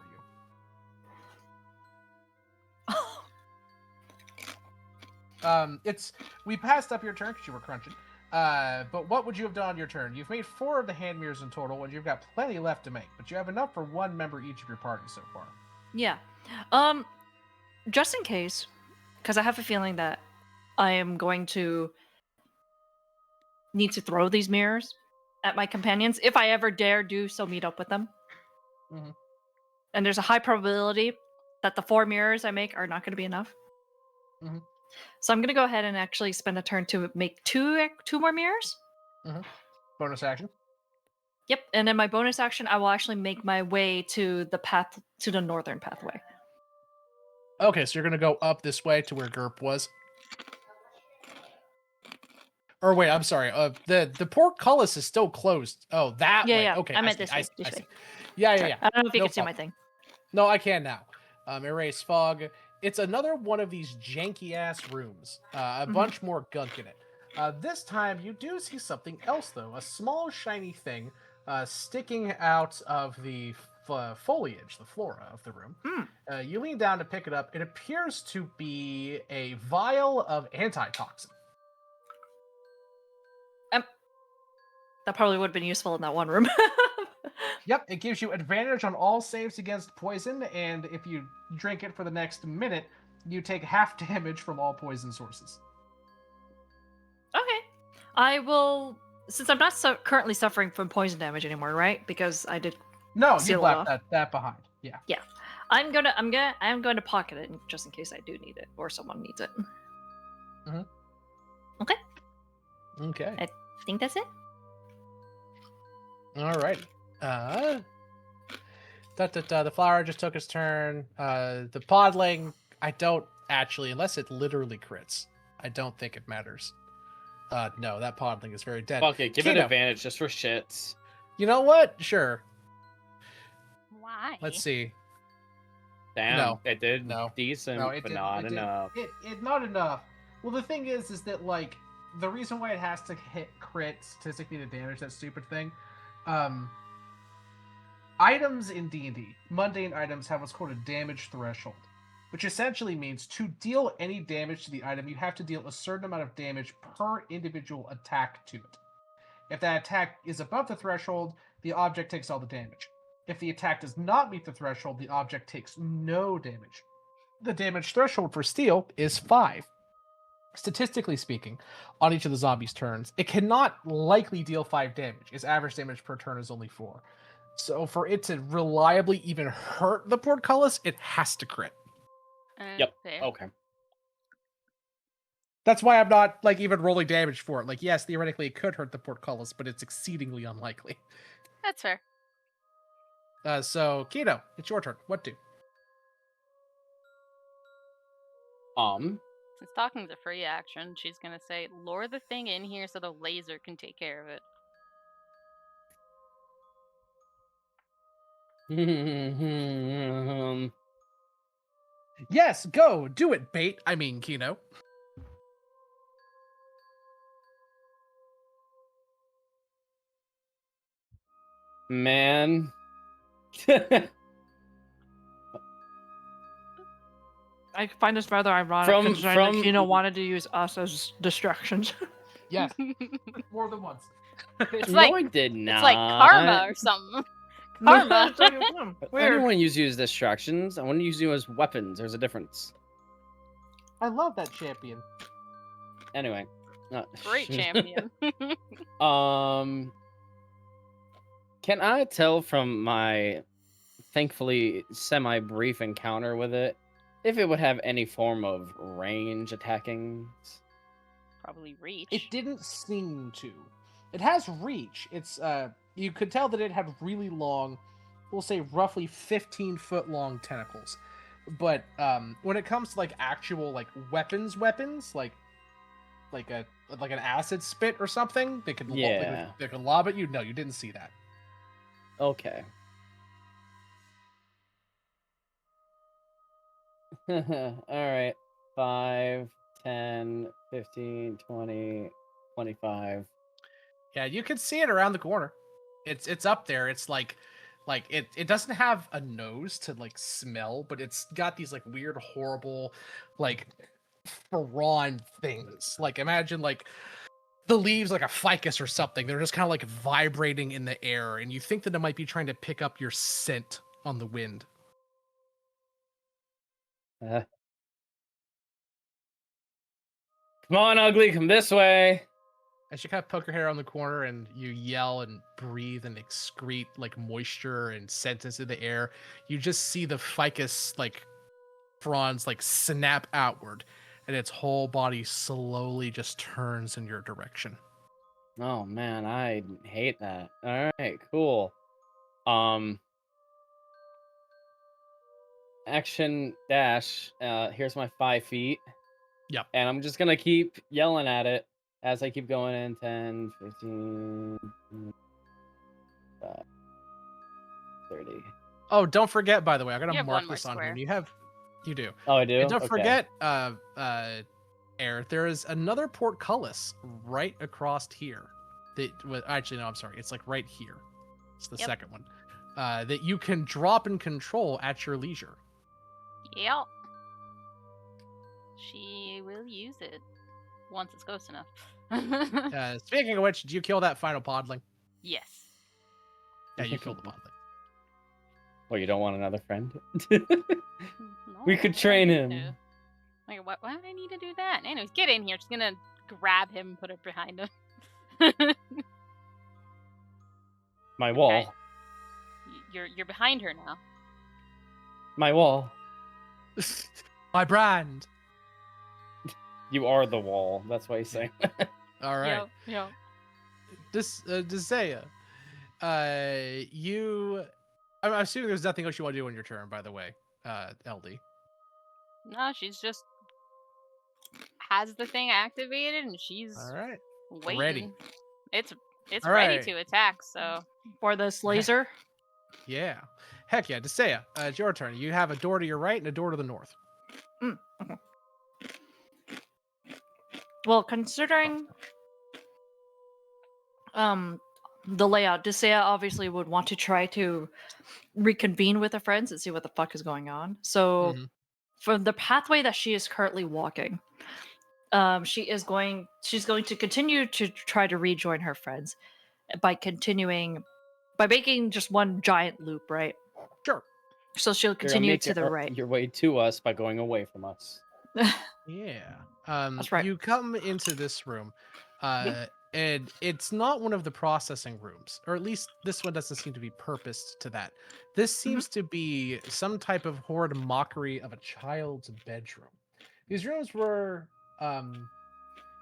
We passed up your turn because you were crunching. But what would you have done on your turn? You've made 4 of the hand mirrors in total, and you've got plenty left to make. But you have enough for 1 member each of your party so far. Yeah. Just in case, because I have a feeling that I am going to need to throw these mirrors at my companions if I ever dare do so meet up with them. Mhm. And there's a high probability that the 4 mirrors I make are not going to be enough. Mhm. So I'm going to go ahead and actually spend a turn to make two more mirrors. Bonus action. Yep, and then my bonus action, I will actually make my way to the northern pathway. Okay, so you're gonna go up this way to where Gerp was. Or wait, I'm sorry. The portcullis is still closed. Oh, that way. Yeah. Okay, I I meant see. this I way. see. This I see. way. Yeah, Sorry. yeah. I don't know if you No can see my problem. thing. No, I can now. Erase fog. It's another one of these janky ass rooms. A bunch more gunk in it. This time you do see something else though. A small shiny thing sticking out of the foliage, the flora of the room. You lean down to pick it up. It appears to be a vial of antitoxin. That probably would have been useful in that one room. Yep, it gives you advantage on all saves against poison, and if you drink it for the next minute, you take half damage from all poison sources. Okay. I will, since I'm not currently suffering from poison damage anymore, right? Because I did No, seal you've it left off. that behind. Yeah. Yeah. I'm going to pocket it just in case I do need it or someone needs it. Mhm. Okay. Okay. I think that's it. Alrighty. The flower just took his turn. The podling, I don't actually, unless it literally crits, I don't think it matters. No, that podling is very dead. Fuck it, give it Kino. advantage just for shits. You know what? Sure. Why? Let's see. Damn, No. it did No. decent, No, it but didn't. not It didn't. enough. It not enough. Well, the thing is that like the reason why it has to hit crit statistically to damage that stupid thing, items in D&D, mundane items have what's called a damage threshold, which essentially means to deal any damage to the item, you have to deal a certain amount of damage per individual attack to it. If that attack is above the threshold, the object takes all the damage. If the attack does not meet the threshold, the object takes no damage. The damage threshold for steel is 5. Statistically speaking, on each of the zombies' turns, it cannot likely deal 5 damage. Its average damage per turn is only 4. So for it to reliably even hurt the portcullis, it has to crit. Yep. Fair. Okay. That's why I'm not like even rolling damage for it. Like, yes, theoretically it could hurt the portcullis, but it's exceedingly unlikely. That's fair. So Kino, it's your turn. What do? Since talking's a free action, she's gonna say, lure the thing in here so the laser can take care of it. Yes, go do it, bait. I mean, Kino. Man. I find this rather ironic considering that from Kino wanted to use us as distractions. Yes, more than once. It's no, like I did not. it's like karma or something. Karma. It's like, I don't weird. want to use you as distractions. I want to use you as weapons. There's a difference. I love that champion. Anyway. Great champion. Can I tell from my thankfully semi-brief encounter with it if it would have any form of range attacking? Probably reach. It didn't seem to. It has reach. It's you could tell that it had really long, we'll say roughly 15-foot long tentacles. But when it comes to like actual like weapons, like an acid spit or something, they could they could lob at you. No, you didn't see that. Okay. All right. 5, 10, 15, 20, 25. Yeah, you can see it around the corner. It's up there. It's like it doesn't have a nose to like smell, but it's got these like weird, horrible, like Faron things. Like imagine like the leaves like a ficus or something. They're just kind of like vibrating in the air, and you think that it might be trying to pick up your scent on the wind. Come on, ugly, come this way. As you kind of poke your hair on the corner and you yell and breathe and excrete like moisture and scent into the air, you just see the ficus like fronds like snap outward, and its whole body slowly just turns in your direction. Oh man, I hate that. All right, cool. Um, action dash. Here's my 5 feet, Yep. and I'm just gonna keep yelling at it as I keep going in 10, 15, 30. Oh, don't forget, by the way, I'm You gonna have one mark more this on here. square. And you do. Oh, I do? And don't Okay. forget, Air, there is another portcullis right across here. Actually, no, I'm sorry. It's like right here. It's the second one. That you can drop and control at your leisure. Yep. She will use it once it's close enough. Speaking of which, did you kill that final podling? Yes. Yeah, you killed the podling. Well, you don't want another friend? No, We could I train don't need him. to. Like, why would I need to do that? Anyways, get in here. Just gonna grab him and put it behind him. My wall. Okay. You're behind her now. My wall. My brand. You are the wall. That's why he's saying. All right. Yo. Desaya, I'm assuming there's nothing else you want to do on your turn, by the way, LD. No, she's just has the thing activated and she's All right. waiting. Ready. It's All ready right. to attack. So For this laser. Yeah. Heck yeah, Desaya, it's your turn. You have a door to your right and a door to the north. Okay. Well, considering the layout, Desea obviously would want to try to reconvene with her friends and see what the fuck is going on. So Mhm. from the pathway that she is currently walking, she's going to continue to try to rejoin her friends by making just one giant loop, right? Sure. So she'll You're gonna continue make to the right. your way to us by going away from us. Yeah. That's right. You come into this room, and it's not one of the processing rooms, or at least this one doesn't seem to be purposed to that. This seems to be some type of horrid mockery of a child's bedroom. These rooms were,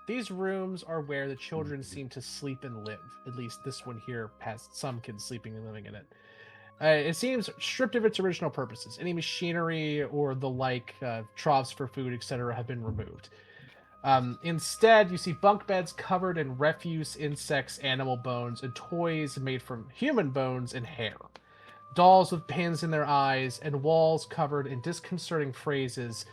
these rooms are where the children seem to sleep and live. At least this one here has some kids sleeping and living in it. It seems stripped of its original purposes. Any machinery or the like, troughs for food, etc., have been removed. Instead, you see bunk beds covered in refuse, insects, animal bones, and toys made from human bones and hair. Dolls with pins in their eyes, and walls covered in disconcerting phrases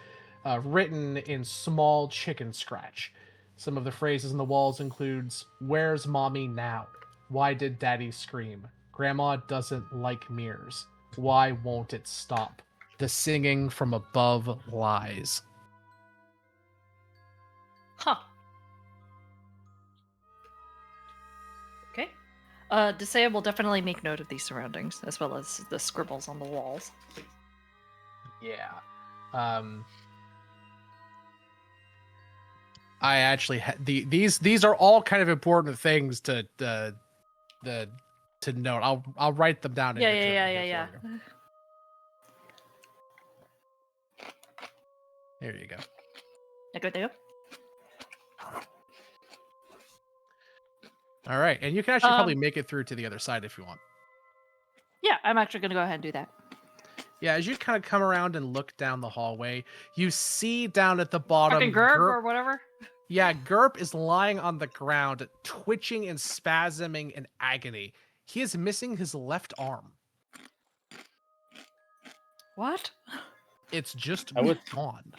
written in small chicken scratch. Some of the phrases on the walls includes, "Where's mommy now? Why did daddy scream? Grandma doesn't like mirrors. Why won't it stop? The singing from above lies." Huh. Okay. Desea will definitely make note of these surroundings, as well as the scribbles on the walls. Yeah. I actually these are all kind of important things to note. I'll write them down. Yeah. There you go. There. All right, and you can actually probably make it through to the other side if you want. Yeah, I'm actually gonna go ahead and do that. Yeah, as you kind of come around and look down the hallway, you see down at the bottom Fucking Gerb or whatever. Yeah, Gerp is lying on the ground, twitching and spasming in agony. He is missing his left arm. What? It's just gone.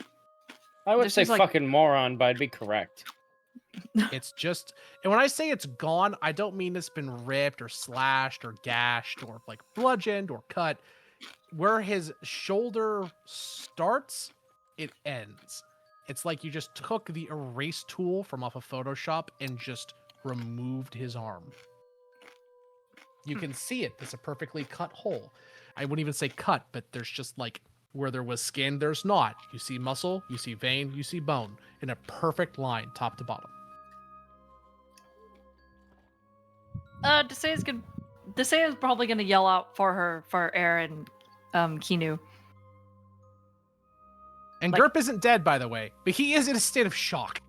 I would This say is like- fucking moron, but I'd be correct. It's just, and when I say it's gone, I don't mean it's been ripped or slashed or gashed or like bludgeoned or cut. Where his shoulder starts, it ends. It's like you just took the erase tool from off of Photoshop and just removed his arm. You can see it. It's a perfectly cut hole. I wouldn't even say cut, but there's just like where there was skin, there's not. You see muscle, you see vein, you see bone in a perfect line, top to bottom. Desea's probably gonna yell out for air and Kinu. And Like- Gerp isn't dead, by the way, but he is in a state of shock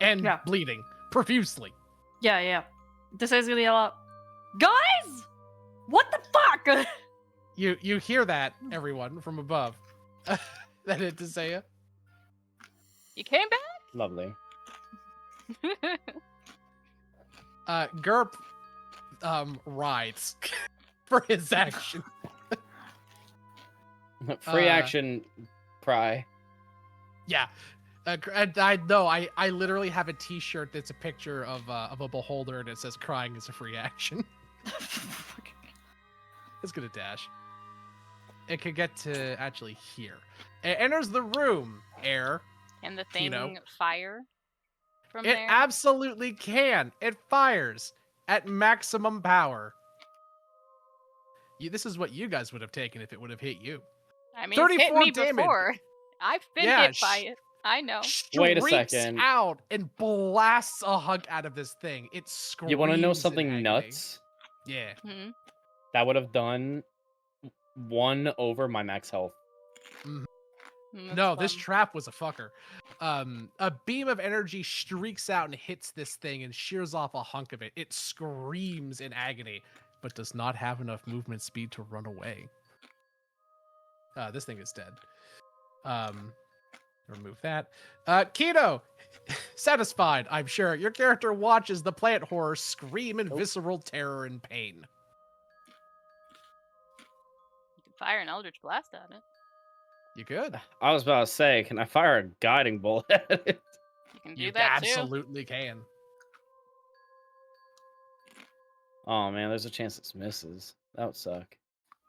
and Yeah. bleeding profusely. Yeah. Desea's gonna yell out, "Guys! What the fuck?" You hear that, everyone, from above. That it Desea. You came Lovely. back? Gerp rides for his action. Free action, cry. Yeah. And I know I literally have a T-shirt that's a picture of a beholder and it says "Crying is a free action." It's gonna dash. It could get to actually here. It enters the room. Air. And the thing Kino. fire from It there? absolutely can. It fires at maximum power. This is what you guys would have taken if it would have hit you. I mean, it's hit 34 me damage. before. I've been Yeah, hit by it. I know. Wait a Streaks second. out and blasts a hunk out of this thing. It screams. You want to know in something agony. nuts? Yeah. Hmm? That would have done 1 over my max health. No, this trap was a fucker. A beam of energy streaks out and hits this thing and shears off a hunk of it. It screams in agony, but does not have enough movement speed to run away. This thing is dead. Remove that. Kino, satisfied, I'm sure. Your character watches the plant horror scream in visceral terror and pain. You can fire an Eldritch Blast at it. You could. I was about to say, can I fire a guiding bolt at it? You can do You that too. absolutely can. Oh man, there's a chance it misses. That would suck.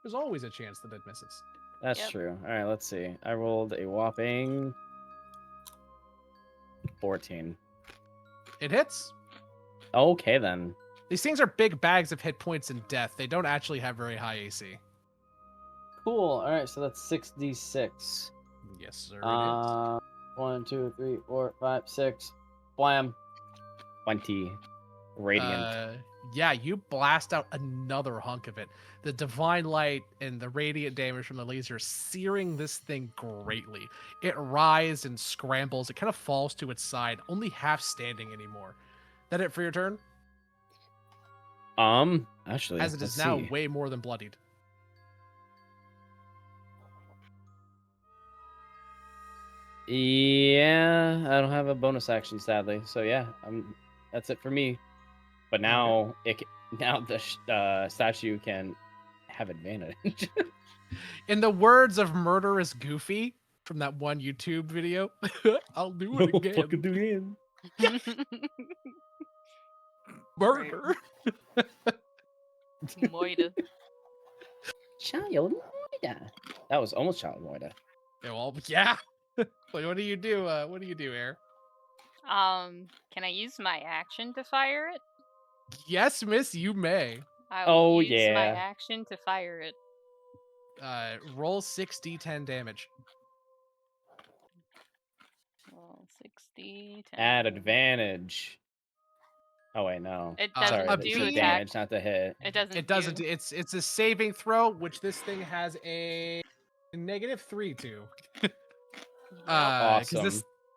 There's always a chance that it misses. That's Yep. true. All right, let's see. I rolled a whopping 14. It hits. Okay then. These things are big bags of hit points and death. They don't actually have very high AC. Cool. All right, so that's 6d6. Yes, sir. It 1, 2, 3, 4, 5, 6. Blam. 20. Radiant. Yeah, you blast out another hunk of it. The divine light and the radiant damage from the laser searing this thing greatly. It writhes and scrambles. It kind of falls to its side, only half standing anymore. That it for your turn? Actually, As it let's is now see. way more than bloodied. Yeah, I don't have a bonus action, sadly. So yeah, that's it for me. But now now the statue can have advantage. In the words of Murderous Goofy from that one YouTube video, I'll do it again. do it again. Murder. Moida. Child Moida. That was almost Child Moida. Yeah, well, yeah. What do you do? What do you do, Air? Can I use my action to fire it? Yes, miss, you may. I Oh, will use my yeah. action to fire it. Roll 6d10 damage. Well, 60, 10. At advantage. Oh wait, no. It Uh, doesn't a Sorry, do it's beam- the attack. damage, not the hit. It doesn't. It doesn't. Do. It's a saving throw, which this thing has a -3 to. Awesome.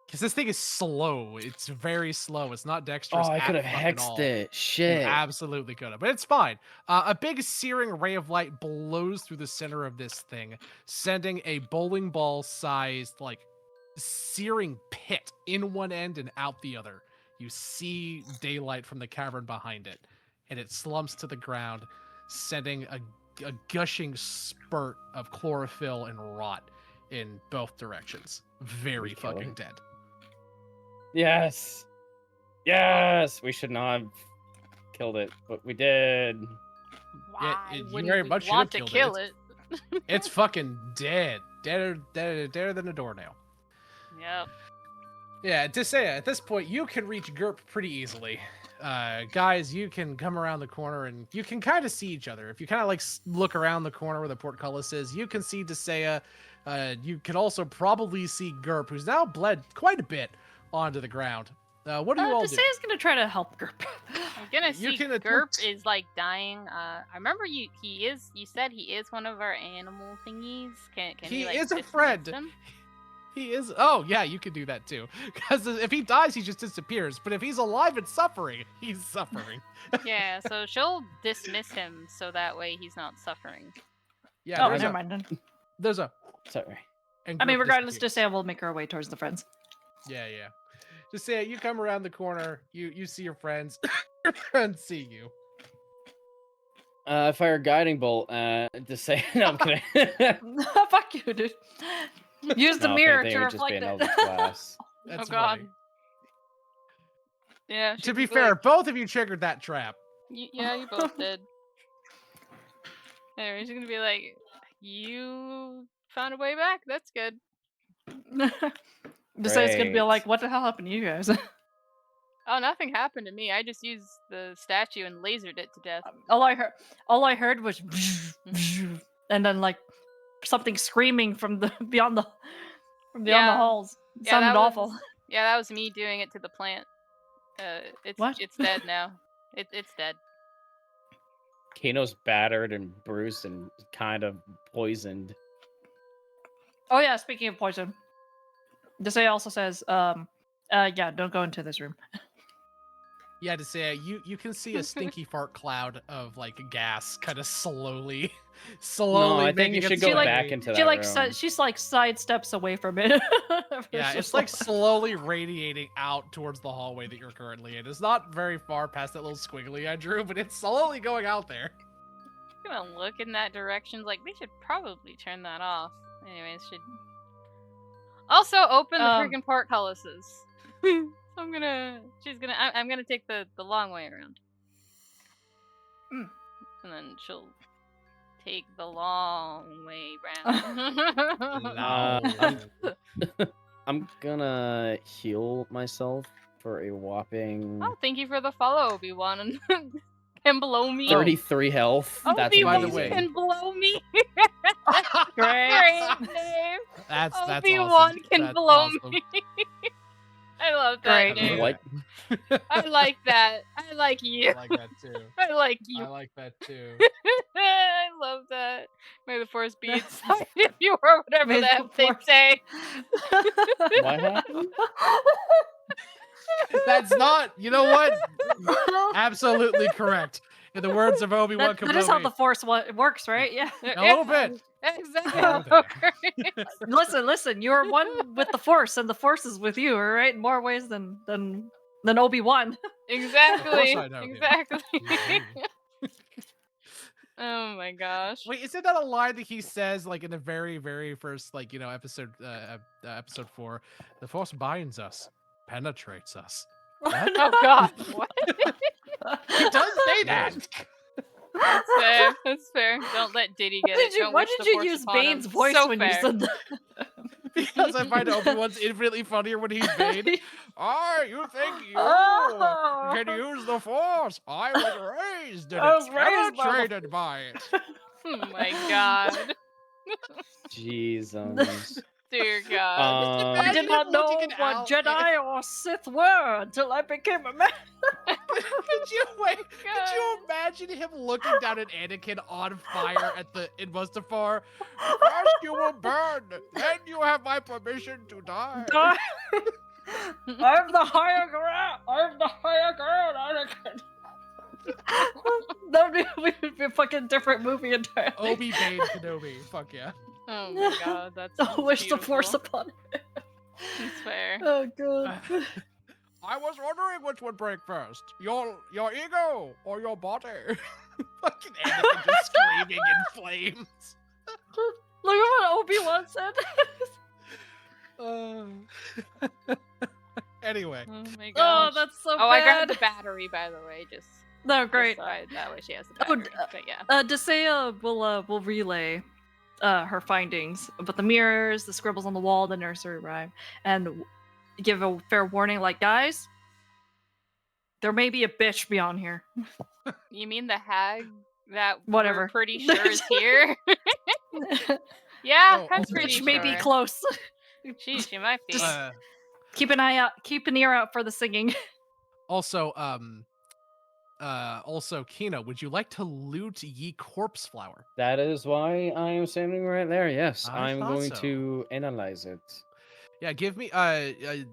Because this thing is slow. It's very slow. It's not dexterous. Oh, I at could have fucking hexed all. it. You Shit. absolutely could have, but it's fine. A big searing ray of light blows through the center of this thing, sending a bowling ball sized, like, searing pit in one end and out the other. You see daylight from the cavern behind it, and it slumps to the ground, sending a gushing spurt of chlorophyll and rot in both directions. Very We kill fucking it. dead. Yes. Yes. We should not have killed it, but we did. Why you wouldn't very we much should want have to killed kill it. it? It's fucking dead. Deader than a doornail. Yep. Yeah, Desea, at this point, you can reach Gerp pretty easily. Guys, you can come around the corner and you can kind of see each other. If you kind of like look around the corner where the portcullis is, you can see Desea. You can also probably see Gerp, who's now bled quite a bit onto the ground. What do you all do? Desea's gonna try to help Gerp. I'm gonna You see can Gerp attempt- is like dying. I remember you said he is one of our animal thingies. Can He we like is a dismiss friend. him? He is. Oh, yeah, you can do that too. Because if he dies, he just disappears. But if he's alive and suffering, he's suffering. Yeah, so she'll dismiss him so that way he's not suffering. Yeah, Oh, there's never a, mind then. there's a. Sorry. And I mean, Gerp regardless, disappears. just say we'll make our way towards the friends. Yeah. Just say it. You come around the corner. You see your friends. Your friends see you. Fire a guiding bolt. To say no, I'm kidding. Fuck you, dude. Use the No, if mirror anything, to it would just be reflect an it. Eldritch Blast. That's Oh God. funny. Yeah. To be fair, both of you triggered that trap. Yeah, you both did. Anyway, she's gonna be like, "You found a way back. That's good." Just say it's gonna be Great. like, what the hell happened to you guys? Oh, nothing happened to me. I just used the statue and lasered it to death. all I heard was, and then like something screaming from the beyond the Yeah. halls. It Yeah, sounded that awful. was- Yeah, that was me doing it to the plant. What? It's dead now. It's dead. Kano's battered and bruised and kind of poisoned. Oh yeah, speaking of poison, Desai also says, yeah, don't go into this room. Yeah, to say you can see a stinky fart cloud of like gas kind of slowly. No, I think making you should its go way- back into that She like room. she's like sidesteps away from it. Yeah, it's like slowly radiating out towards the hallway that you're currently in. It's not very far past that little squiggly I drew, but it's slowly going out there. I'm gonna look in that direction. Like, they should probably turn that off. Anyways, should also open the freaking portcullises. I'm gonna take the long way around. Mm. And then she'll take the long way round. I'm gonna heal myself for a whopping Oh, thank you for the follow, Obi-Wan. Can blow me. 33 health. That's Obi-Wan By the way- amazing. can blow me. Great. Great name. That's Obi-Wan awesome. can That's blow awesome. me. I love that Great. name. What? I like that. I like you. I like that too. I like you. I like that too. I love that. May the force be inside of you, or whatever May the the heck they force- say. What happened? That's not. You know what? Absolutely correct. In the words of Obi-Wan that is how the Kenobi. force works, right? Yeah. A little bit. Exactly. A little bit. Listen. You're one with the force, and the force is with you. All right, in more ways than Obi-Wan. Exactly. I know him. Exactly. Oh my gosh. Wait, isn't that a line that he says like in the very, very first episode 4? The force binds us, penetrates us. What? Oh god. What? He does say that. That's fair. That's fair. Don't let Diddy get it. Don't Why wish did the you force use upon him. Bane's voice So when you fair. said that? Because I find Obi-Wan's infinitely funnier when he's Bane. Oh, you think you Oh. can use the force? I was raised in I was it, raised by the- penetrated by it. Oh my god. Jesus. Dear god. I did Imagine not him know looking what out- Jedi or Sith were until I became a man. Could you imagine him looking down at Anakin on fire in Mustafar? First you will burn, then you have my permission to die. I'm the higher ground. I'm the higher ground, Anakin. That would be a fucking different movie entirely. Obi-Wan Kenobi, fuck yeah. Oh my god, that's I wish the force beautiful. upon it. That's fair. Oh god. I was wondering which would break first, your ego or your body. Fucking Anakin just screaming in flames. Look at what Obi-Wan said. Anyway, Oh my Oh, gosh. that's so Oh, I bad. grabbed the battery, by the way. Just No, great. that way she has the Oh, battery. But yeah. Desea will relay her findings about the mirrors, the scribbles on the wall, the nursery rhyme, and give a fair warning, like, guys, there may be a bitch beyond here. You mean the hag that Whatever. we're pretty sure is here? Yeah, Oh, I'm pretty Bitch sure. may be close. She might be. Keep an eye out. Keep an ear out for the singing. also, Also, Kina, would you like to loot ye corpse flower? That is why I am standing right there. Yes, I I'm thought going so. to analyze it. Yeah, give me.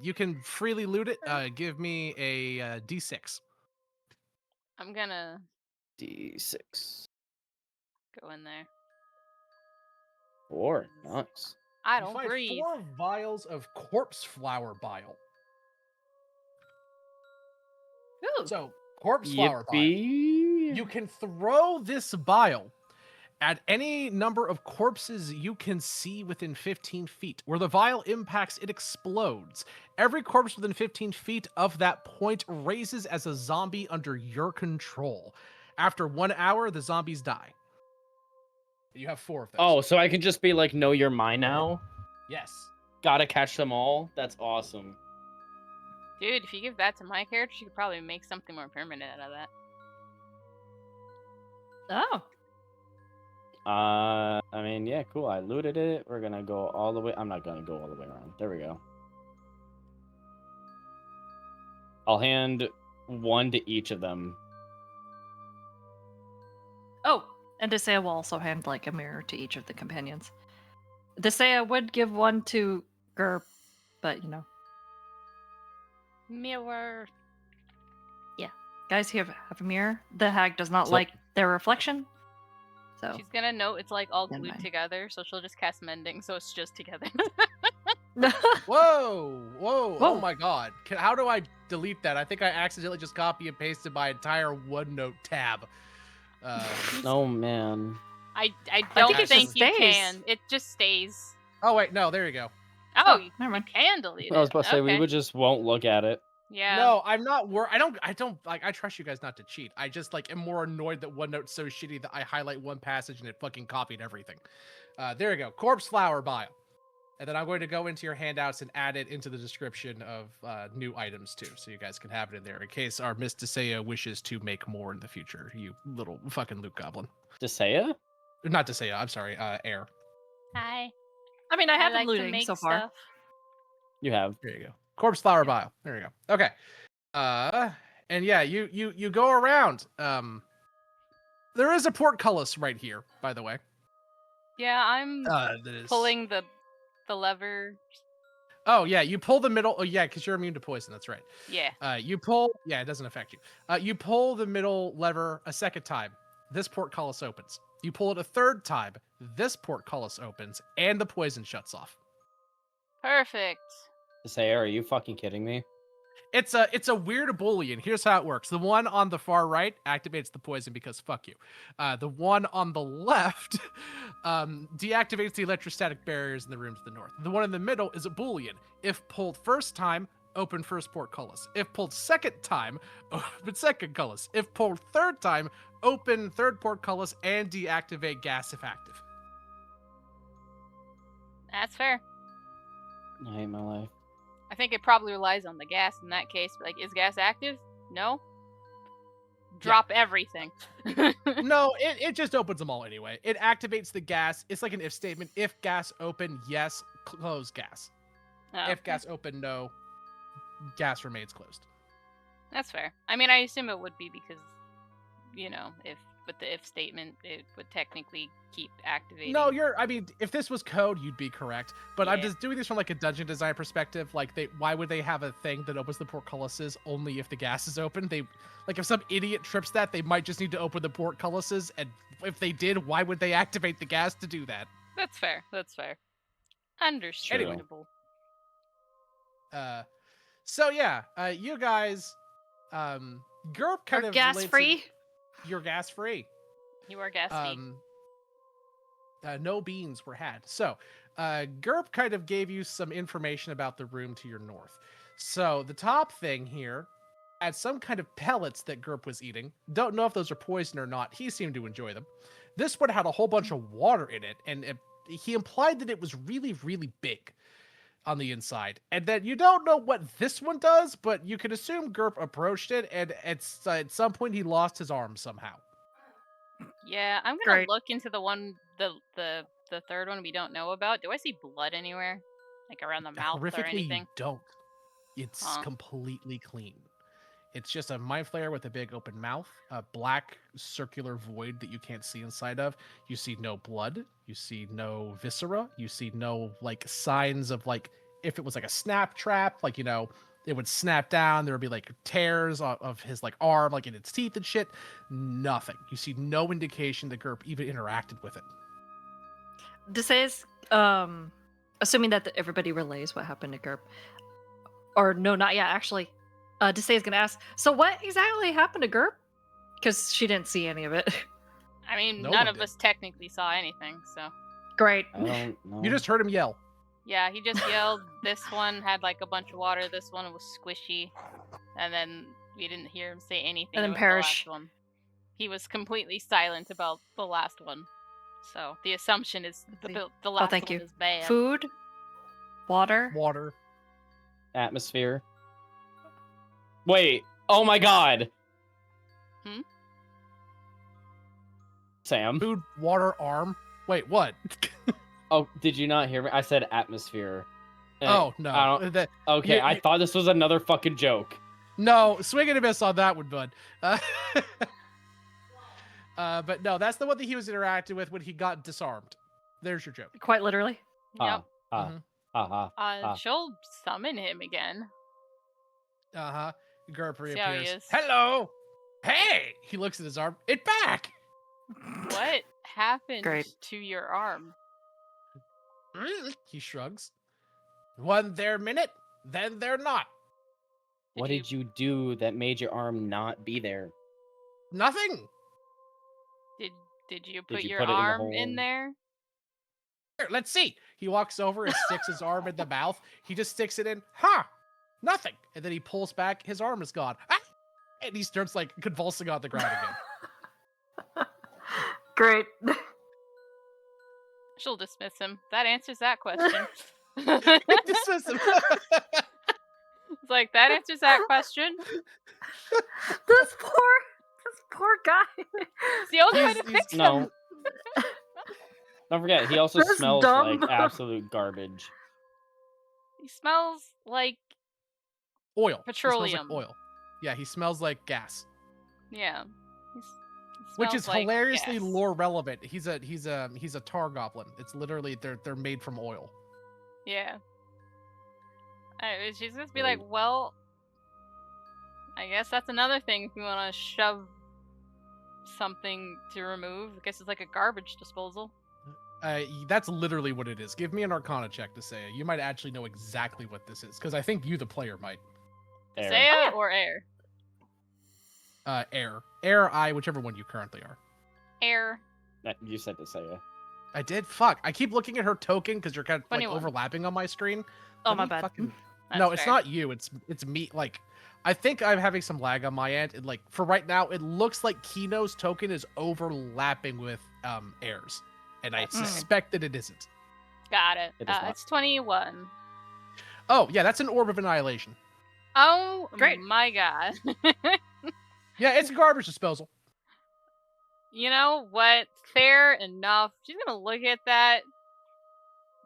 You can freely loot it. Give me a D6. I'm gonna D6. go in there. 4. Nice. I You don't find breathe. 4 vials of corpse flower bile. Ooh. So, corpse flower bile. Yippee! You can throw this bile at any number of corpses you can see within 15 feet. Where the vial impacts, it explodes. Every corpse within 15 feet of that point raises as a zombie under your control. After 1 hour, the zombies die. You have 4 of those. Oh, so I can just be like, "No, you're mine now." Yes. Gotta catch them all. That's awesome. Dude, if you give that to my character, she could probably make something more permanent out of that. Oh. I mean, yeah, cool. I looted it. We're gonna go all the way. I'm not gonna go all the way around. There we go. I'll hand 1 to each of them. Oh, and Desea will also hand like a mirror to each of the companions. Desea would give one to Gerb, but you know. Mirror. Guys, here have a mirror. The hag does not So- like their reflection. So She's gonna know it's like all Never glued mind. together, so she'll just cast mending, so it's just together. Whoa! Oh Whoa. my god. How do I delete that? I think I accidentally just copy and pasted my entire OneNote tab. Oh man. I I don't think it think just you stays. can. It just stays. Oh wait, no, there you go. Oh, you never mind. can delete it. I was about to say we Okay. would just won't look at it. Yeah. No, I'm not I don't like I trust you guys not to cheat. I just like am more annoyed that OneNote's so shitty that I highlight one passage and it fucking copied everything. There you go. Corpse flower bile. And then I'm going to go into your handouts and add it into the description of new items too, so you guys can have it in there in case our Miss Desea wishes to make more in the future. You little fucking Luke Goblin. Desea? Not Desea, I'm sorry, Air. Hi. I mean, I have been like to looting make so far. stuff. You have. There you go. Corpse flower bile. There you go. Okay. And yeah, you go around. There is a portcullis right here, by the way. Yeah, I'm That is... pulling the lever. Oh yeah, you pull the middle. Oh yeah, because you're immune to poison. That's right. Yeah. You pull. Yeah, it doesn't affect you. You pull the middle lever a second time. This portcullis opens. You pull it a third time. This portcullis opens, and the poison shuts off. Perfect. Desea, are you fucking kidding me? It's a weird Boolean. Here's how it works. The one on the far right activates the poison because fuck you. The one on the left deactivates the electrostatic barriers in the room to the north. The one in the middle is a Boolean. If pulled first time, open first portcullis. If pulled second time, open second cullis. If pulled third time, open third portcullis and deactivate gas if active. That's fair. I hate my life. I think it probably relies on the gas in that case. Like, is gas active? No. Drop everything. No, it just opens them all anyway. It activates the gas. It's like an if statement. If gas open, yes, close gas. Oh, If gas open, no, gas remains closed. that's fair. I mean, I assume it would be because, you know, if with the if statement, it would technically keep activating. No, I mean, if this was code, you'd be correct. But I'm Yeah. just doing this from like a dungeon design perspective. Like, why would they have a thing that opens the portcullises only if the gas is open? Like, if some idiot trips that, they might just need to open the portcullises. And if they did, why would they activate the gas to do that? That's fair. That's fair. Understandable. So yeah, you guys, Gerp kind Are of gas relates it- free? You're gas free. You are gassy. No beans were had. So, Gerp kind of gave you some information about the room to your north. So, the top thing here had some kind of pellets that Gerp was eating. Don't know if those are poison or not. He seemed to enjoy them. This one had a whole bunch of water in it, and he implied that it was really, really big on the inside. And then you don't know what this one does, but you can assume Gerp approached it, and at some point he lost his arm somehow. Yeah, I'm gonna Great. look into the one, the third one we don't know about. Do I see blood anywhere, like around the mouth or Horrifically, you anything? don't. It's Huh. completely clean. It's just a mind flayer with a big open mouth, a black circular void that you can't see inside of. You see no blood, you see no viscera, you see no like signs of like if it was like a snap trap, like it would snap down, there would be like tears of his like arm, like in its teeth and shit. Nothing. You see no indication that Gerp even interacted with it. This assuming that everybody relays what happened to Gerp, or no, not yet. Actually, Desay is gonna ask. So what exactly happened to Gerp? Because she didn't see any of it. I mean, No none one of did. us technically saw anything, so. Great. I don't know. You just heard him yell. Yeah, he just yelled. This one had like a bunch of water. This one was squishy, and then we didn't hear him say anything And then about perish. the last one. He was completely silent about the last one. So the assumption is the last thank one you. is bad. Food, water. Water. Atmosphere. Wait. Oh my god. Hmm? Sam. Food, water, arm. Wait, what? Oh, did you not hear me? I said atmosphere. Oh, no. I don't... That- Okay, you- I thought this was another fucking joke. No, swing and a miss on that one, bud. But no, that's the one that he was interacting with when he got disarmed. There's your joke. Quite literally. Yep. Mhm. She'll summon him again. Uh-huh. Gerp See how he reappears. is. Hello! Hey! He looks at his arm. It back! What happened Great. to your arm? He shrugs. One their minute, then they're not. What did you do that made your arm not be there? Nothing. Did you put you your put it in the arm hole? in there? Here, let's see. He walks over and sticks his arm in the mouth. He just sticks it in. Huh. Nothing. And then he pulls back. His arm is gone. Ah! And he starts like convulsing on the ground again. Great. She'll dismiss him. That answers that question. Dismiss him. It's like, that answers that question. this poor guy. It's the only way to fix him. No. Don't forget, he also That's smells dumb. like absolute garbage. He smells like, Oil. He smells Petroleum. like oil. Yeah, he smells like gas. yeah. He Which smells is like hilariously gas. lore relevant. He's a tar goblin. It's literally they're made from oil. Yeah. She's just be like, well, I guess that's another thing if you want to shove something to remove. I guess it's like a garbage disposal. That's literally what it is. Give me an Arcana check to say it. You might actually know exactly what this is, because I think you, the player, might. There. Saya or air? Air, whichever one you currently are. Air. You said to say it. I did. Fuck. I keep looking at her token because you're kind of like 21. overlapping on my screen. Oh, Let my me bad. fucking- That's No, it's fair. not you. It's me. Like, I think I'm having some lag on my end. And like for right now, it looks like Kino's token is overlapping with Air's, and I suspect that it isn't. Got it. It is not. It's 21. Oh yeah, that's an Orb of Annihilation. Oh, Great. my god. Yeah, it's a garbage disposal. You know what? Fair enough. She's gonna look at that.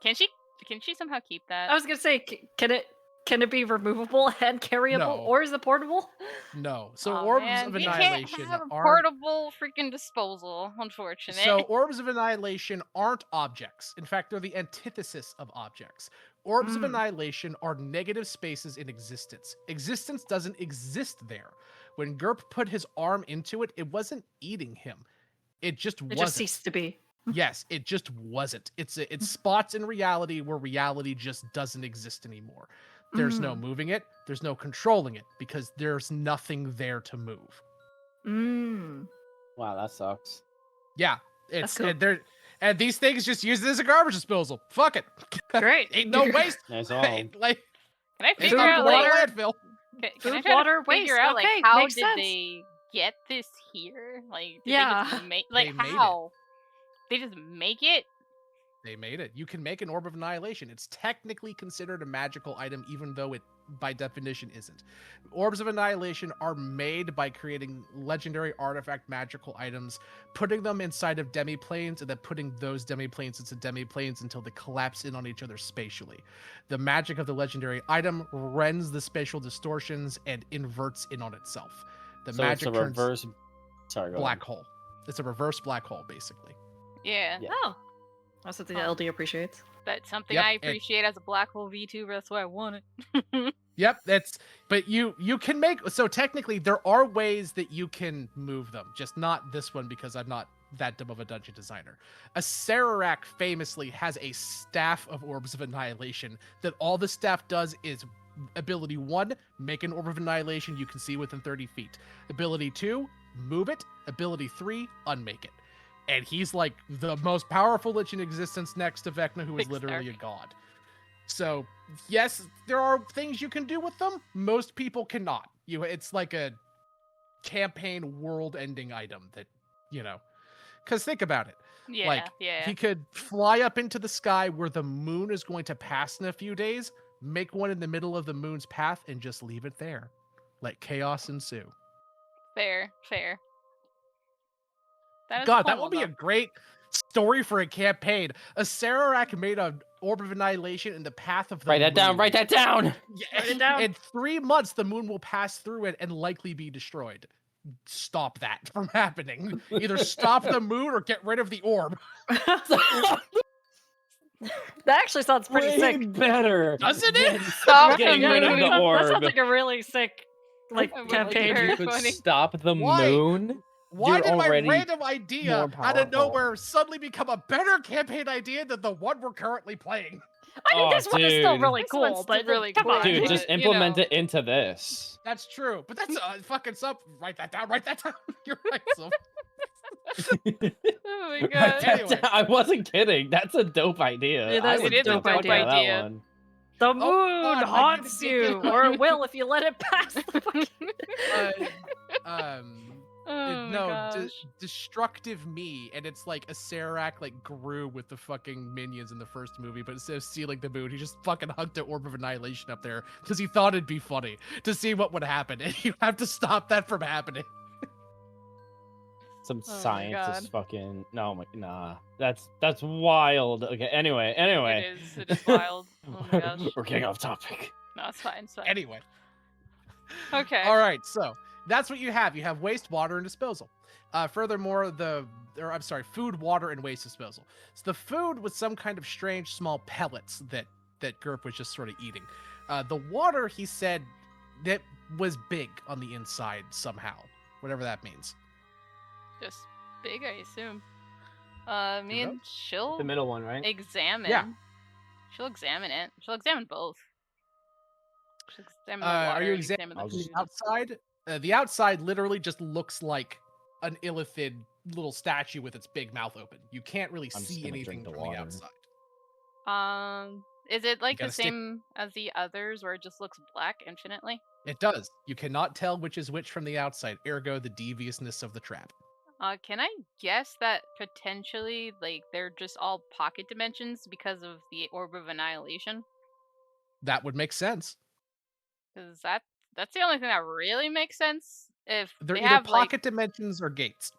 Can she somehow keep that? I was gonna say, can it be removable and carryable, No. or is it portable? No. So Aw, Orbs man, of we Annihilation can't have a aren't. portable freaking disposal, unfortunate. So orbs of annihilation aren't objects. In fact, they're the antithesis of objects. Orbs of annihilation are negative spaces in existence. Existence doesn't exist there. When Gerp put his arm into it, it wasn't eating him. It just It wasn't. just ceased to be. Yes, it just wasn't. It's spots in reality where reality just doesn't exist anymore. There's no moving it. There's no controlling it because there's nothing there to move. Wow, that sucks. Yeah, it's cool. and these things just use it as a garbage disposal. Fuck it. Great. Ain't no waste. That's all. Like Can I it's figure not out going like to landfill. can I Food, try to water, figure waste. out like Okay, how makes did sense. they get this here? Like did Yeah. they just make like They made it. how? They just make it? They made it. You can make an Orb of Annihilation. It's technically considered a magical item, even though it, by definition, isn't. Orbs of Annihilation are made by creating legendary artifact magical items, putting them inside of demiplanes, and then putting those demiplanes into demiplanes until they collapse in on each other spatially. The magic of the legendary item rends the spatial distortions and inverts in on itself. The So magic it's a turns reverse. Sorry, go black ahead. hole. It's a reverse black hole, basically. Yeah. Yeah. Oh, that's something that LD appreciates. That's something Yep, I and- appreciate as a black hole VTuber. That's why I want it. Yep, but you can make, so technically there are ways that you can move them, just not this one because I'm not that dumb of a dungeon designer. A Sararak famously has a staff of Orbs of Annihilation that all the staff does is ability 1, make an Orb of Annihilation you can see within 30 feet. Ability 2, move it. Ability 3, unmake it. And he's like the most powerful Lich in existence next to Vecna, who is Big literally a snark. god. So, yes, there are things you can do with them. Most people cannot. It's like a campaign world-ending item that, because think about it. Yeah, Like, yeah. he could fly up into the sky where the moon is going to pass in a few days, make one in the middle of the moon's path, and just leave it there. Let chaos ensue. Fair. That is God, that cool, would be a though. great story for a campaign. A Sararak made an Orb of Annihilation in the path of the Write that down. moon. Write that down. Yeah, Write it down. In 3 months, the moon will pass through it and likely be destroyed. Stop that from happening. Either stop the moon or get rid of the orb. That actually sounds pretty Way sick. better. Doesn't it? Stop Getting the rid of moon. the that orb. sounds like a really sick That would be campaign. very You could funny. stop the Why? moon. Why You're did my already random idea more out of powerful. nowhere suddenly become a better campaign idea than the one we're currently playing? I mean, Oh, this one is still dude. really This cool, one's but really come cool. on. Dude, But, just you implement know. it into this. That's true, but that's fucking sub. Write that down. Write that down. You're right, so. Oh my Write god. that Anyway. down. I wasn't kidding. That's a dope idea. It I is a would dope get the fuck out of that idea. one. The Oh, moon God, I'm haunts gonna you, get- or it will if you let it pass the fucking... Oh my No, gosh. destructive me, and it's like a Sararak like grew with the fucking minions in the first movie, but instead of stealing the moon, he just fucking hugged an Orb of Annihilation up there because he thought it'd be funny to see what would happen, and you have to stop that from happening. Some Oh my scientist God. fucking nah. That's wild. Okay, anyway. It is wild. Oh my gosh. We're getting off topic. No, it's fine. It's fine. Anyway, Okay. all right, so that's what you have. You have waste, water, and disposal. Furthermore, food, water, and waste disposal. So the food was some kind of strange small pellets that Gerp was just sort of eating. The water, he said, that was big on the inside somehow, whatever that means. Just big, I assume. Me You and she'll The middle one, right? examine. Yeah. She'll examine it. She'll examine both. She'll examine the Are water you and examining examine the the food. outside? The outside literally just looks like an illithid little statue with its big mouth open. You can't really I'm just see gonna anything drink the from the water. outside. Is it like the gotta stick- same as the others where it just looks black infinitely? It does. You cannot tell which is which from the outside, ergo the deviousness of the trap. Can I guess that potentially, like, they're just all pocket dimensions because of the Orb of Annihilation? That would make sense. Because that's the only thing that really makes sense. If They're they either have, like, pocket dimensions or gates.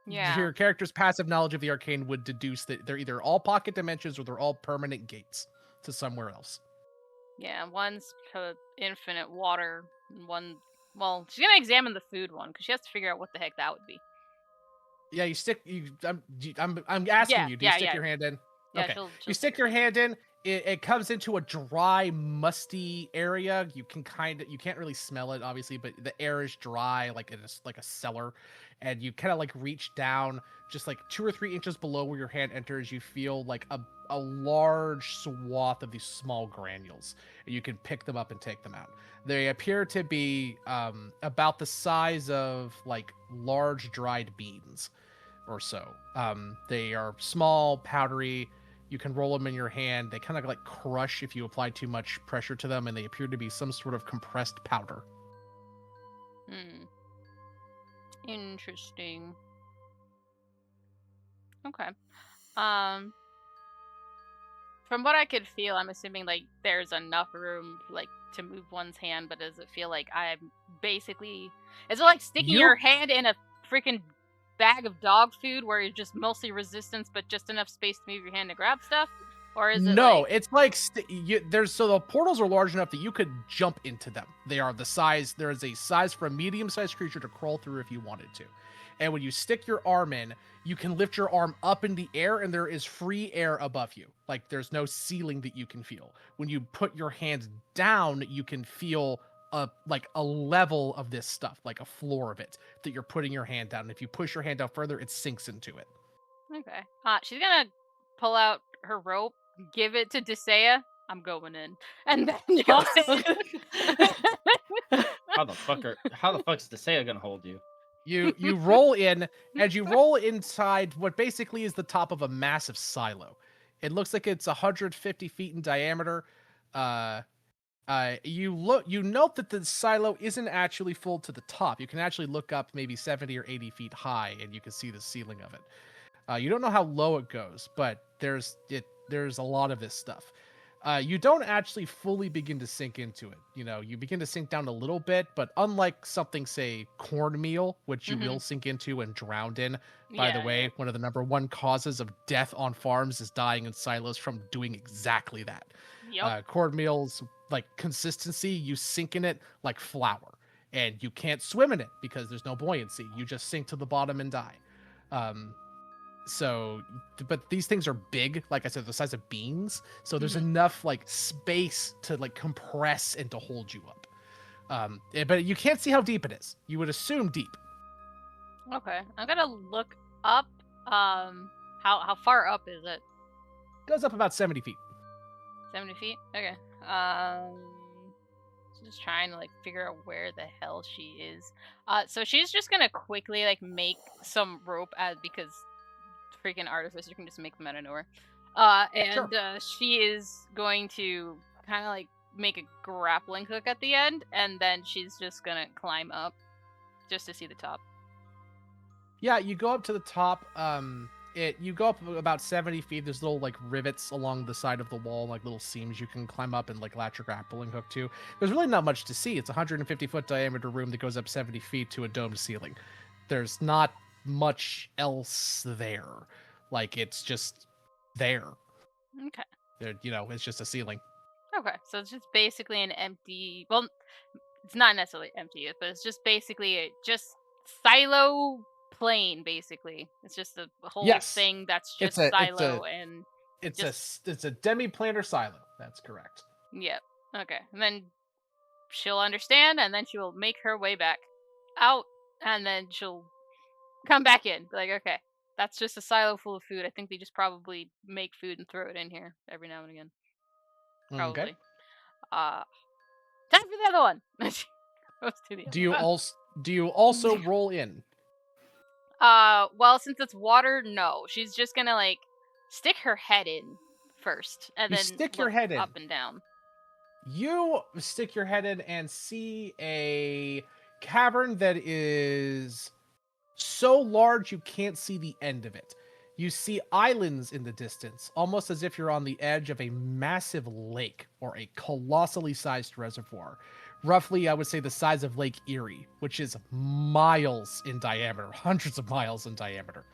yeah, Your character's passive knowledge of the arcane would deduce that they're either all pocket dimensions or they're all permanent gates to somewhere else. yeah, one's infinite water, and one, well, she's gonna examine the food one because she has to figure out what the heck that would be. Yeah, I'm asking Yeah, you. Do you yeah, stick yeah. your hand in? Yeah, Okay. she'll You stick your hand in. It comes into a dry, musty area. You can't really smell it, obviously, but the air is dry, like it is like a cellar, and you kind of like reach down, just like 2 or 3 inches below where your hand enters. You feel like a large swath of these small granules, and you can pick them up and take them out. They appear to be about the size of like large dried beans or so. They are small, powdery. You can roll them in your hand. They kind of like crush if you apply too much pressure to them, and they appear to be some sort of compressed powder. Interesting. Okay. From what I could feel, I'm assuming like there's enough room like to move one's hand, but does it feel like I'm basically is it like sticking You your hand in a freaking bag of dog food where you're just mostly resistance but just enough space to move your hand to grab stuff? Or is it No, like it's like there's so the portals are large enough that you could jump into them. They are the size. There is a size for a medium-sized creature to crawl through if you wanted to. And when you stick your arm in, you can lift your arm up in the air, and there is free air above you. Like there's no ceiling that you can feel. When you put your hands down, you can feel a level of this stuff, like a floor of it that you're putting your hand down. And if you push your hand down further, it sinks into it. okay. She's gonna pull out her rope, give it to Desea. I'm going in. And then jumps in. How the fuck's the Seiya gonna hold you? You roll in, and you roll inside what basically is the top of a massive silo. It looks like it's 150 feet in diameter. You note that the silo isn't actually full to the top. You can actually look up maybe 70 or 80 feet high, and you can see the ceiling of it. You don't know how low it goes, but there's a lot of this stuff. You don't actually fully begin to sink into it. You know, you begin to sink down a little bit, but unlike something, say, cornmeal, which you will sink into and drowned in. By the way, one of the number one causes of death on farms is dying in silos from doing exactly that. Yep. Cornmeal's like consistency, you sink in it like flour, and you can't swim in it because there's no buoyancy. You just sink to the bottom and die. So but these things are big, like I said, the size of beans, so there's enough like space to like compress and to hold you up. But you can't see how deep it is. You would assume deep. Okay. I'm gonna look up. How far up is it? Goes up about 70 feet. 70 feet? Okay. Just trying to like figure out where the hell she is. So she's just gonna quickly like make some rope because freaking artificer can just make them out of nowhere. She is going to kind of like make a grappling hook at the end, and then she's just gonna climb up just to see the top. Yeah, you go up to the top. You go up about 70 feet. There's little like rivets along the side of the wall, like little seams you can climb up and like latch your grappling hook to. There's really not much to see. It's a 150-foot diameter room that goes up 70 feet to a domed ceiling. There's not much else there. Like it's just there. Okay. It's just a ceiling. Okay, so it's just basically an empty. Well, it's not necessarily empty, but it's just basically just silo plane. Basically, it's just a whole thing that's just silo and it's a demi-planar silo. That's correct. Yep. Okay, and then she'll understand, and then she will make her way back out, and then she'll come back in. Like, okay, that's just a silo full of food. I think they just probably make food and throw it in here every now and again. Probably. Okay. Time for the other one. Do you also roll in? Well, since it's water, no. She's just gonna like stick her head in first, and then stick look your head in up and down. You stick your head in and see a cavern that is so large you can't see the end of it. You see islands in the distance, almost as if you're on the edge of a massive lake or a colossally sized reservoir. Roughly, I would say the size of Lake Erie, which is miles in diameter, hundreds of miles in diameter.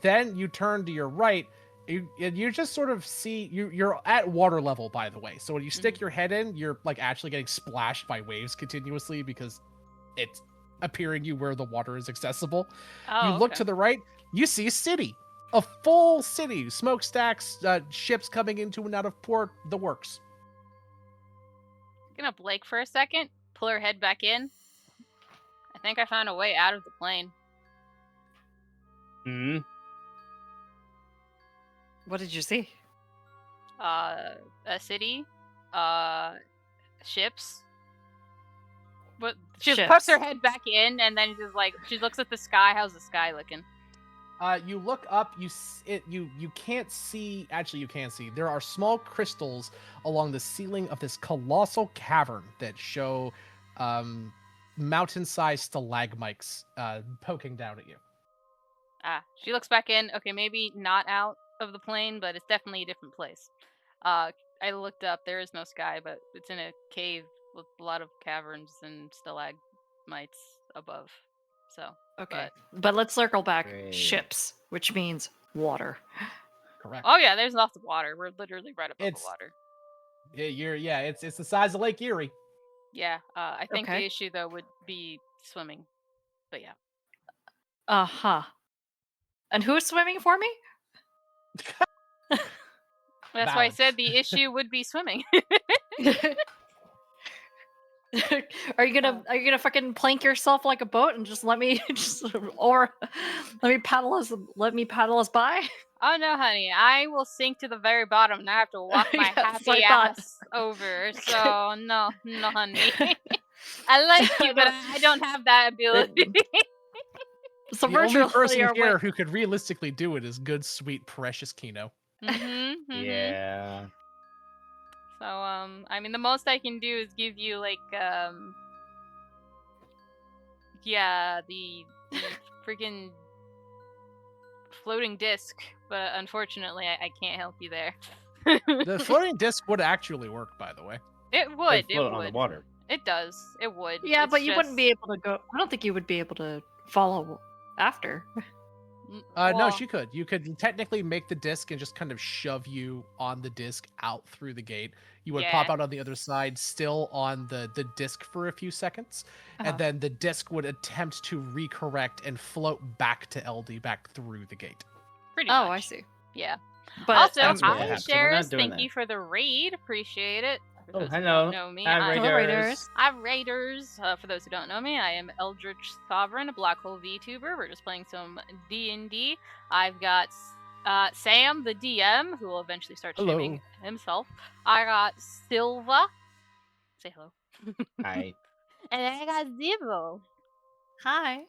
Then you turn to your right, you just sort of see you're at water level, by the way. So when you stick your head in, you're like actually getting splashed by waves continuously because it's appearing you where the water is accessible. You look to the right, you see a city. A full city, smokestacks, ships coming into and out of port, the works. Gonna Blake for a second, pull her head back in. I think I found a way out of the plane. What did you see? A city, ships. But she just puts her head back in, and then just like she looks at the sky. How's the sky looking? You look up. You can't see. Actually, you can see. There are small crystals along the ceiling of this colossal cavern that show mountain-sized stalagmites poking down at you. She looks back in. Okay, maybe not out of the plane, but it's definitely a different place. I looked up. There is no sky, but it's in a cave with a lot of caverns and stalagmites above. So, Okay, but let's circle back. Great. Ships, which means water. Correct. oh yeah, there's lots of water. We're literally right above the It's water. it's the size of Lake Erie. Yeah, I think Okay. the issue though would be swimming. But yeah, Uh-huh. And who's swimming for me? that's why I said Balance. the issue would be swimming. Are you gonna fucking plank yourself like a boat and just let me or let me paddle us by? Oh no, honey, I will sink to the very bottom and I have to walk my Yes, I happy thought. ass over. So no, no, honey. I like you, but I don't have that ability. So The only virtually person our here way. who could realistically do it is good, sweet, precious Kino. Yeah. So I mean, the most I can do is give you like yeah, the freaking floating disc, but unfortunately, I can't help you there. The floating disc would actually work, by the way. It They would. It float on the would. water. It does. It would. Yeah, It's but you wouldn't just- be able to go. I don't think you would be able to follow after. No, well, she could. You could technically make the disc and just kind of shove you on the disc out through the gate. You would pop Yeah. out on the other side, still on the disc for a few seconds, Uh-huh. and then the disc would attempt to recorrect and float back to LD, back through the gate. pretty Oh, much. I see. Yeah. But Also, that's what would hi, happen. So we're not Shares. doing Thank you that. for the raid. Appreciate it. For Oh, those who hello. don't know me, Hi, Hello, Raiders. I'm Raiders. For those who don't know me, I am Eldritch Sovereign, a Black Hole VTuber. We're just playing some D&D. I've got Sam, the DM, who will eventually start streaming himself. I got Silva. Say hello. Hi. And I got Zivo. Hi.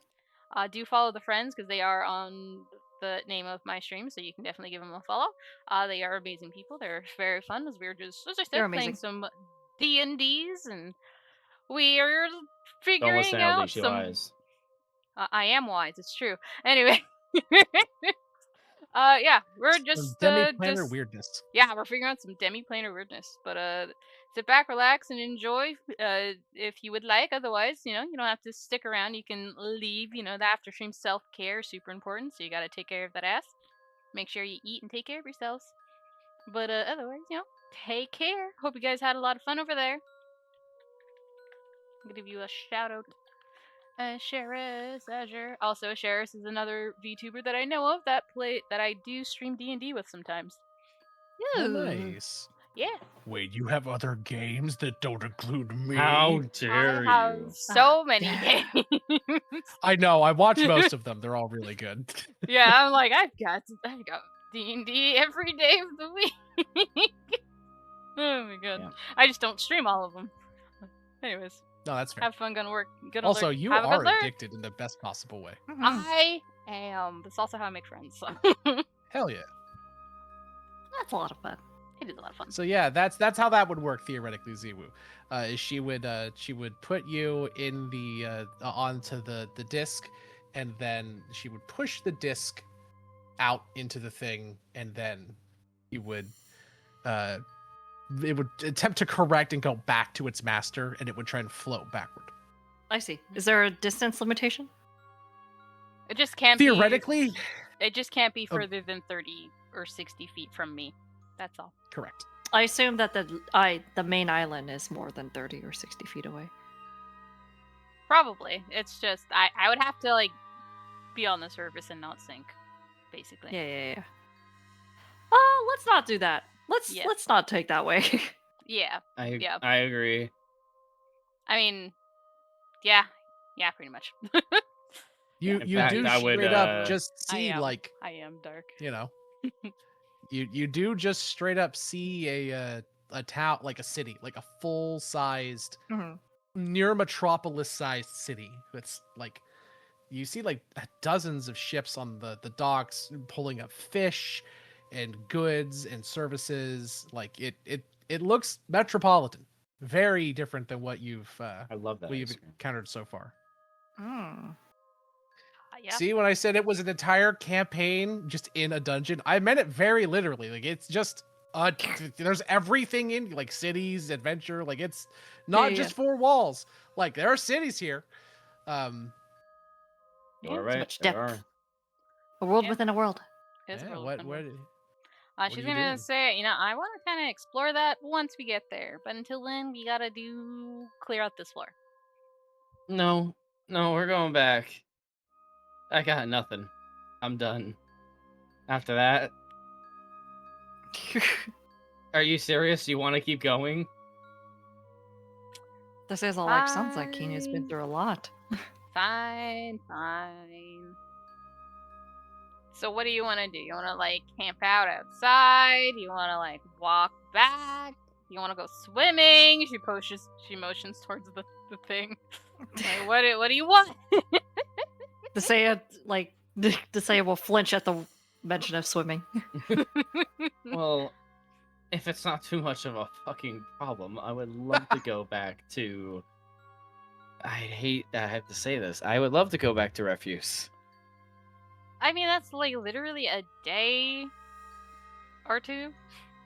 Do follow the friends because they are on the name of my stream, so you can definitely give them a follow. They are amazing people. They're very fun as we're just, as I They're said, playing amazing. some D&Ds and we're Don't figuring listen to out LD, she some. lies. I am wise. It's true. Anyway, yeah, we're just Demi-planar weirdness. yeah, we're figuring out some demi-planar weirdness. But sit back, relax, and enjoy. If you would like. Otherwise, you don't have to stick around. You can leave. The after stream self-care is super important. So you got to take care of that ass. Make sure you eat and take care of yourselves. But otherwise, take care. Hope you guys had a lot of fun over there. I'm gonna give you a shout out. Sheris Azure. Also, Sheris is another VTuber that I know of that I do stream D&D with sometimes. Oh, Ooh. nice. Yeah. Wait, you have other games that don't include me? How I dare have you? so many damn. games. I know. I watch most of them. They're all really good. Yeah, I'm like, I've got D&D every day of the week. Oh my god. Yeah. I just don't stream all of them. Anyways, No, that's fair. have fun, gonna work. Also, you have a are good learn. addicted in the best possible way. Mhm. I am. That's also how I make friends. So Hell yeah. That's a lot of fun. it is a lot of fun. So yeah, that's how that would work theoretically, Ziwu. She would put you in the onto the disc, and then she would push the disc out into the thing, and then you would it would attempt to correct and go back to its master, and it would try and float backward. I see. Is there a distance limitation? It just can't Theoretically, be. It just can't be Oh. further than 30 or 60 feet from me. That's all. correct. I assume that the main island is more than 30 or 60 feet away. Probably. It's just I would have to be on the surface and not sink, basically. Yeah. Let's not do that. Yeah. Let's not take that way. Yeah. Yeah. I agree. I mean, yeah, pretty much. You In you fact, do I would, straight up just I see am. like I am dark. you do just straight up see a town, like a city, like a full sized Mhm. near metropolis sized city. It's like you see like dozens of ships on the docks pulling up fish and goods and services. Like it looks metropolitan, very different than what you've I love that. what you've ice cream. encountered so far. Mm. Yeah. See, when I said it was an entire campaign just in a dungeon, I meant it very literally. Like it's just There's everything in like cities, adventure. Like it's Yeah, not yeah, just four walls. Like there are cities here. You are Yeah. so right. much There depth. are. A world Yeah. within a world. His Yeah. world. What? and What? world. What are She's you gonna doing? say, I want to kind of explore that once we get there. But until then, we gotta clear out this floor. No, no, we're going back. I got nothing. I'm done. After that, are you serious? You want to keep going? This is all like sounds like Keena's been through a lot. Fine, fine. So what do you want to do? You want to like camp out outside? You want to like walk back? You want to go swimming? She motions towards the thing. Like, what do you want? Desaya like Desaya will flinch at the mention of swimming. Well, if it's not too much of a fucking problem, I would love to go back to. I hate that I have to say this. I would love to go back to Refuse. I mean, that's like literally a day or two,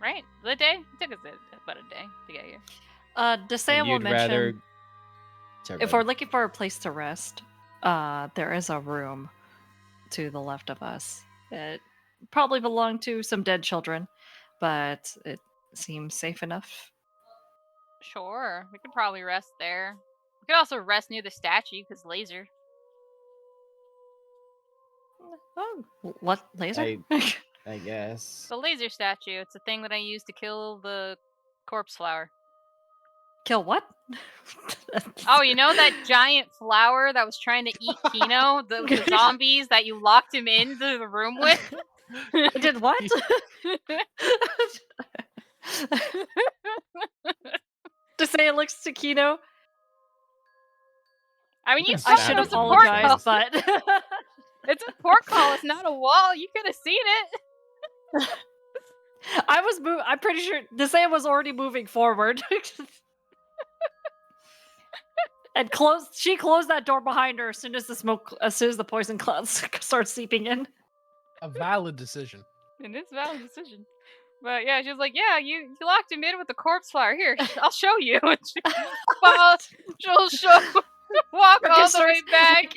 right? The day? It took us about a day to get here. Desaya And will you'd mention rather. Sorry, if go we're ahead. looking for a place to rest, there is a room to the left of us. It probably belonged to some dead children, but it seems safe enough. Sure, we could probably rest there. We could also rest near the statue because laser. Oh, what laser? I guess. The laser statue. It's a thing that I use to kill the corpse flower. Kill what? Oh, you know that giant flower that was trying to eat Kino? The zombies that you locked him into the room with? I did what? Desaya looks to Kino. I mean, you I saw I should it was a apologize, portcullis. but It's a portcullis, not a wall. You could have seen it. I was I'm pretty sure Desaya was already moving forward. And she closed that door behind her as soon as the poison clouds start seeping in. A valid decision. And it's a valid decision. But yeah, she was like, yeah, you locked him in with the corpse flower. Here, I'll show you. Well, she'll walk all the way back.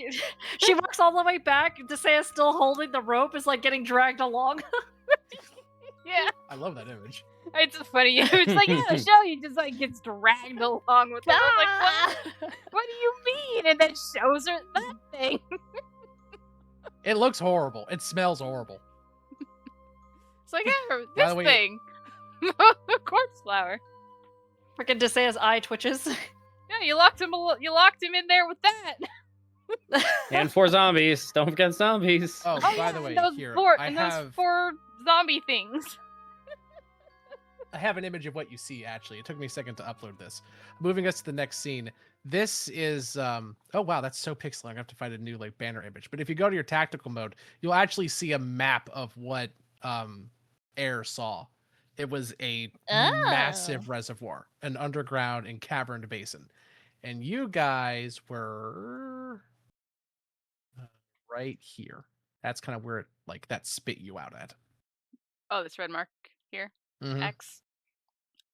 She walks all the way back. Desaya's still holding the rope, is like getting dragged along. Yeah. I love that image. It's funny. It's like, yeah, I'll show you. Just like gets dragged along with her. I'm like, what do you mean? And then shows her that thing. It looks horrible. It smells horrible. It's like, yeah, By this the way- thing. Corpse flower. Freaking Desaya's eye twitches. Yeah, you locked him in there with that. And 4 zombies. Don't forget zombies. Oh, Oh, by yeah, the way, those here those 4 zombie things. I have an image of what you see. Actually, it took me a second to upload this. Moving us to the next scene. This is oh wow, that's so pixely. I have to find a new like banner image. But if you go to your tactical mode, you'll actually see a map of what Air saw. It was a massive reservoir, an underground and caverned basin, and you guys were right here. That's kind of where it like that spit you out at. Oh, this red mark here. Mhm. X.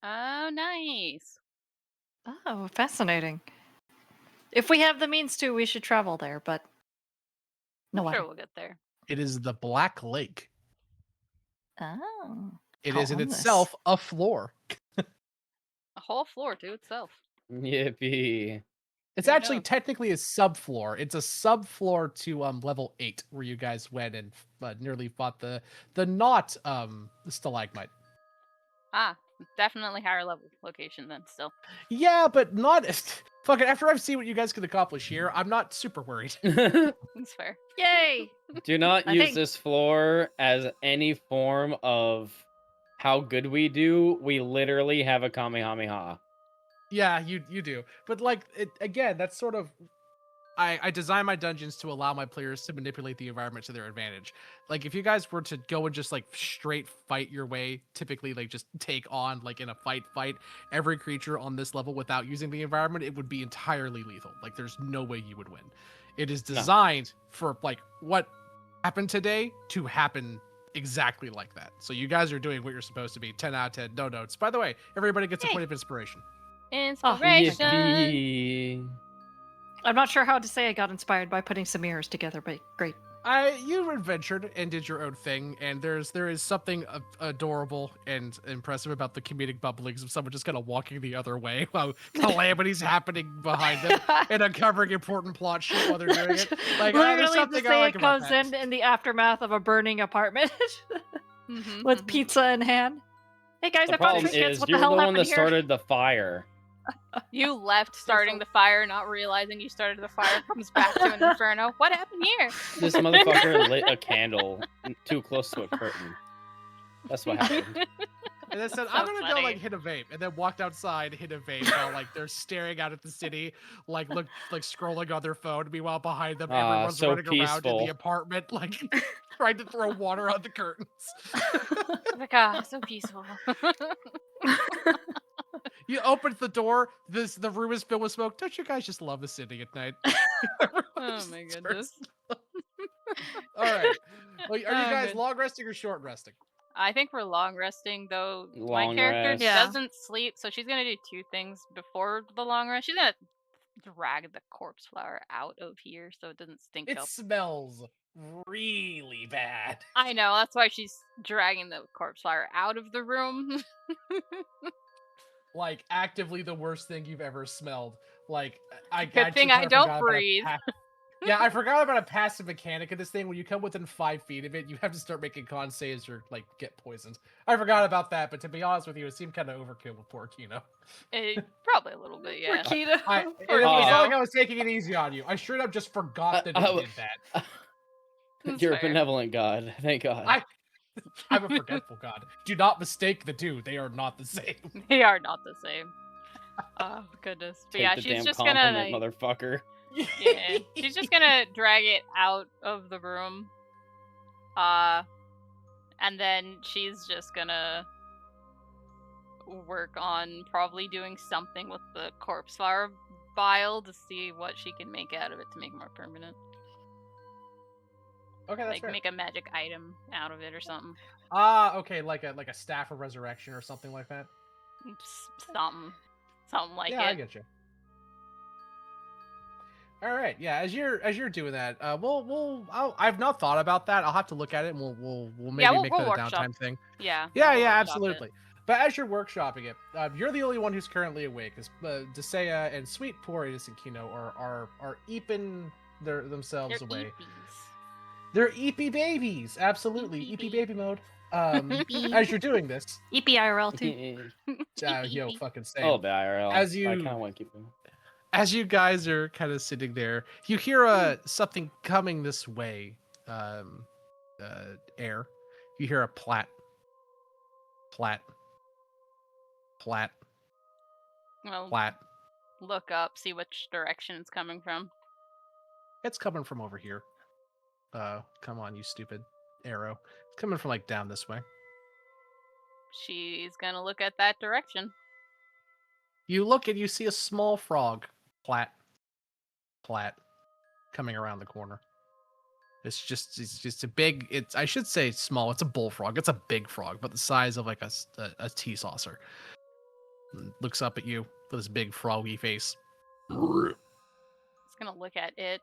Oh, nice. Oh, fascinating. If we have the means to, we should travel there, but no Sure, way. we'll get there. It is the Black Lake. Oh. It How is in ominous. itself a floor. A whole floor to itself. Yippee. It's Who actually knows? technically a subfloor. It's a subfloor to level 8, where you guys went and nearly fought the not stalagmite. Ah, definitely higher level location then still. Yeah, but not fucking. After I've seen what you guys can accomplish here, I'm not super worried. That's fair. Yay! Do not I use think- this floor as any form of how good we do. We literally have a Kamehameha. Yeah, you do. But like it again, that's sort of I design my dungeons to allow my players to manipulate the environment to their advantage. Like if you guys were to go and just like straight fight your way, typically like just take on like in a fight every creature on this level without using the environment, it would be entirely lethal. Like there's no way you would win. It is No. designed for like what happened today to happen exactly like that. So you guys are doing what you're supposed to be. 10 out of 10. No notes. By the way, everybody gets a Yay. point of inspiration. Inspiration. Yippee. I'm not sure how to say I got inspired by putting some mirrors together, but great. You adventured and did your own thing, and there is something adorable and impressive about the comedic bubblings of someone just kind of walking the other way while calamities happening behind them and uncovering important plot shit while they're doing it. Like there's Literally, something the I say like it about comes that. in the aftermath of a burning apartment with pizza in hand. Hey guys, The I found problem trinkets. is What the you're hell the one happened that here? started the fire. You left starting the fire, not realizing you started the fire, comes back to an inferno. What happened here? This motherfucker lit a candle too close to a curtain. That's what happened. And then said, So I'm gonna go funny. like hit a vape, and then walked outside, hit a vape while like they're staring out at the city, like scrolling on their phone. Meanwhile, behind them, everyone's so running around in peaceful. the apartment, like trying to throw water on the curtains. Like, so peaceful. You opened the door. The room is filled with smoke. Don't you guys just love the city at night? Oh my goodness. All right. Well, are you Oh, guys good. long resting or short resting? I think we're long resting, though. My Long character rest. Yeah. doesn't sleep, so she's gonna do two things before the long rest. She's gonna drag the corpse flower out of here so it doesn't stink It up. smells really bad. I know, that's why she's dragging the corpse flower out of the room. Like actively the worst thing you've ever smelled. Like Good actually thing I kinda don't forgot about breathe. Yeah, I forgot about a passive mechanic of this thing. When you come within 5 feet of it, you have to start making con saves or like get poisoned. I forgot about that, but to be honest with you, it seemed kind of overkill with poor Kino. Probably a little bit, yeah. Keto. It Poor was not Kino. like I was taking it easy on you. I straight up just forgot that it did that. That's You're a fair. benevolent god. Thank God. I'm a forgetful god. Do not mistake the two. They are not the same. They are not the same. Oh goodness. But Take yeah, the she's damn just compliment, gonna like, motherfucker. yeah, she's just gonna drag it out of the room. And then she's just gonna work on probably doing something with the corpse flower vial to see what she can make out of it to make it more permanent. Okay, that's Like fair. make a magic item out of it or something. Okay, like a staff of resurrection or something like that. Something like Yeah, I it. get you. All right, yeah. As you're doing that, I've not thought about that. I'll have to look at it, and we'll maybe we'll make that a workshop. downtime thing. Yeah. Yeah, we'll yeah, workshop absolutely. it. But as you're workshopping it, you're the only one who's currently awake. Because Desea and sweet poor innocent Kino are eeping themselves They're away. eepies. They're eepy babies, absolutely Eepy eepy baby mode. Eepy. As you're doing this, EPIRL too. yo, fucking say. Oh, the IRL. As I you- kind of want to keep them. As you guys are kind of sitting there, you hear something coming this way. Air. You hear a plat, plat, plat, Well, plat. look up, see which direction it's coming from. It's coming from over here. Come on, you stupid arrow. It's coming from like down this way. She's gonna look at that direction. You look and you see a small frog, plat, plat, coming around the corner. It's just a big. I should say small. It's a bullfrog. It's a big frog, but the size of like a tea saucer. Looks up at you with his big froggy face. It's gonna look at it.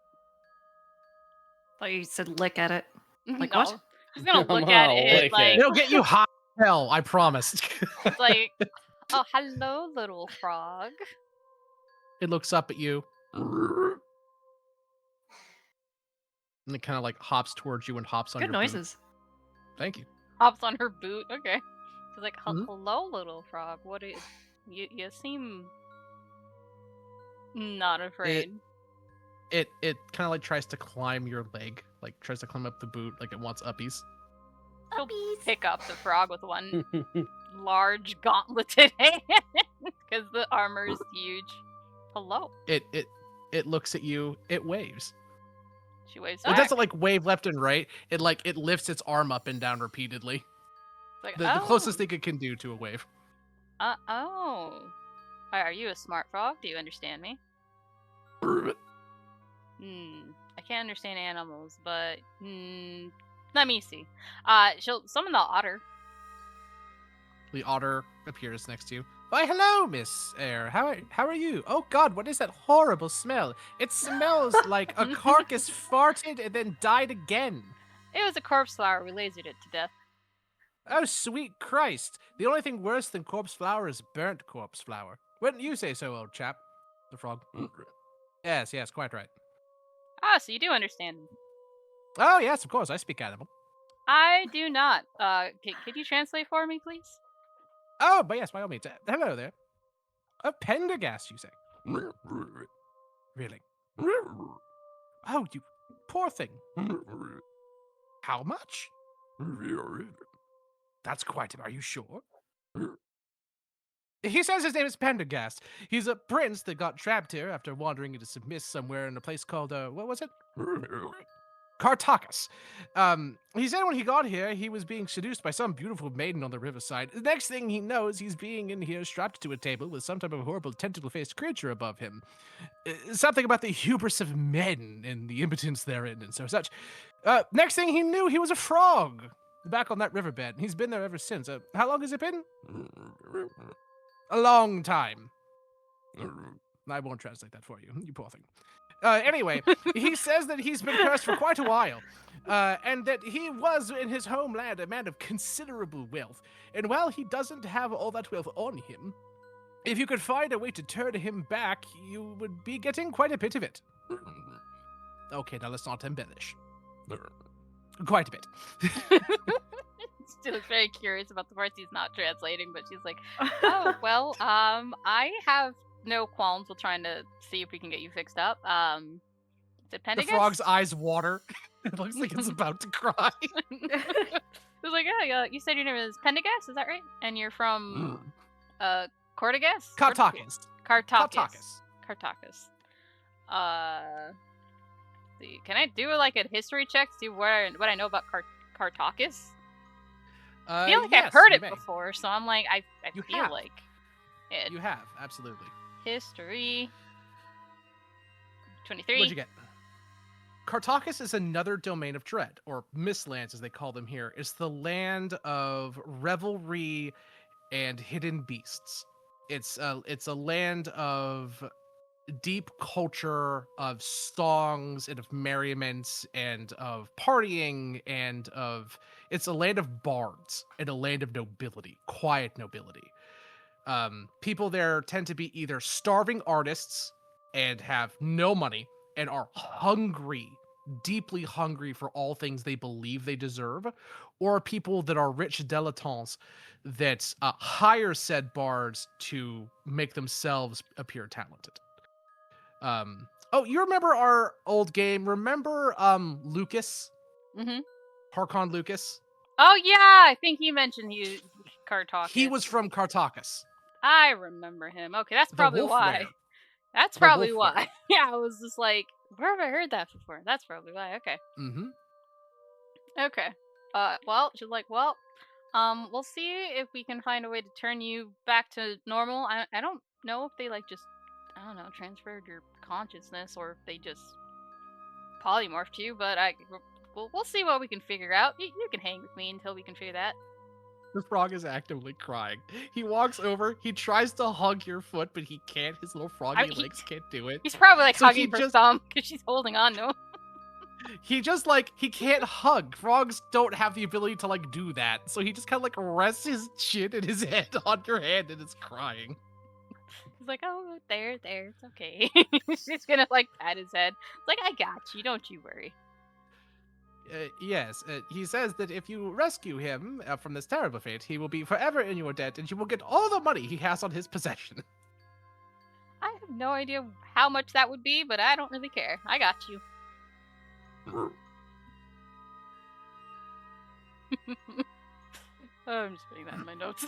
Thought you said lick at it. Like No, what? she's gonna I'm look at gonna it lick like it. It'll get you high as hell. I promise. it's like, oh hello little frog. It looks up at you. And it kind of like hops towards you and hops on Good your boot. noises. Thank you. Hops on her boot. Okay. She's like, Mhm. hello little frog. What is you seem not afraid. It kind of like tries to climb your leg, like tries to climb up the boot, like it wants uppies. She'll pick up the frog with one large gauntleted hand because the armor is huge. Hello. It looks at you. It waves. She waves It back. doesn't like wave left and right. It lifts its arm up and down repeatedly. It's like, The closest thing it can do to a wave. Oh. Are you a smart frog? Do you understand me? I can't understand animals, but Let me see. She'll summon the otter. The otter appears next to you. Why, hello, Miss Air. How are you? Oh God, what is that horrible smell? It smells like a carcass farted and then died again. It was a corpse flower. We lasered it to death. Oh, sweet Christ. The only thing worse than corpse flower is burnt corpse flower. Wouldn't you say so, old chap? The frog. Yes, quite right. Ah, so you do understand. Oh, yes, of course. I speak animal. I do not. Could you translate for me, please? Oh, but yes, by all means. Hello there. A Pendergast, you say? Really? Oh, you poor thing. How much? That's quite him. Are you sure? He says his name is Pendergast. He's a prince that got trapped here after wandering into some mist somewhere in a place called, what was it? Cartacus. He said when he got here, he was being seduced by some beautiful maiden on the riverside. The next thing he knows, he's being in here strapped to a table with some type of horrible tentacle-faced creature above him. Something about the hubris of men and the impotence therein and so such. Next thing he knew, he was a frog back on that riverbed. He's been there ever since. How long has it been? A long time. I won't translate that for you, you poor thing. Anyway, he says that he's been cursed for quite a while, and that he was in his homeland a man of considerable wealth. And while he doesn't have all that wealth on him, if you could find a way to turn him back, you would be getting quite a bit of it. Okay, now let's not embellish. Quite a bit. Still very curious about the parts he's not translating, but she's like, oh, well, I have no qualms with trying to see if we can get you fixed up. Is it The Pendergast? frog's eyes water. It looks like it's about to cry. It was like, yeah, you said your name is Pendergast, is that right? And you're from, Cortagas? Cartacus. Cartacus. See, can I do like a history check to see what I know about Cartacus? I feel like I've heard it before, so I'm like, I feel like it. You have, absolutely. History. 23. What'd you get? Cartacus is another domain of dread, or Mistlands as they call them here. It's the land of revelry and hidden beasts. It's a land of deep culture, of songs and of merriment and of partying and of it's a land of bards and a land of nobility, quiet nobility. People there tend to be either starving artists and have no money and are hungry, deeply hungry for all things they believe they deserve, or people that are rich dilettantes that hire said bards to make themselves appear talented. Oh, you remember our old game? Remember Lucas? Mm-hmm. Harkon Lucas? Oh yeah, I think he mentioned Cartacus. He was from Cartacus. I remember him. Okay, that's probably why. That's probably why. Yeah, I was just like, where have I heard that before? That's probably why. Okay. Mm-hmm. Okay. Well, she's like, well, we'll see if we can find a way to turn you back to normal. I don't know if they just, I don't know, transferred your consciousness or if they just polymorphed you, but we'll see what we can figure out. You can hang with me until we can figure that. The frog is actively crying. He walks over, he tries to hug your foot, but he can't. His little froggy legs can't do it. He's probably hugging her thumb because she's holding on to him. He just he can't hug. Frogs don't have the ability to do that. So he just kind of rests his chin and his head on your hand and is crying. He's like, oh, there, it's okay. She's gonna pat his head. It's like, I got you, don't you worry. Yes, he says that if you rescue him from this terrible fate, he will be forever in your debt and you will get all the money he has on his possession. I have no idea how much that would be, but I don't really care. I got you. I'm just putting that in my notes.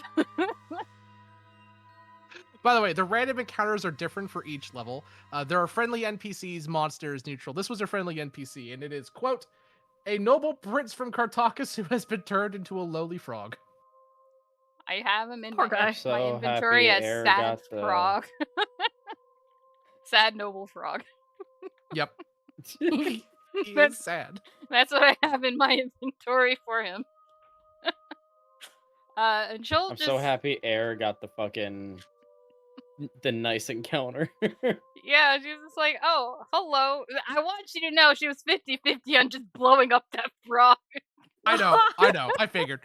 By the way, the random encounters are different for each level. There are friendly NPCs, monsters, neutral. This was a friendly NPC, and it is, quote, a noble prince from Cartacus who has been turned into a lowly frog. I have him in my inventory as sad frog. Sad noble frog. Yep. He is That's sad. that's what I have in my inventory for him. And she'll I'm so just happy Air got the nice encounter. yeah, she was just like, "Oh, hello. I want you to know she was 50-50 on just blowing up that frog." I know. I figured.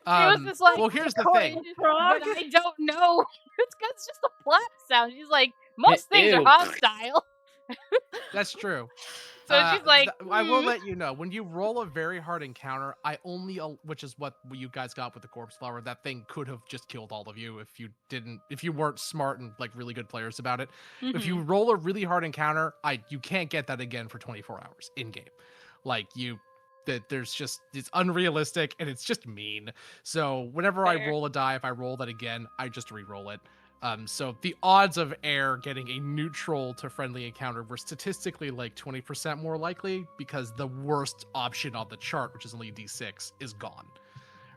She was just like, Well, here's the "Coin, thing. Frog? but I don't know." It's just a flap sound. She's like, "Most things are Ew. hostile." That's true. So she's like, I will "Hmm." let you know when you roll a very hard encounter. I only, which is what you guys got with the corpse flower. That thing could have just killed all of you if you weren't smart and like really good players about it. If you Mhm. roll a really hard encounter, you can't get that again for 24 hours in game. Like there's just it's unrealistic and it's just mean. So whenever I Fair. roll a die, if I roll that again, I just re-roll it. So the odds of Air getting a neutral to friendly encounter were statistically like 20% more likely because the worst option on the chart, which is only D6, is gone.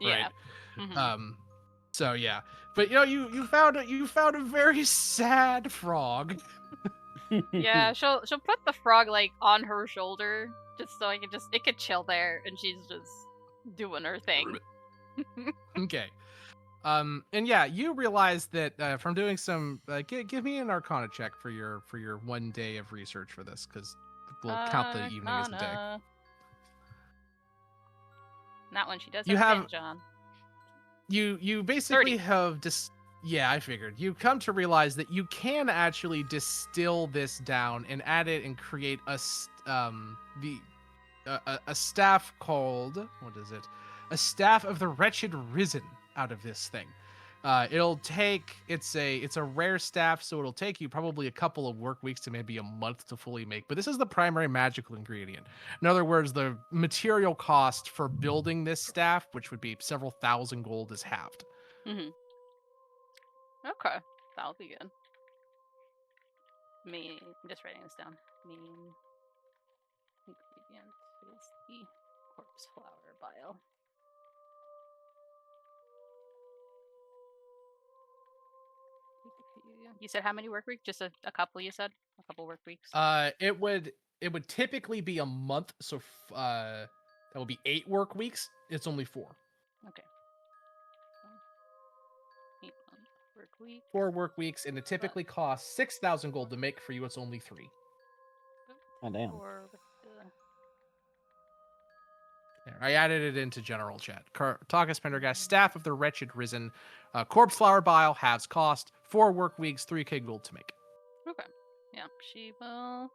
Right. Yeah. Mhm. Um, so yeah. But you found a very sad frog. Yeah, she'll put the frog like on her shoulder just so it could chill there, and she's just doing her thing. Okay. And yeah, you realize that from doing some give me an Arcana check for your 1 day of research for this, because we'll count the evening as a day. Arcana. Not when she does You have have advantage on. you 30. basically have yeah, I figured. You come to realize that you can actually distill this down and add it and create a staff called, what is it? A staff of the wretched risen out of this thing. It'll take it's a rare staff, so it'll take you probably a couple of work weeks to maybe a month to fully make. But this is the primary magical ingredient. In other words, the material cost for building this staff, which would be several thousand gold, is halved. Mhm. Okay, that'll be good. I'm just writing this down. Main ingredient is the corpse flower bile. You said how many work weeks? Just a couple. You said a couple work weeks. It would typically be a month, so that would be 8 work weeks. It's only 4. Okay. 8-month work week. 4 work weeks, and it typically costs 6,000 gold to make. For you, it's only 3. Oh, damn. Or with the There, I added it into general chat. Takas Pendergast, staff of the wretched risen, corpse flower bile, halves cost, 4 work weeks, 3k gold to make. okay. Yeah, she will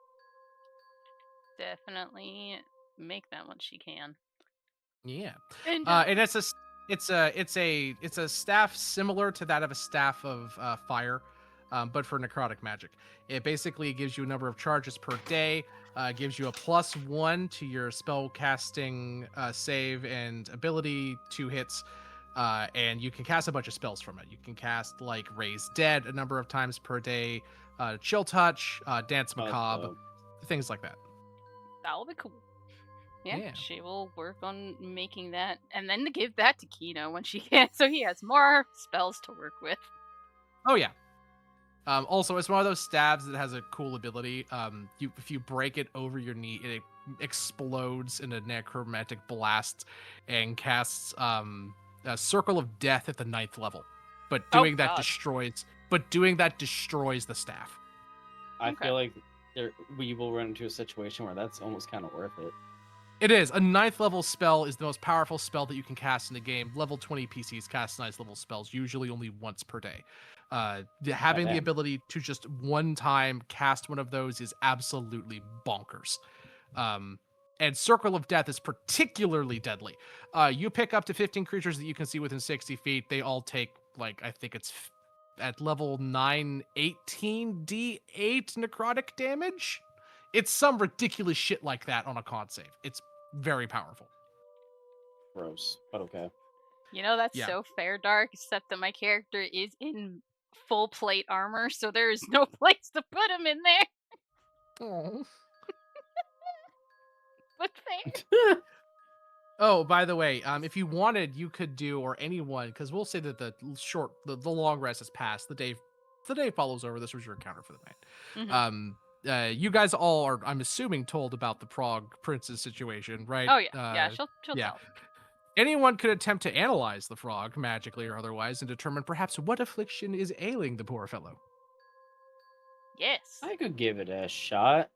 definitely make that when she can. Yeah, And and it's a staff similar to that of a staff of fire, but for necrotic magic. It basically gives you a number of charges per day. Gives you a +1 to your spell casting save and ability, 2 hits, and you can cast a bunch of spells from it. You can cast like Raise Dead a number of times per day, Chill Touch, Dance Macabre, things like that. that'll be cool. Yeah, Yeah. she will work on making that, and then to give that to Kino when she can, so he has more spells to work with. Oh yeah. Also, it's one of those stabs that has a cool ability. If you break it over your knee, it explodes in a necromantic blast and casts a circle of death at the 9th level. But doing that God. destroys the staff. I Okay. feel like we will run into a situation where that's almost kind of worth it. It is. A 9th level spell is the most powerful spell that you can cast in the game. Level 20 PCs cast 9th level spells, usually only once per day. Having the damn. ability to just one time cast one of those is absolutely bonkers. And Circle of Death is particularly deadly. You pick up to 15 creatures that you can see within 60 feet. They all take, like, I think it's at level 9, 18 D8 necrotic damage. It's some ridiculous shit like that on a con save. It's very powerful. Gross, but okay. You know, that's Yeah. so fair, Dark, except that my character is in full plate armor, so there is no place to put him in there. Oh. But fair. Oh, by the way, if you wanted, you could do, or anyone, because we'll say that the long rest has passed. The day follows over. This was your encounter for the night. Mhm. you guys all are, I'm assuming, told about the Prague princess situation, right? Oh yeah, she'll Yeah. tell. Anyone could attempt to analyze the frog, magically or otherwise, and determine perhaps what affliction is ailing the poor fellow. Yes. I could give it a shot.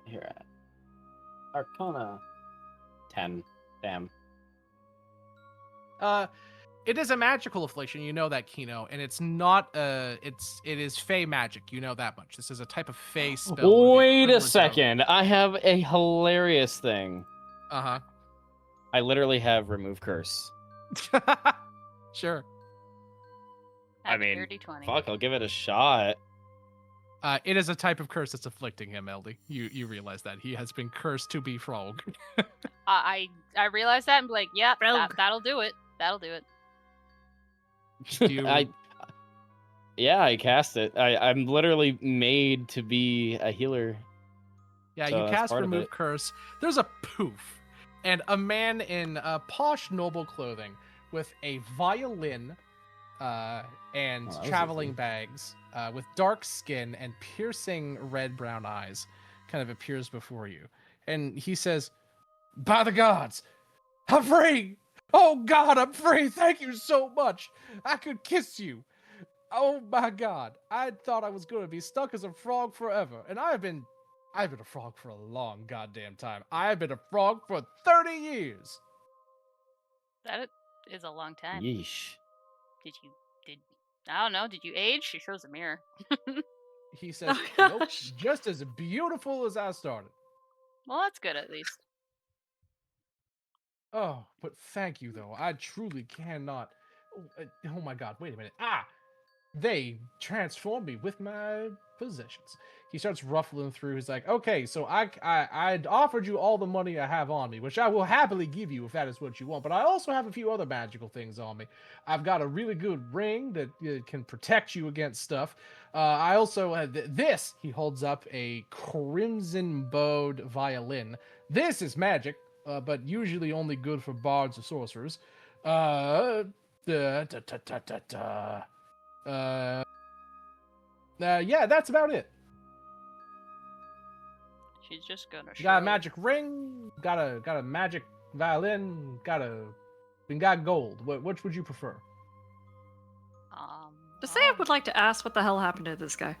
Here, Arcana 10. Damn. It is a magical affliction, you know that, Kino, and it's not it is fey magic, you know that much. This is a type of fey spell. Wait a second. I have a hilarious thing. Uh-huh. I literally have remove curse. Sure. I mean, dirty 20. fuck, I'll give it a shot. It is a type of curse that's afflicting him, Eldy. You realize that he has been cursed to be frog. I realized that and be like, yeah, Rogue. that'll do it. That'll do it. Do you... I cast it. I'm literally made to be a healer. Yeah, So you that's cast part of remove it. curse. There's a poof, and a man in posh noble clothing with a violin and Oh, that was traveling easy. bags with dark skin and piercing red-brown eyes kind of appears before you. And he says, "By the gods, I'm free! Oh God, I'm free! Thank you so much! I could kiss you! Oh my God, I thought I was going to be stuck as a frog forever, and I've been a frog for a long goddamn time. I've been a frog for 30 years. That is a long time. Yeesh. I don't know, did you age? She shows a mirror. He says, Oh, nope, gosh. just as beautiful as I started. Well, that's good at least. Oh, but thank you, though. I truly cannot. Oh my God, wait a minute. They transformed me with my possessions. He starts ruffling through. He's like, okay, so I'd offered you all the money I have on me, which I will happily give you if that is what you want. But I also have a few other magical things on me. I've got a really good ring that can protect you against stuff. I also have this. He holds up a crimson bowed violin. This is magic, but usually only good for bards or sorcerers. Yeah, that's about it. She's just gonna show. Got a magic ring, got a magic violin, got gold. Which would you prefer? Desea would like to ask what the hell happened to this guy.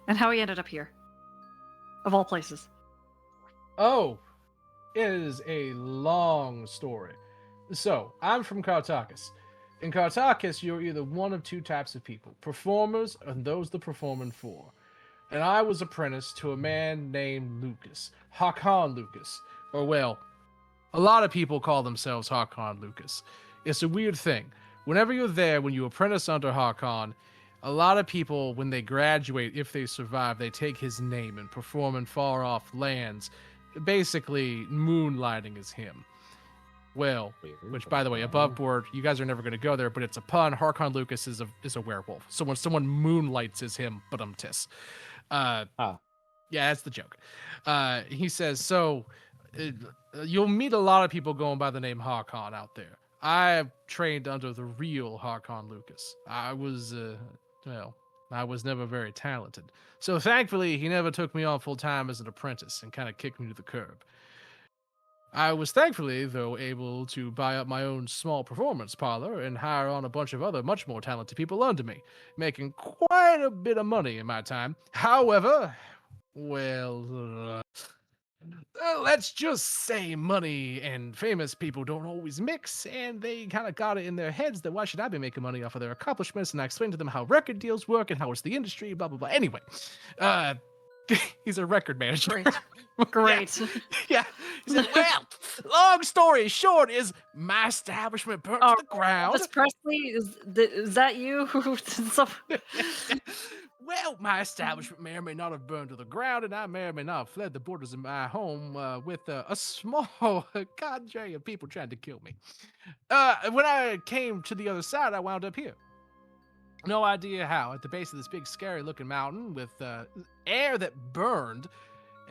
And how he ended up here. Of all places. Oh, it is a long story. So, I'm from Kartakis. In Kartakis, you're either one of two types of people, performers and those that performing for. And I was apprenticed to a man named Lucas, Hakan Lucas. Or well, a lot of people call themselves Hakan Lucas. It's a weird thing. Whenever you're there, when you apprentice under Hakan, a lot of people, when they graduate, if they survive, they take his name and perform in far-off lands, basically moonlighting as him. Well, which, by the way, above board, you guys are never going to go there, but it's a pun. Harkon Lucas is a werewolf. So when someone moonlights as him, but yeah, that's the joke. He says, so you'll meet a lot of people going by the name Harkon out there. I trained under the real Harkon Lucas. I was never very talented. So thankfully, he never took me on full time as an apprentice and kind of kicked me to the curb. I was thankfully, though, able to buy up my own small performance parlor and hire on a bunch of other much more talented people under me, making quite a bit of money in my time. However, well, let's just say money and famous people don't always mix, and they kind of got it in their heads that why should I be making money off of their accomplishments, and I explained to them how record deals work and how it's the industry, blah, blah, blah. Anyway, he's a record manager. Great. Yeah. He said, well, long story short is my establishment burnt to the ground. Elvis Presley, is that you? Well, my establishment may or may not have burned to the ground, and I may or may not have fled the borders of my home with a small cadre of people trying to kill me. When I came to the other side, I wound up here. No idea how, at the base of this big scary-looking mountain with air that burned,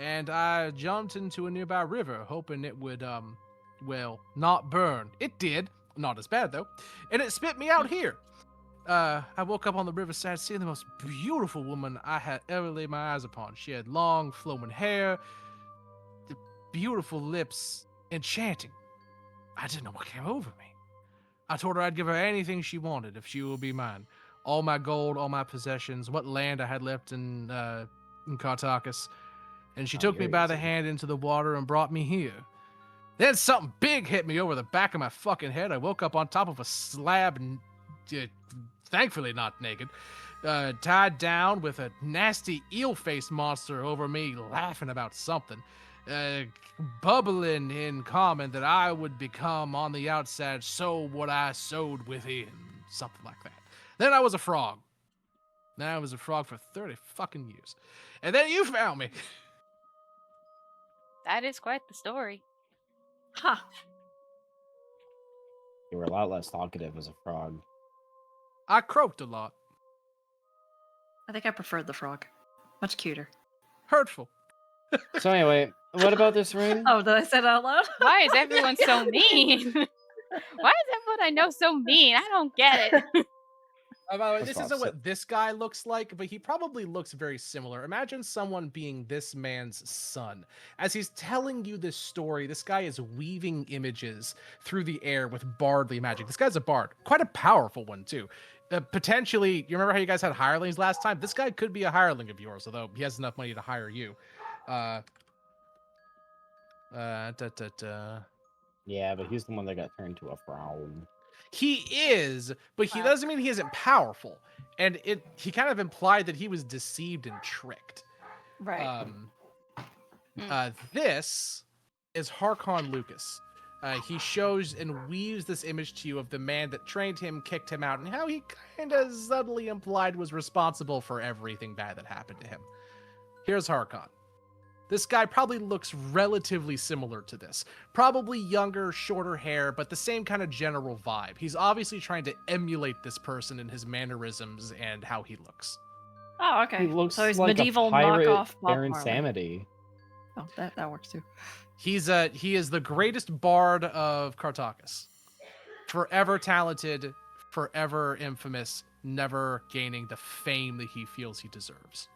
and I jumped into a nearby river, hoping it would, not burn. It did. Not as bad, though. And it spit me out here. I woke up on the riverside seeing the most beautiful woman I had ever laid my eyes upon. She had long, flowing hair, the beautiful lips, enchanting. I didn't know what came over me. I told her I'd give her anything she wanted if she would be mine. All my gold, all my possessions, what land I had left in Kartakas. And she took me by the hand into the water and brought me here. Then something big hit me over the back of my fucking head. I woke up on top of a slab, thankfully not naked, tied down with a nasty eel-faced monster over me laughing about something. Bubbling in common that I would become on the outside, sow what I sowed within. Something like that. Then I was a frog. Then I was a frog for 30 fucking years. And then you found me. That is quite the story. Huh. You were a lot less talkative as a frog. I croaked a lot. I think I preferred the frog. Much cuter. Hurtful. So anyway, what about this ring? Oh, did I say that out loud? Why is everyone so mean? Why is everyone I know so mean? I don't get it. By the way, First this of all, isn't so- what this guy looks like, but he probably looks very similar. Imagine someone being this man's son. As he's telling you this story, this guy is weaving images through the air with bardly magic. This guy's a bard. Quite a powerful one, too. Potentially, you remember how you guys had hirelings last time? This guy could be a hireling of yours, although he has enough money to hire you. Da, da, da. Yeah, but he's the one that got turned to a frog. He is, but he Wow. doesn't mean he isn't powerful. And he kind of implied that he was deceived and tricked. Right. This is Harkon Lucas. He shows and weaves this image to you of the man that trained him, kicked him out, and how he kind of subtly implied was responsible for everything bad that happened to him. Here's Harkon. This guy probably looks relatively similar to this. Probably younger, shorter hair, but the same kind of general vibe. He's obviously trying to emulate this person in his mannerisms and how he looks. Oh, okay. He looks so he's like medieval a pirate knockoff Bob Baron Marley. Samity. Oh, that works too. He is the greatest bard of Kartakas. Forever talented, forever infamous, never gaining the fame that he feels he deserves.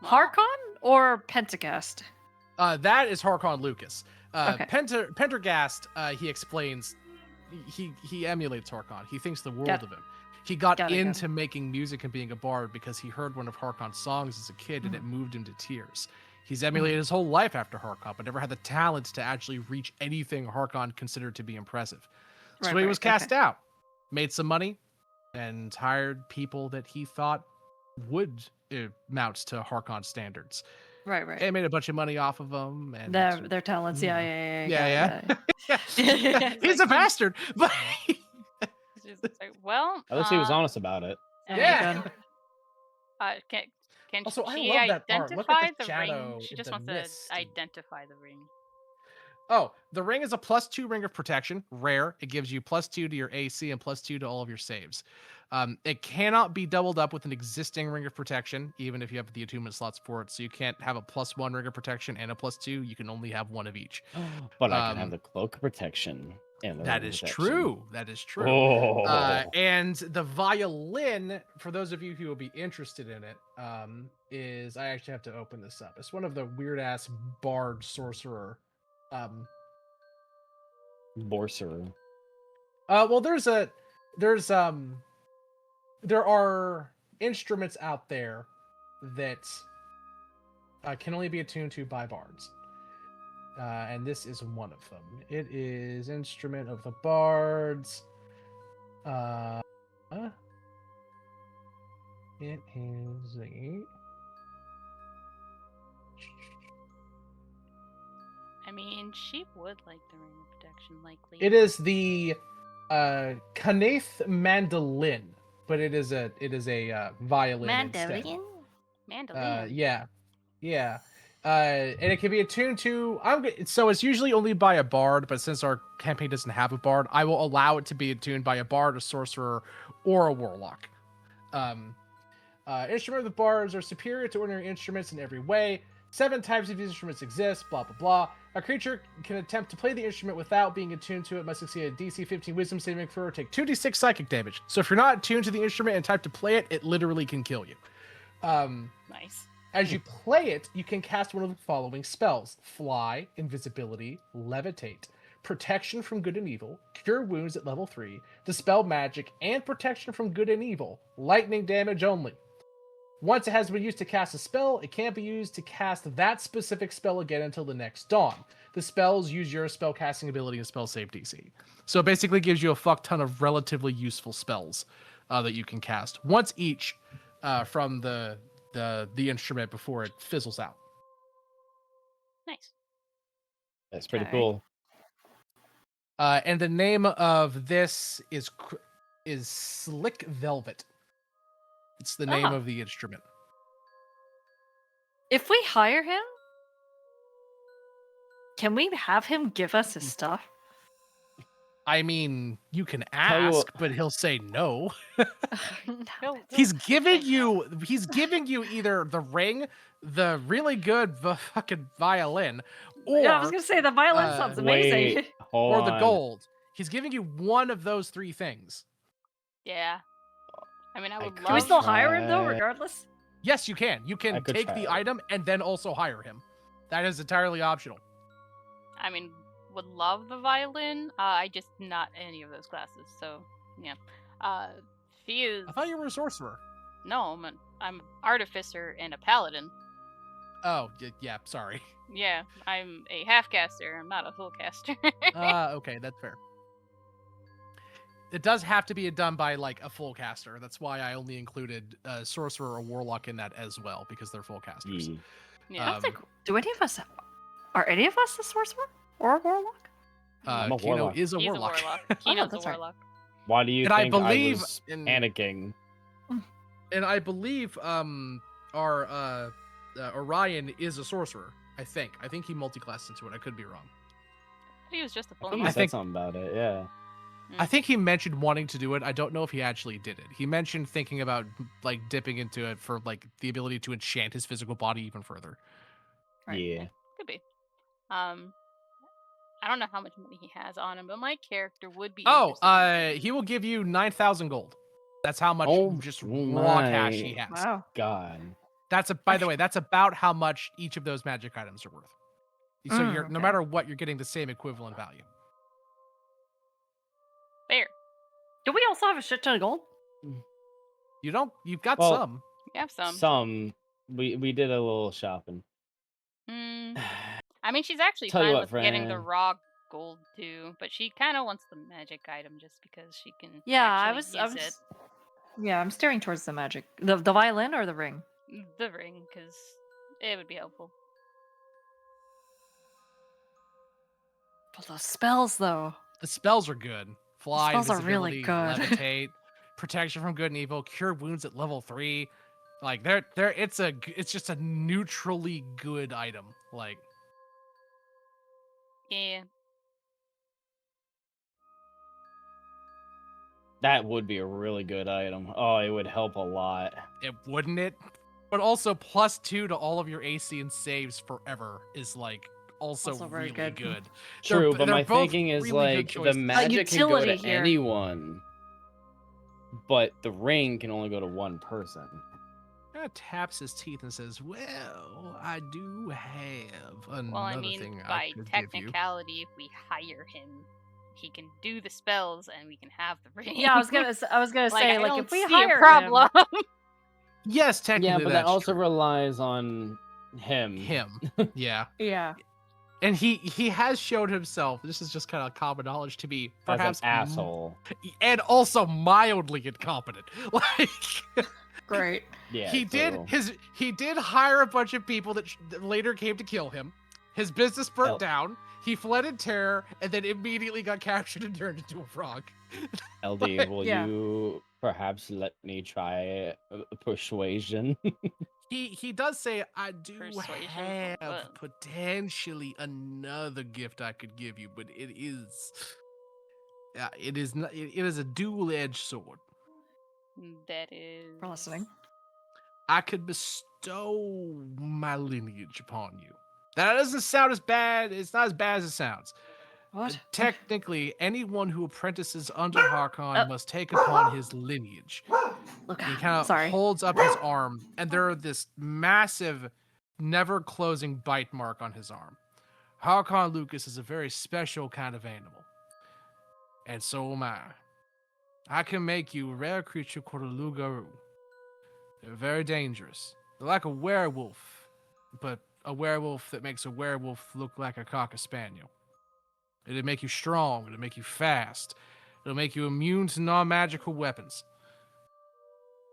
Harkon or Pentagast? That is Harkon Lucas. Okay. Pendergast, he explains, he emulates Harkon. He thinks the world Got of him. He got it. into making music and being a bard because he heard one of Harkon's songs as a kid and it moved him to tears. He's emulated his whole life after Harkon, but never had the talent to actually reach anything Harkon considered to be impressive. So he was cast out, made some money, and hired people that he thought would amount to Harkon standards. Right. And made a bunch of money off of them. And Their talents. Yeah. He's a bastard, but It's just like, well, At least he was honest about it. Yeah. Can Also, I she love that art. Look identify at the the shadow ring? She in just the wants mist. to identify the ring. Oh, the ring is a +2 ring of protection, rare. It gives you +2 to your AC and +2 to all of your saves. It cannot be doubled up with an existing ring of protection, even if you have the attunement slots for it. So you can't have a +1 ring of protection and a +2. You can only have one of each. But I can have the cloak of protection. And the That ring of is protection. true. That is true. Oh. And the violin, for those of you who will be interested in it, is I actually have to open this up. It's one of the weird ass bard sorcerer. Borser. Well, there are instruments out there that can only be attuned to by bards. And this is one of them. It is Instrument of the Bards. It is I mean, she would like the ring of protection, likely. It is the Kanath mandolin, but it is a violin instead. Mandolin. Yeah. And it can be attuned to. So it's usually only by a bard, but since our campaign doesn't have a bard, I will allow it to be attuned by a bard, a sorcerer, or a warlock. Instrument of the bards are superior to ordinary instruments in every way. 7 types of instruments exist, blah, blah, blah. A creature can attempt to play the instrument without being attuned to it, must succeed a DC 15 wisdom saving throw or take 2d6 psychic damage. So if you're not attuned to the instrument and type to play it, it literally can kill you. Nice. As you play it, you can cast one of the following spells: Fly, Invisibility, Levitate, Protection from Good and Evil, Cure Wounds at level 3, Dispel Magic, and Protection from Good and Evil. Lightning damage only. Once it has been used to cast a spell, it can't be used to cast that specific spell again until the next dawn. The spells use your spell casting ability and spell save DC. So it basically gives you a fuck ton of relatively useful spells that you can cast once each from the instrument before it fizzles out. Nice. That's pretty Okay. cool. And the name of this is Slick Velvet. It's the name Ah. of the instrument. If we hire him, can we have him give us his stuff? I mean, you can Tell you ask, what- but he'll say no. He'll He's say giving no. you either the ring, the really good fucking violin, or Yeah, I was gonna say the violin sounds amazing. Wait, hold or the on. gold. He's giving you one of those 3 things. Yeah. I mean, I would could love. Can we still hire him though, try- regardless? Yes, you can. You I can could take try the it. item and then also hire him. That is entirely optional. I mean, would love the violin. I just not any of those classes. So yeah. She is. I thought you were a sorcerer. No, I'm an artificer and a paladin. Oh, yeah, sorry. Yeah, I'm a half caster. I'm not a full caster. Okay, that's fair. It does have to be done by like a full caster. That's why I only included sorcerer or warlock in that as well, because they're full casters. Yeah. Yeah. I don't think. Do any of us? Are any of us a sorcerer or a warlock? I'm a Kino warlock. is a He's warlock. a warlock. Kino's a that's right. warlock. Why do you And I think believe was in- panicking? And I believe our Orion is a sorcerer. I think he multi-classed into it. I could be wrong. He was just a I full think he I said think- something about it. Yeah. I think he mentioned wanting to do it. I don't know if he actually did it. He mentioned thinking about like dipping into it for like the ability to enchant his physical body even further. Right. Yeah. Could be. I don't know how much money he has on him, but my character would be. Oh, interested in- he will give you 9,000 gold. That's how much Oh just raw cash he my. has. Wow. God. That's by the way, that's about how much each of those magic items are worth. So Mm, you're no okay. matter what, you're getting the same equivalent value. Fair. Do we also have a shit ton of gold? You've got Well, some. You have some. Some. We did a little shopping. Mm, I mean, she's actually Tell you fine what, with getting the friend. raw gold too, but she kind of wants the magic item just because she can. Yeah, actually I use was. Yeah, I'm steering towards the magic. The violin or the ring? it. The ring, because it would be helpful. But those spells, though. The spells are good. Fly, spells are really invisibility, good. levitate, protection from good and evil, cure wounds at level 3. Like it's just a neutrally good item. Like Yeah. That would be a really good item. Oh, it would help a lot. wouldn't it? But also +2 to all of your AC and saves forever is like also very really good. good. True, but they're my both thinking is really good like the choices. magic can go to utility here. anyone, but the ring can only go to one person. Kind of taps his teeth and says, "Well, I do have another Well, I mean, thing I by could give you." technicality, if we hire him, he can do the spells, and we can have the ring. Yeah, I was gonna say I like don't if we see hire a problem. Yes, technically Yeah, but that that's also true. relies on him. Him. Yeah. yeah, And he has showed himself, this is just kind of common knowledge to be, As perhaps an asshole. and also mildly incompetent. Like great. Yeah, he true. did hire a bunch of people that later came to kill him. His business burnt Oh. down. He fled in terror and then immediately got captured and turned into a frog. LD, will Yeah. you perhaps let me try persuasion? He does say, I do Persuasion? have Well. potentially another gift I could give you, but it is not, it is a dual-edged sword. That is. We're listening. I could bestow my lineage upon you. That doesn't sound as bad. It's not as bad as it sounds. What? Technically, anyone who apprentices under Harkon must take upon his lineage. Look, He kind of sorry. holds up his arm, and there are this massive, never closing bite mark on his arm. Harkon Lucas is a very special kind of animal. And so am I. I can make you a rare creature called a Lugaru. They're very dangerous. They're like a werewolf, but a werewolf that makes a werewolf look like a cocker spaniel. It'll make you strong, it'll make you fast, it'll make you immune to non-magical weapons.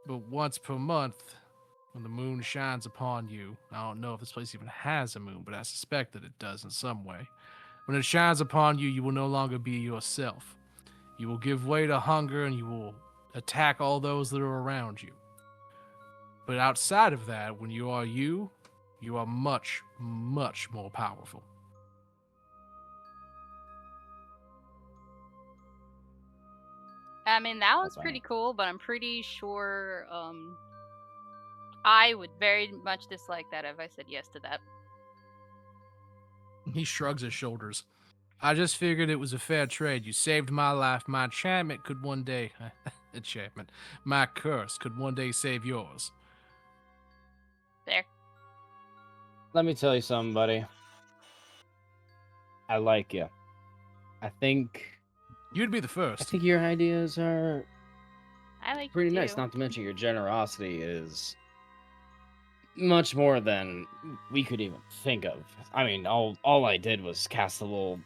But once per month, when the moon shines upon you, I don't know if this place even has a moon, but I suspect that it does in some way. When it shines upon you, you will no longer be yourself. You will give way to hunger and you will attack all those that are around you. But outside of that, when you are much, much more powerful. I mean, that was That's pretty fine. cool, but I'm pretty sure I would very much dislike that if I said yes to that. He shrugs his shoulders. I just figured it was a fair trade. You saved my life. My enchantment could one day... enchantment. My curse could one day save yours. There. Let me tell you something, buddy. I like you. I think You'd be the first. your ideas are I like pretty you nice. too. Not to mention your generosity is much more than we could even think of. I mean, all I did was cast a little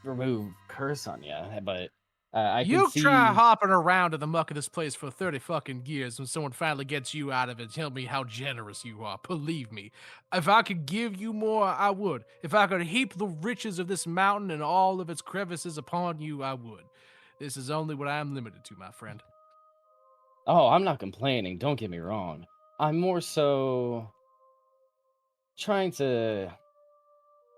remove curse on you, but I can You try see. hopping around in the muck of this place for 30 fucking years when someone finally gets you out of it. Tell me how generous you are. Believe me. If I could give you more, I would. If I could heap the riches of this mountain and all of its crevices upon you, I would. This is only what I am limited to, my friend. Oh, I'm not complaining. Don't get me wrong. I'm more so trying to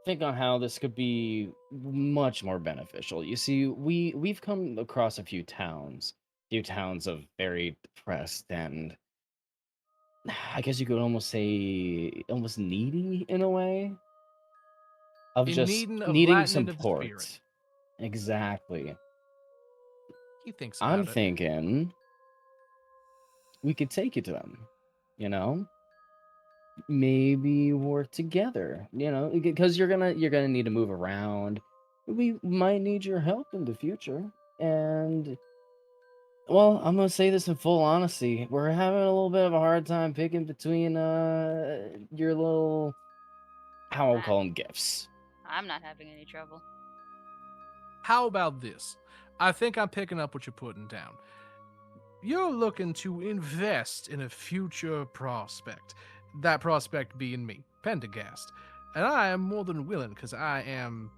think on how this could be much more beneficial. You see, we've come across a few towns of very depressed and I guess you could almost say almost needy in a way of In just needing of needing Latin into the spirit. support. Exactly. He thinks I'm about it. thinking we could take it to them, you know? Maybe work together, because you're gonna need to move around. We might need your help in the future. And well, I'm gonna say this in full honesty. We're having a little bit of a hard time picking between your little how I'll I, call them gifts. I'm not having any trouble. How about this? I think I'm picking up what you're putting down. You're looking to invest in a future prospect. That prospect being me, Pendergast. And I am more than willing because I am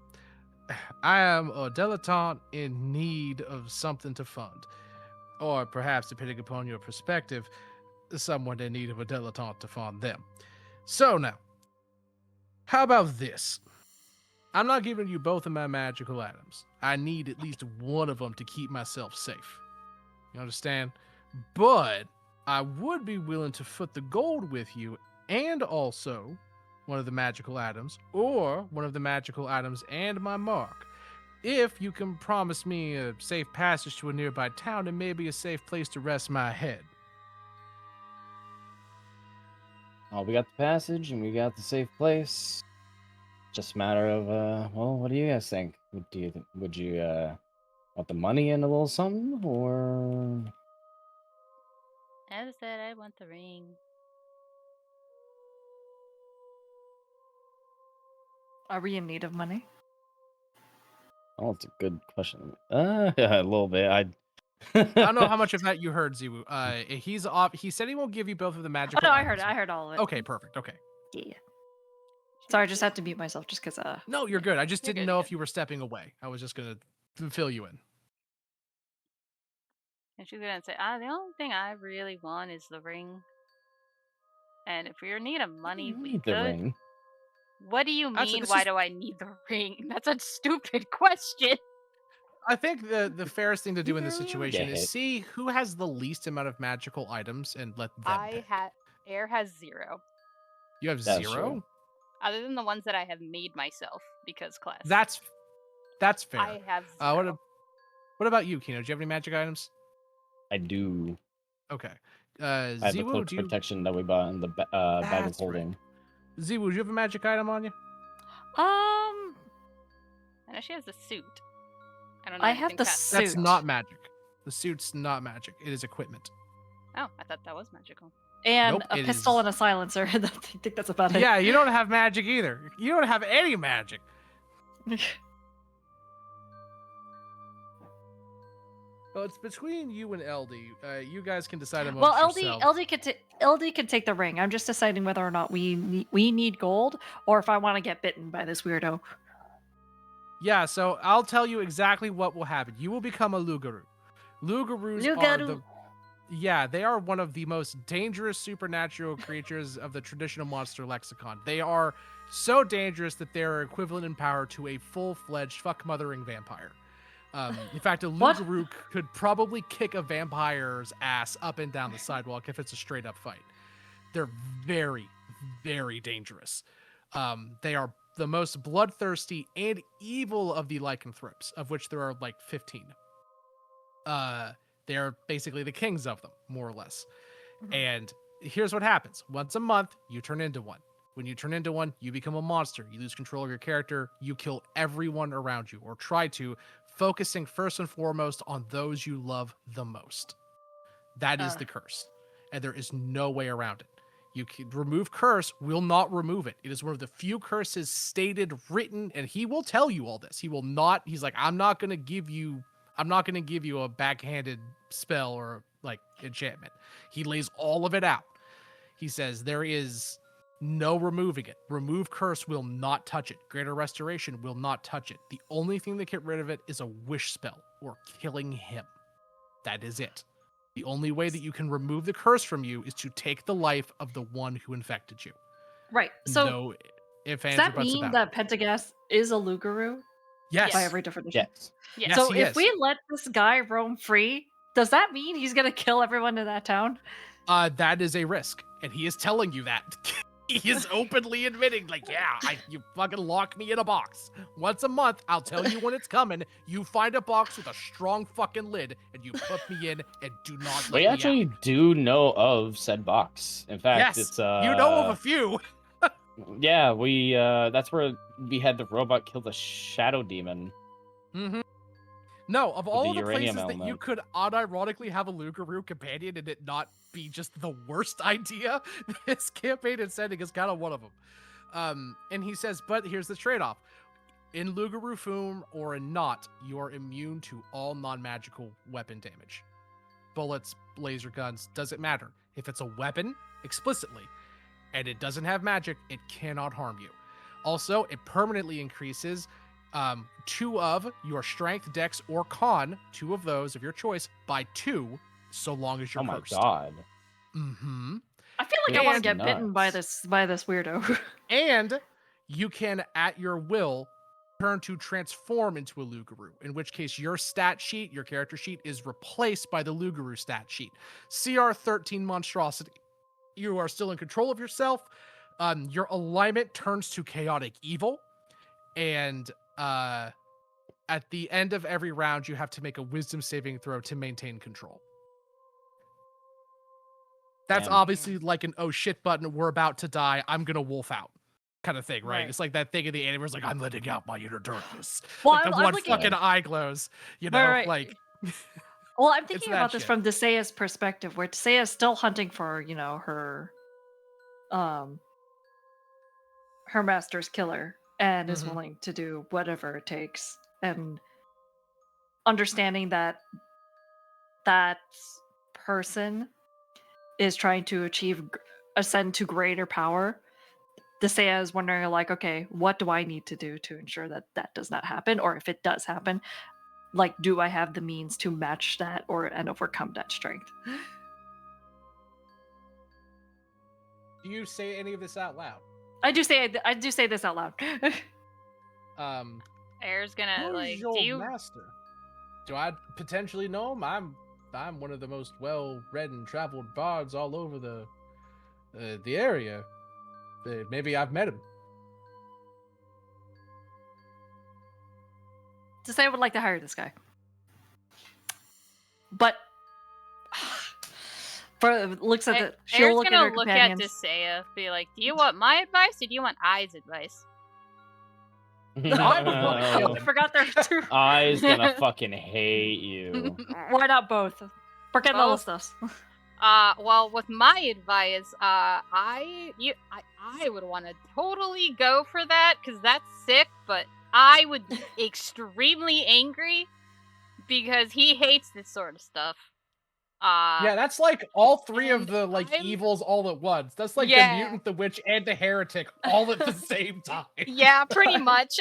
a dilettante in need of something to fund. Or perhaps, depending upon your perspective, someone in need of a dilettante to fund them. So now, how about this? I'm not giving you both of my magical items. I need at least one of them to keep myself safe. You understand? But I would be willing to foot the gold with you and also one of the magical items, or one of the magical items and my mark, if you can promise me a safe passage to a nearby town and maybe a safe place to rest my head. Oh, we got the passage and we got the safe place. Just a matter of well, what do you guys think? Would you want the money and a little something, or As I said, I want the ring. Are we in need of money? oh, it's a good question. A little bit. I don't know how much of that you heard, Ziwu. He's off. He said he won't give you both of the Oh magical no, I items. heard all of it. Okay, perfect. Okay. Yeah. Sorry, I just had to mute myself just because No, you're good. I just You're didn't good, know you're if you were stepping away. I was just gonna fill you in. And she's gonna say, the only thing I really want is the ring. And if we're in need of money, you we need the could. ring. What do you Actually, mean? this Why is. do I need the ring? That's a stupid question. I think the fairest thing to do in this Yeah, situation get is it. see who has the least amount of magical items and let them I pick. had Air has 0. You have That's 0? true. Other than the ones that I have made myself because class. That's fair. I have 0. What about you, Kino? Do you have any magic items? I do. Okay. I have the Ziwu, cloak do you? protection that we bought in the bag of That's right. holding. Ziwu, do you have a magic item on you? I know she has the suit. I don't know. I have anything the past suit. that. That's not magic. The suit's not magic. It is equipment. Oh, I thought that was magical. And Nope, a it pistol is- and a silencer. I think that's about it. Yeah, you don't have magic either. You don't have any magic. Well, it's between you and LD. You guys can decide amongst Well, yourselves. LD can take the ring. I'm just deciding whether or not we need gold, or if I want to get bitten by this weirdo. Yeah, so I'll tell you exactly what will happen. You will become a Lugaru. Lugarus are Lugaru. they are one of the most dangerous supernatural creatures of the traditional monster lexicon. They are so dangerous that they are equivalent in power to a full-fledged fuck-mothering vampire. In fact, a What? Lugaru could probably kick a vampire's ass up and down the sidewalk if it's a straight-up fight. They're very, very dangerous. They are the most bloodthirsty and evil of the lycanthropes, of which there are like 15. They're basically the kings of them, more or less. Mhm. And here's what happens. Once a month, you turn into one. When you turn into one, you become a monster. You lose control of your character. You kill everyone around you, or try to, focusing first and foremost on those you love the most. That is the curse. And there is no way around it. You can remove curse, will not remove it. It is one of the few curses stated, written, and he will tell you all this. He will not, he's like, I'm not gonna give you a backhanded spell or like enchantment. He lays all of it out. He says there is no removing it. Remove curse will not touch it. Greater restoration will not touch it. The only thing that get rid of it is a wish spell or killing him. That is it. The only way that you can remove the curse from you is to take the life of the one who infected you. Right. So No ifs, does ands, or that buts mean about that it. Pentagast is a Lugaru Yes. by every definition? Yes. Yes. So he if is. we let this guy roam free, does that mean he's gonna kill everyone in that town? That is a risk, and he is telling you that. He is openly admitting, like, yeah, you fucking lock me in a box. Once a month, I'll tell you when it's coming. You find a box with a strong fucking lid, and you put me in, and do not let We me actually out. do know of said box. In fact, Yes, it's you know of a few. Yeah, we that's where we had the robot kill the shadow demon. Mm-hmm. No, of the all the uranium places that you element. could unironically have a Lugaru companion and it not be just the worst idea, this campaign and setting is kind of one of them. And he says, but here's the trade-off. In Lugaru form or in not, you are immune to all non-magical weapon damage. Bullets, laser guns, doesn't matter. If it's a weapon, explicitly, and it doesn't have magic, it cannot harm you. Also, it permanently increases 2 of your strength, dex, or con, 2 of those of your choice, by 2, so long as you're Oh my cursed. god. Mm-hmm. I feel like I want to And- get bitten by Nuts. this weirdo. And you can, at your will, turn to transform into a Lugaru, in which case your stat sheet, your character sheet, is replaced by the Lugaru stat sheet. CR 13 monstrosity. You are still in control of yourself. Your alignment turns to chaotic evil, and at the end of every round, you have to make a wisdom saving throw to maintain control. That's Damn. obviously like an oh shit button. We're about to die. I'm gonna wolf out kind of thing, right? Right. It's like that thing in the anime where it's like, I'm letting out my inner darkness. Well, Like the I'm one looking- fucking eye glows, you know, Right. like Well, I'm It's thinking that about this shit. from Desea's perspective, where Desea's still hunting for, her master's killer and is Mhm. willing to do whatever it takes, and understanding that that person is trying to ascend to greater power. Desea is wondering, like, okay, what do I need to do to ensure that that does not happen, or if it does happen, like, do I have the means to match that and overcome that strength? do you say any of this out loud? I do say this out loud. Air's gonna Who's like. your Do you? master? Do I potentially know him? I'm one of the most well-read and traveled bards all over the the area. Maybe I've met him. To say I would like to hire this guy. But looks at the she'll Air's look at gonna her look at companions. Desea, be like, "Do you want my advice or do you want Ai's advice?" I would want to kill I him. forgot there are two. I's gonna fucking hate you. Why not both? ¿Por qué no los Both. dos? Well, with my advice, I would want to totally go for that because that's sick. But I would be extremely angry because he hates this sort of stuff. Yeah, that's like all three of and the I'm- evils all at once. That's like Yeah. the mutant, the witch, and the heretic all at the same time. Yeah, pretty much.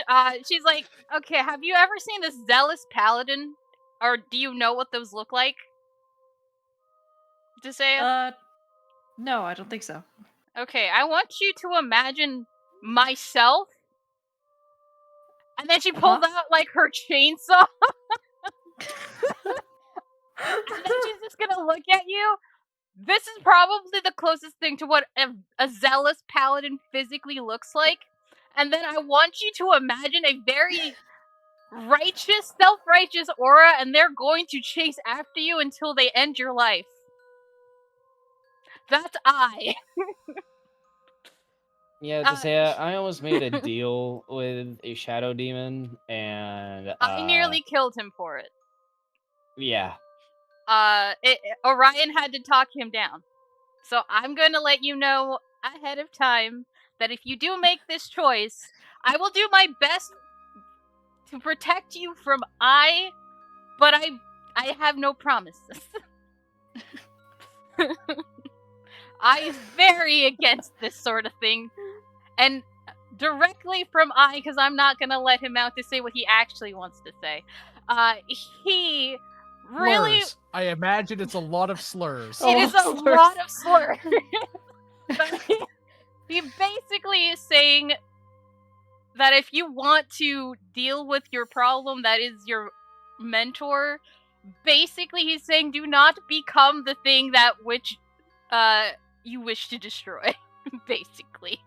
She's like, okay, have you ever seen this zealous paladin, or do you know what those look like? Desea? No, I don't think so. Okay, I want you to imagine myself. And then she pulls out, like, her chainsaw. And then she's just gonna look at you. This is probably the closest thing to what a zealous paladin physically looks like. And then I want you to imagine a very righteous, self-righteous aura, and they're going to chase after you until they end your life. That's I. Yeah, to say I almost made a deal with a shadow demon, and I nearly killed him for it. Yeah. Orion had to talk him down. So I'm going to let you know ahead of time that if you do make this choice, I will do my best to protect you from but I have no promises. I is very against this sort of thing. And directly from because I'm not going to let him out to say what he actually wants to say. He really... Slurs. I imagine it's a lot of slurs. It is a lot of slurs. But he basically is saying that if you want to deal with your problem, that is your mentor. Basically, he's saying do not become the thing that which you wish to destroy. Basically.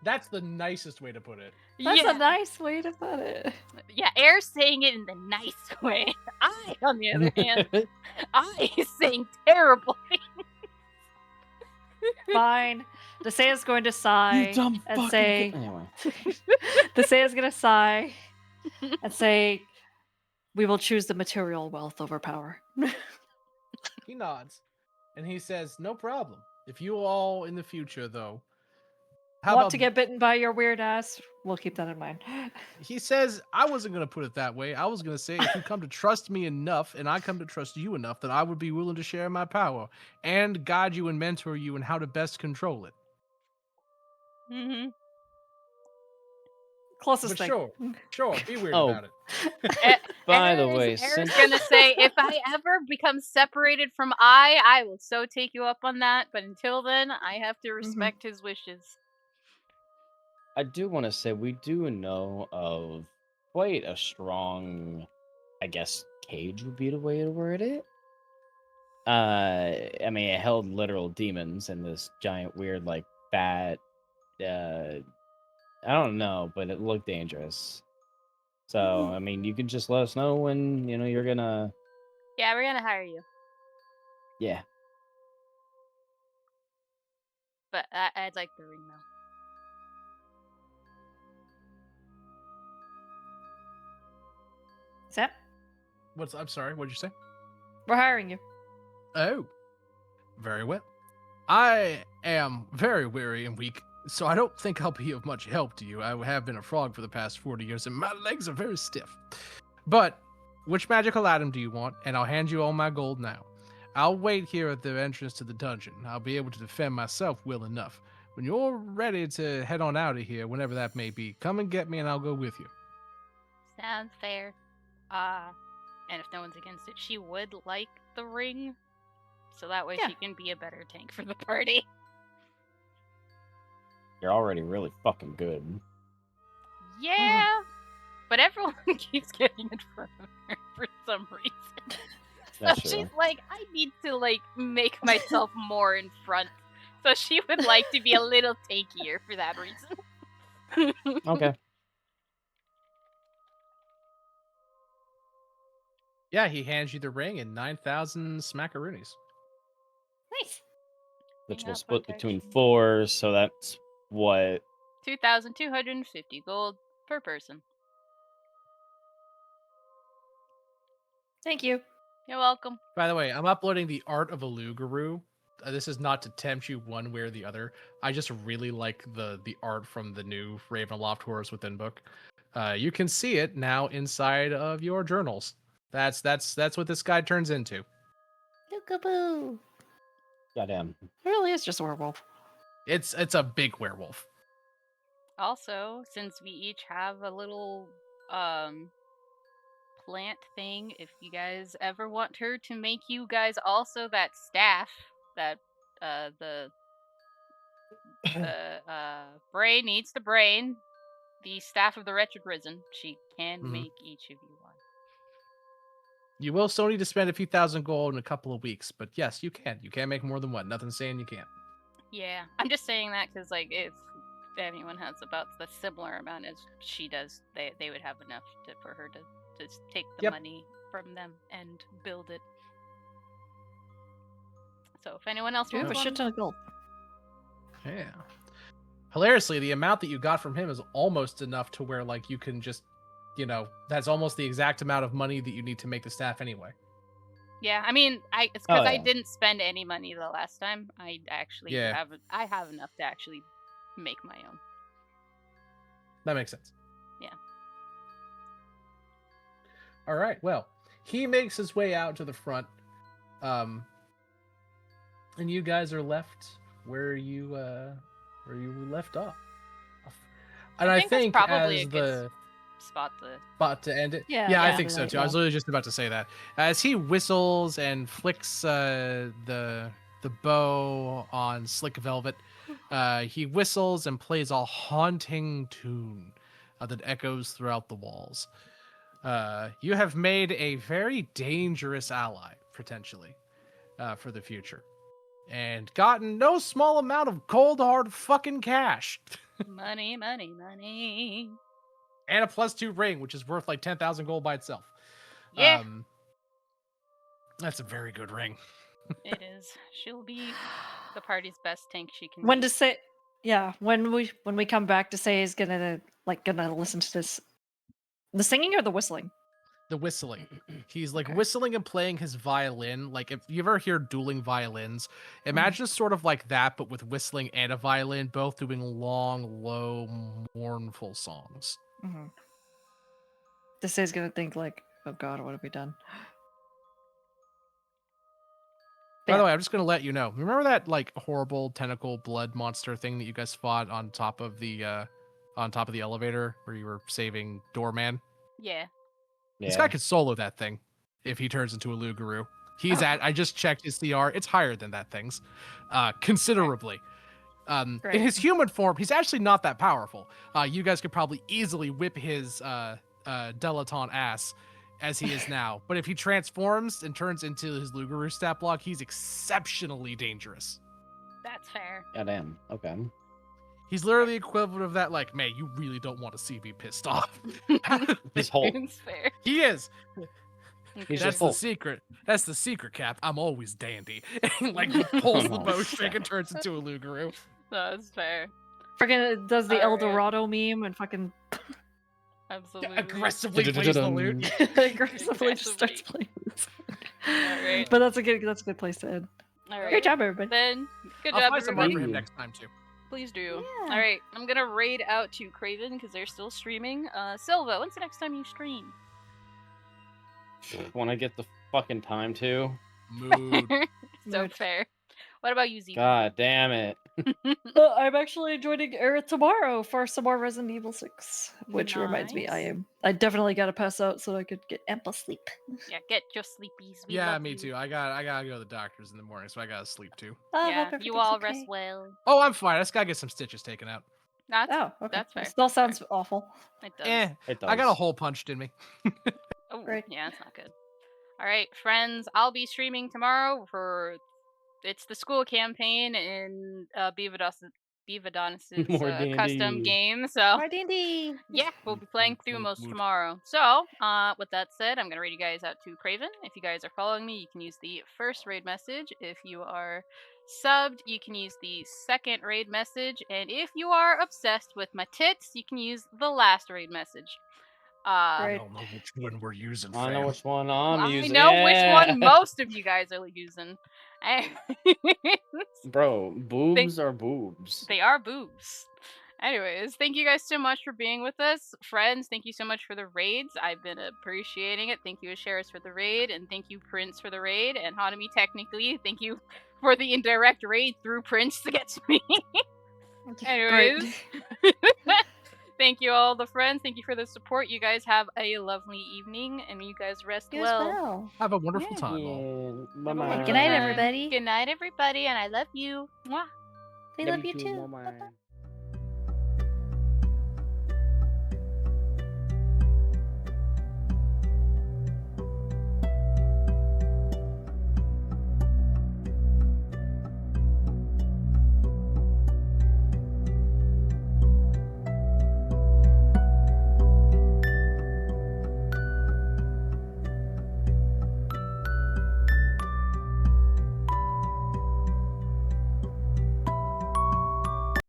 That's the nicest way to put it. That's a nice way to put it. Yeah, Air's saying it in the nice way. I, on the other hand, I is saying terrible things. Fine. Desea's going to sigh You dumb and fucking say. Anyway. Desea's going to sigh and say, "We will choose the material wealth over power." He nods, and he says, "No problem. If you all in the future, though, Want to get bitten by your weird ass? We'll keep that in mind. He says, I wasn't going to put it that way. I was going to say, if you come to trust me enough, and I come to trust you enough, that I would be willing to share my power and guide you and mentor you in how to best control it." Mm-hmm. Closest But thing. sure, be weird Oh. about it. By the way, Air's since gonna say, if I ever become separated from I will so take you up on that. But until then, I have to respect his wishes. I do want to say we do know of quite a strong, I guess, cage would be the way to word it. I mean, it held literal demons in this giant, weird, like, bat. I don't know, but it looked dangerous. So, I mean, you can just let us know when, you're gonna... Yeah, we're gonna hire you. Yeah. But I'd like the ring, though. Sam, I'm sorry, what'd you say? we're hiring you. Oh, very well. I am very weary and weak, so I don't think I'll be of much help to you. I have been a frog for the past 40 years, and my legs are very stiff. But which magical item do you want? And I'll hand you all my gold now. I'll wait here at the entrance to the dungeon. I'll be able to defend myself well enough. When you're ready to head on out of here, whenever that may be, come and get me and I'll go with you. Sounds fair. And if no one's against it, she would like the ring. So that way she can be a better tank for the party. You're already really fucking good. Yeah. But everyone keeps getting in front of her for some reason. So That's she's true. like, I need to, like, make myself more in front So she would like to be a little tankier for that reason. Okay. Yeah, he hands you the ring and 9,000 smackaroonies. Nice. Which Hang will out split between protection. 4, so that's what? 2,250 gold per person. Thank you. You're welcome. By the way, I'm uploading the Art of a Lugaroo. This is not to tempt you one way or the other. I just really like the art from the new Ravenloft Horrors Within book. You can see it now inside of your journals. That's what this guy turns into. Lookaboo. Goddamn. It really is just a werewolf. It's a big werewolf. Also, since we each have a little plant thing, if you guys ever want her to make you guys also that staff that the brain needs the brain, the staff of the wretched risen, she can Mhm. make each of you one. You will still need to spend a few thousand gold in a couple of weeks, but yes, you can. You can make more than one. Nothing's saying you can't. Yeah, I'm just saying that because like if anyone has about the similar amount as she does, they would have enough for her to take the Yep. money from them and build it. So if anyone else Do you have a wants shit one, ton of gold? Yeah. Hilariously, the amount that you got from him is almost enough to where like you can just, that's almost the exact amount of money that you need to make the staff anyway. yeah, I mean, it's because Oh, I yeah. didn't spend any money the last time. I actually Yeah. have enough to actually make my own. That makes sense. Yeah. All right. Well, he makes his way out to the front, and you guys are left where you left off. And I think that's probably as a good the spot to. spot to end it. Yeah, Yeah, I yeah, think so right, too. I was yeah. literally just about to say that. As he whistles and flicks the bow on slick velvet, he whistles and plays a haunting tune that echoes throughout the walls. You have made a very dangerous ally, potentially, for the future. And gotten no small amount of cold hard fucking cash. Money, money, money. And a +2 ring, which is worth like 10,000 gold by itself. Yeah, That's a very good ring. it is. She'll be the party's best tank she can When be. to say, yeah, when we come back to say is gonna listen to this, the singing or the whistling. The whistling. He's like Okay. whistling and playing his violin. Like if you ever hear dueling violins, Mm-hmm. imagine sort of like that, but with whistling and a violin, both doing long, low, mournful songs. Mm-hmm. This is gonna think like, oh god, what have we done? By the Yeah. way, I'm just gonna let you know. Remember that like horrible tentacle blood monster thing that you guys fought on top of the elevator where you were saving Doorman? Yeah. This guy could solo that thing if he turns into a Lugaroo. He's at, I just checked his CR, it's higher than that thing's, considerably. In Great. his human form, he's actually not that powerful. You guys could probably easily whip his Delaton ass as he is now. But if he transforms and turns into his Lugaroo stat block, he's exceptionally dangerous. That's fair. Goddamn. Okay. He's literally the equivalent of that, like, man, you really don't want to see me pissed off. He's whole. It's fair. He is. He's That's just the full. secret. That's the secret, Cap. I'm always dandy. And like he pulls the Oh, bowstring shit. and turns into a Lugaroo. That's fair. Freaking does the El Alright. Dorado meme and fucking Absolutely. Aggressively plays the lute. aggressively just starts playing this. Alright. But that's a good place to end. All right. Great job, everybody. Then, good I'll job, find some more for everybody. him Ooh. next time too. Please do. Yeah. All right, I'm gonna raid out to Craven because they're still streaming. Silva, when's the next time you stream? When I get the fucking time to. Mood. So Mood. fair. What about you, Z? God damn it. I'm actually joining Eric tomorrow for some more Resident Evil 6, which reminds me, Nice. I definitely gotta pass out so I could get ample sleep. Yeah, get your sleepies. We Yeah, love me you. too. I gotta go to the doctor's in the morning, so I gotta sleep too. I Yeah, hope you everything's all okay. rest well. Oh, I'm fine. I just gotta get some stitches taken out. That's Oh, okay. that's fair. It still sounds awful. It does. It does. I got a hole punched in me. Oh, Great. yeah, that's not good. All right, friends, I'll be streaming tomorrow for it's the school campaign in Beavidonis's More custom D&D. game. So More D&D. yeah, we'll be playing through most tomorrow. So, with that said, I'm gonna read you guys out to Craven. If you guys are following me, you can use the first raid message. If you are subbed, you can use the second raid message. And if you are obsessed with my tits, you can use the last raid message. I Great. don't know which one we're using, I know fam. which one I'm I using. know which Yeah. one most of you guys are using. Bro, They, boobs are boobs. they are boobs. Anyways, thank you guys so much for being with us. Friends, thank you so much for the raids. I've been appreciating it. Thank you, Asheris, for the raid, and thank you, Prince, for the raid, and Hanami, technically, thank you for the indirect raid through Prince to get to me. Great. Anyways, thank you all the friends. Thank you for the support. You guys have a lovely evening, and you guys rest You as well. well. Have a wonderful Yeah. time, all. Yeah. Have a Bye-bye. wonderful Good night, time. everybody. Good night, everybody, and I love you. Mwah. We love you too. Bye-bye.